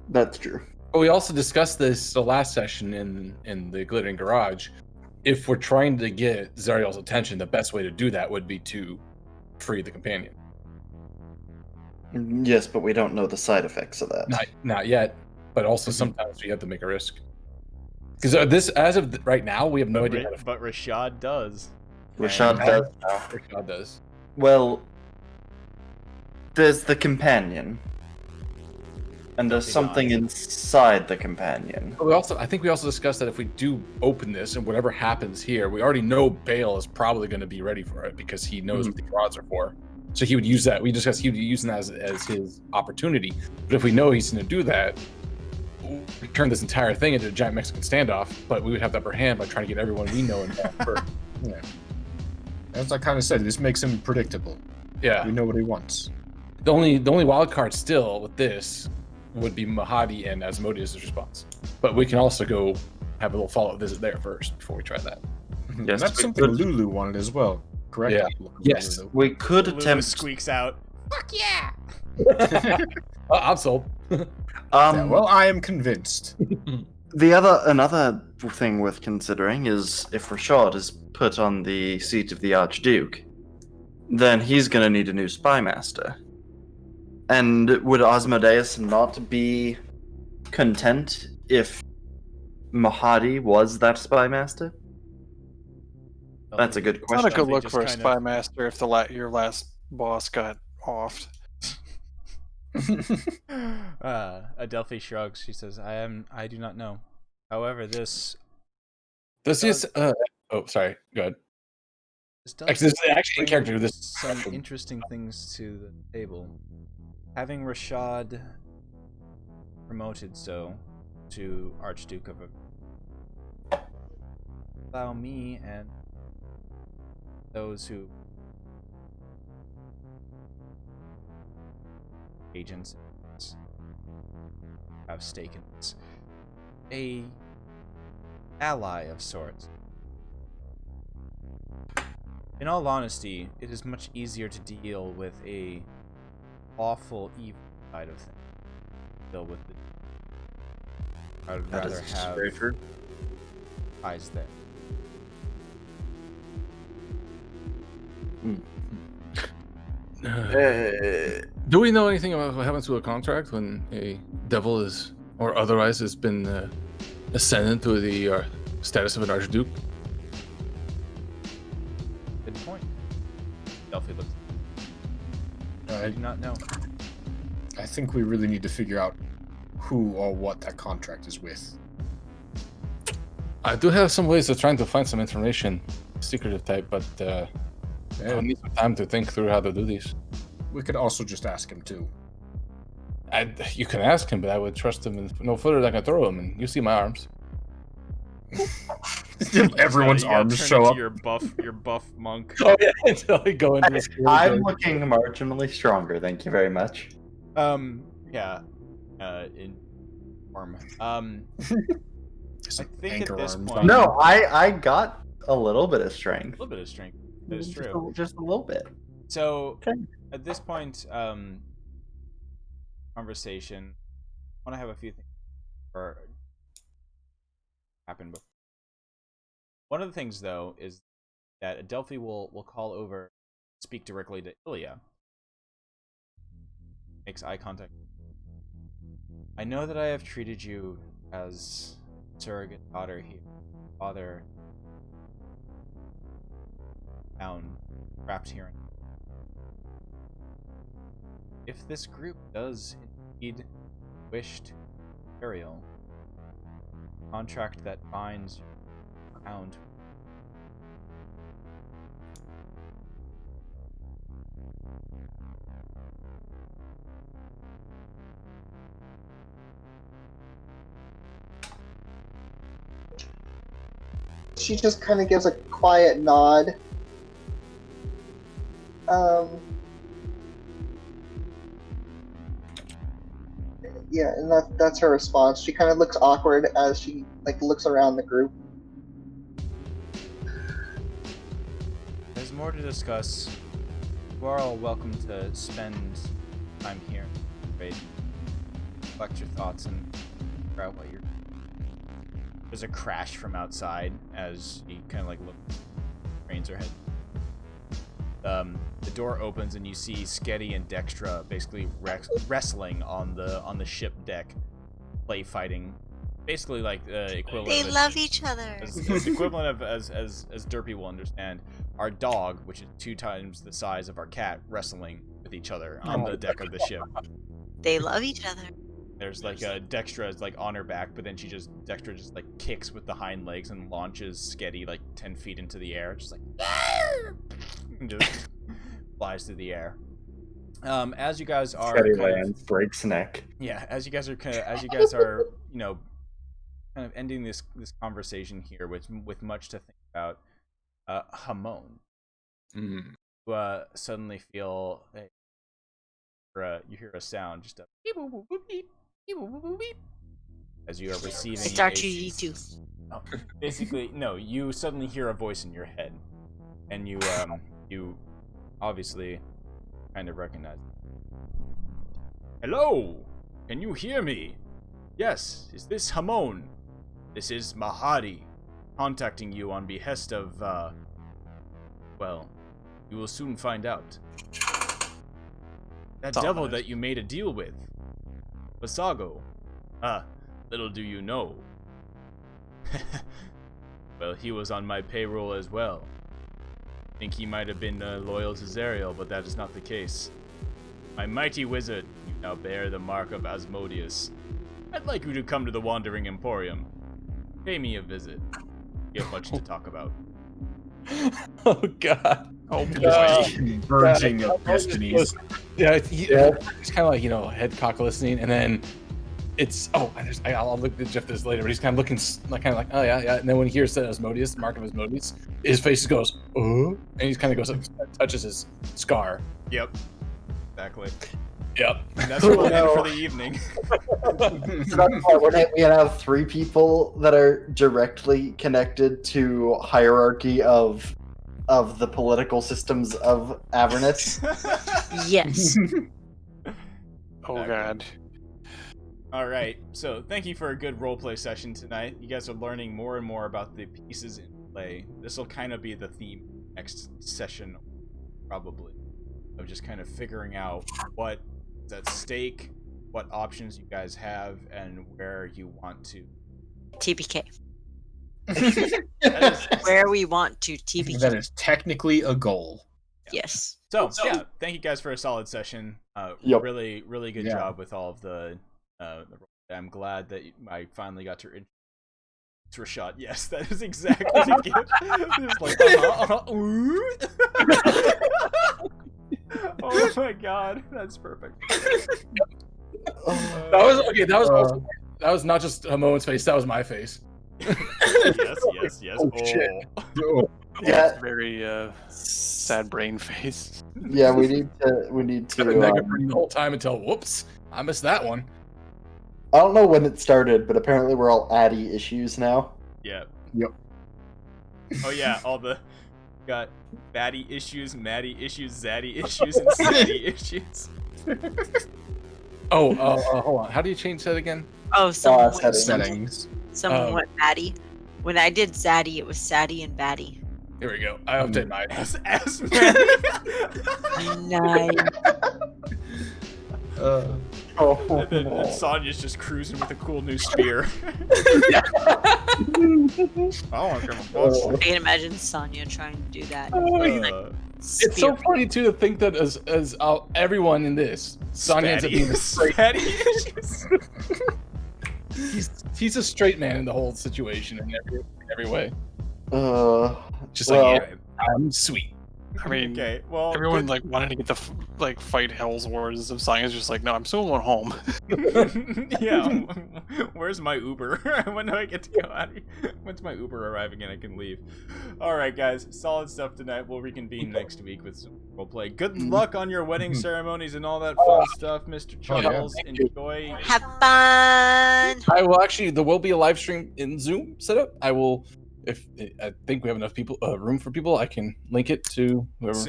That's true. But we also discussed this the last session in the Glittering Garage. If we're trying to get Zariel's attention, the best way to do that would be to free the companion. Yes, but we don't know the side effects of that. Not yet, but also sometimes we have to make a risk. Because this, as of right now, we have no idea. But Rashad does. Rashad And- does. Rashad does. Well, there's the companion, and there's He's something not. inside the companion. But I think we also discussed that if we do open this and whatever happens here, we already know Bale is probably going to be ready for it because he knows what the rods are for. So he would use that. We discussed he would be using that as his opportunity. But if we know he's going to do that, we turn this entire thing into a giant Mexican standoff. But we would have the upper hand by trying to get everyone we know involved first. Yeah. As I kind of said, this makes him predictable. Yeah. We know what he wants. The only wild card still with this would be Mahadi and Asmodeus' response. But we can also go have a little follow-up visit there first before we try that. Yes, That's we something could- Lulu wanted as well. Correct? Yeah. Lulu. Yes. We could Lulu attempt. squeaks out. Fuck yeah! I'm sold. Yeah, well, I am convinced. Another thing worth considering is if Rashad is put on the seat of the Archduke, then he's going to need a new spy master. And would Asmodeus not be content if Mahadi was that spy master? That's a good It's not a question. good look Just for a kind spy of- master if your last boss got offed. Adelphi shrugs. She says, I do not know. However, this This is. Oh, sorry. Go ahead. does Actually, this is actually in bring character. This some interesting things to the table. Having Rashad promoted to Archduke of allow me and those who agents have stake in this, a ally of sorts. In all honesty, it is much easier to deal with a awful evil side of things. Deal with the. I would That rather is have very true. eyes there. Do we know anything about what happens to a contract when a devil is, or otherwise, has been ascended to the status of an archduke? Good point. Delphi looks. I I, do not know. I think we really need to figure out who or what that contract is with. I do have some ways of trying to find some information, secretive type, but I need some time to think through how to do these. We could also just ask him too. You can ask him, but I would trust him no further than I can throw him, and you see my arms. Everyone's You gotta arms turn show into up. Your buff monk. Oh yeah, until I go into this. I'm looking marginally stronger, thank you very much. Yeah. In form. I think Anchor at this arms. point, No, I got a little bit of a strength. little bit of strength. That is Just true. just a little bit. So Okay. at this point, conversation. I want to have a few things or happen before. One of the things, though, is that Adelphi will call over, speak directly to Ilya. Makes eye contact. I know that I have treated you as surrogate daughter here. Father found trapped here. If this group does indeed wish to burial, contract that binds bound. She just kind of gives a quiet nod. Yeah, and that's her response. She kind of looks awkward as she looks around the group. There's more to discuss. You are all welcome to spend time here. Right? Collect your thoughts and figure out what you're. There's a crash from outside as she kind of looks, cranes her head. The door opens and you see Sketty and Dextra basically wrestling on the ship deck, play fighting, basically equivalent. They love each other. As equivalent of as Derpy will understand, our dog, which is 2 times the size of our cat, wrestling with each other on the deck of the ship. They love each other. There's Dextra is on her back, but then Dextra just kicks with the hind legs and launches Sketty 10 feet into the air, just and just flies through the air. As you guys are Sketty lands, breaks neck. Yeah, as you guys are kind of ending this conversation here with much to think about, Hamon, you suddenly feel you hear a sound, just a beep, boop, boop, boop, beep, beep, boop, boop, beep, as you are receiving. Start to Oh, basically, no. You suddenly hear a voice in your head, and you obviously kind of recognize it. Hello, can you hear me? Yes, is this Hamon? This is Mahadi, contacting you on behest of, well, you will soon find out. That devil that you made a deal with, Basago. Little do you know. Well, he was on my payroll as well. I think he might have been loyal to Zariel, but that is not the case. My mighty wizard, you now bear the mark of Asmodeus. I'd like you to come to the Wandering Emporium. Pay me a visit. We have much to talk about. Oh god. Oh boy. Verging of destinies. Yeah, he's kind of head cock listening, and then it's I'll look at Jeff this later, but he's kind of looking oh yeah, and then when he hears the Asmodeus, mark of Asmodeus, his face goes and he kind of goes up, touches his scar. Yep. Exactly. Yep. And that's what we'll end for the evening. We have 3 people that are directly connected to hierarchy of the political systems of Avernus. Yes. Oh god. All right. So thank you for a good roleplay session tonight. You guys are learning more and more about the pieces in play. This will kind of be the theme next session, probably, of just kind of figuring out what is at stake, what options you guys have, and where you want to. TPK. That is- Where we want to TPK. That is technically a goal. Yes. So yeah, thank you guys for a solid session. Yep. Really, really good Yeah. job with all of the. I'm glad that I finally got to It's Rashad. Yes, that is exactly the gift. It's like, oh my god, that's perfect. That was okay. That was also, that was not just Moen's face. That was my face. yes. Oh, shit. Yeah. It's very sad brain face. Yeah, we need to. I've been negative the whole time until whoops, I missed that one. I don't know when it started, but apparently we're all Addy issues now. Yeah. Yep. Oh yeah, all the got baddie issues, Maddie issues, zaddy issues, and saddy issues. Hold on. How do you change that again? Oh, someone went, Settings. someone went batty. When I did zaddy, it was saddy and batty. Here we go. I update mine. As Nice. and then Sonya's just cruising with a cool new spear. Oh, I can imagine Sonya trying to do that. It's so funny too to think that as everyone in this, Sonya ends up being the straight. He's a straight man in the whole situation in every way. Just like I'm sweet. I mean, okay, well, everyone like wanted to get the fight Hell's Wars of Sonya's just like, no, I'm still going home. Yeah, where's my Uber? When do I get to go out of here? When's my Uber arriving and I can leave? Alright guys, solid stuff tonight. We'll reconvene next week with some roleplay. Good luck on your wedding ceremonies and all that fun stuff, Mr. Charles. Enjoy. Have fun! I will actually, there will be a live stream in Zoom set up. I will, if I think we have enough people, room for people, I can link it to whoever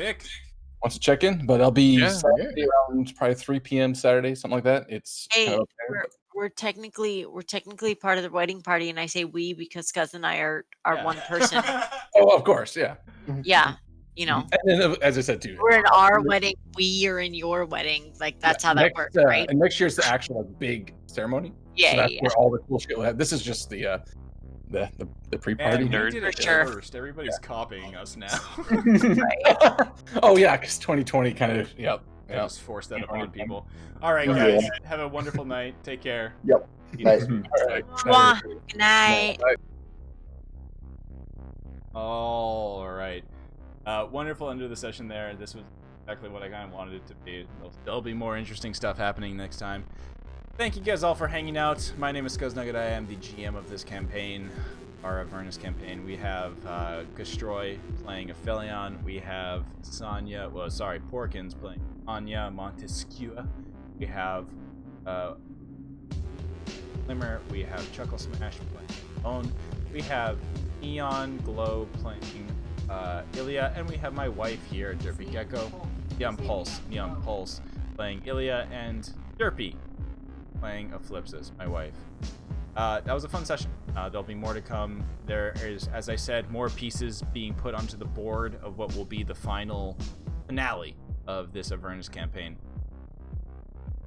wants to check in. But I'll be Saturday around probably 3 p.m. Saturday, something like that. It's Hey, kind of we're technically part of the wedding party, and I say we because Cousin and I are one person. Oh, of course, yeah. Yeah, you know. And then, as I said too, We're in our wedding. We are in your wedding. Like that's how that works, right? And next year's the actual big ceremony. Yeah, so that's yeah. where all the cool shit will have. This is just the pre-party. Man, we nerd did it For sure. first. Everybody's copying us now. Oh yeah, because 2020 kind of I just forced that upon people. All right, Yeah. guys, have a wonderful night. Take care. Yep. Nice. Mwah. Good night. All right. Wonderful end of the session there. This was exactly what I kind of wanted it to be. There'll be more interesting stuff happening next time. Thank you guys all for hanging out. My name is Scuznugget. I am the GM of this campaign, our Avernus campaign. We have Gastroy playing Aphelion. We have Porkins playing Anya Montesquieu. We have Glimmer. We have Chuckle Smash playing Own. We have Neon Glow playing Ilya, and we have my wife here, Derpy Gecko. Neon Pulse playing Ilya, and Derpy playing Eclipsis, my wife. That was a fun session. There'll be more to come. There is, as I said, more pieces being put onto the board of what will be the final finale of this Avernus campaign.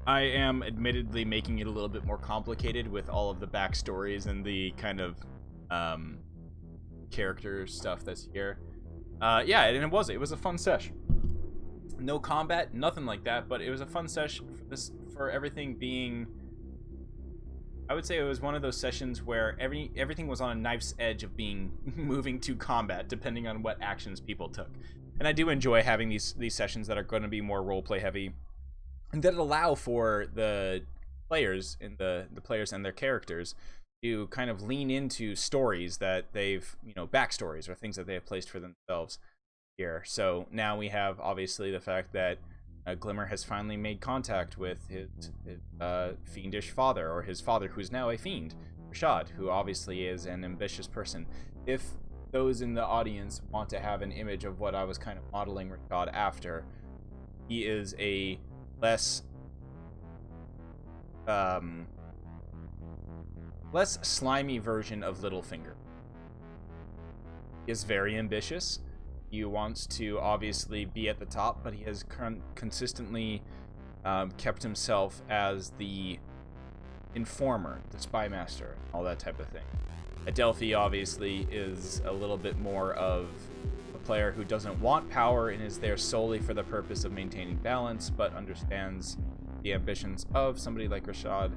I am admittedly making it a little bit more complicated with all of the backstories and the kind of character stuff that's here. Yeah, and it was a fun session. No combat, nothing like that, but it was a fun session for everything being. I would say it was one of those sessions where everything was on a knife's edge of being moving to combat, depending on what actions people took. And I do enjoy having these sessions that are going to be more roleplay heavy, and that allow for the players and the players and their characters to kind of lean into stories that they've, backstories or things that they have placed for themselves here. So now we have obviously the fact that Glimmer has finally made contact with his fiendish father, or his father who's now a fiend, Rashad, who obviously is an ambitious person. If those in the audience want to have an image of what I was kind of modeling Rashad after, he is a less slimy version of Littlefinger. He is very ambitious. He wants to obviously be at the top, but he has consistently kept himself as the informer, the spy master, all that type of thing. Adelphi obviously is a little bit more of a player who doesn't want power and is there solely for the purpose of maintaining balance, but understands the ambitions of somebody like Rashad.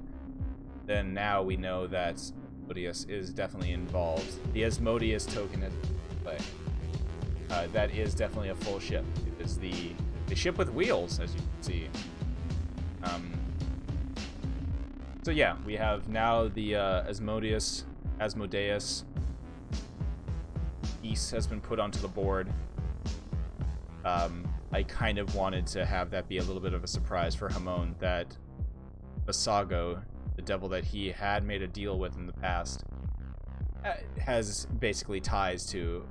Then now we know that Asmodeus is definitely involved. The Asmodeus token is play. That is definitely a full ship. It is the ship with wheels, as you can see. So yeah, we have now the Asmodeus piece has been put onto the board. I kind of wanted to have that be a little bit of a surprise for Hamon, that Basago, the devil that he had made a deal with in the past, has basically ties to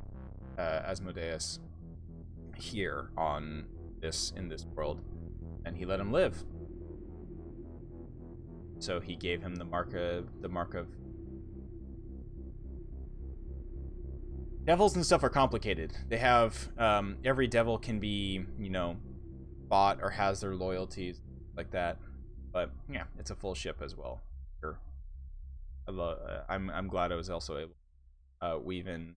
Asmodeus here in this world, and he let him live. So he gave him the mark of devils and stuff are complicated. They have every devil can be, bought or has their loyalties like that. But yeah, it's a full ship as well. Sure. I'm glad I was also able to weave in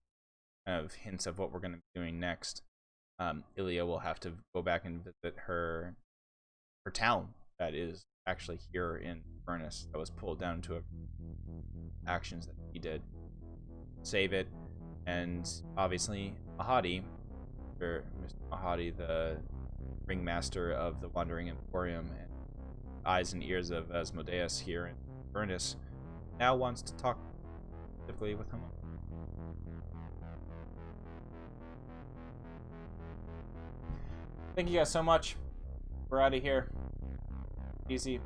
kind of hints of what we're going to be doing next. Ilya will have to go back and visit her town that is actually here in Avernus, that was pulled down to actions that he did. Save it, and obviously Mahadi, or Mr. Mahadi, the ringmaster of the Wandering Emporium and eyes and ears of Asmodeus here in Avernus, now wants to talk specifically with him. Thank you guys so much. We're out of here. Easy.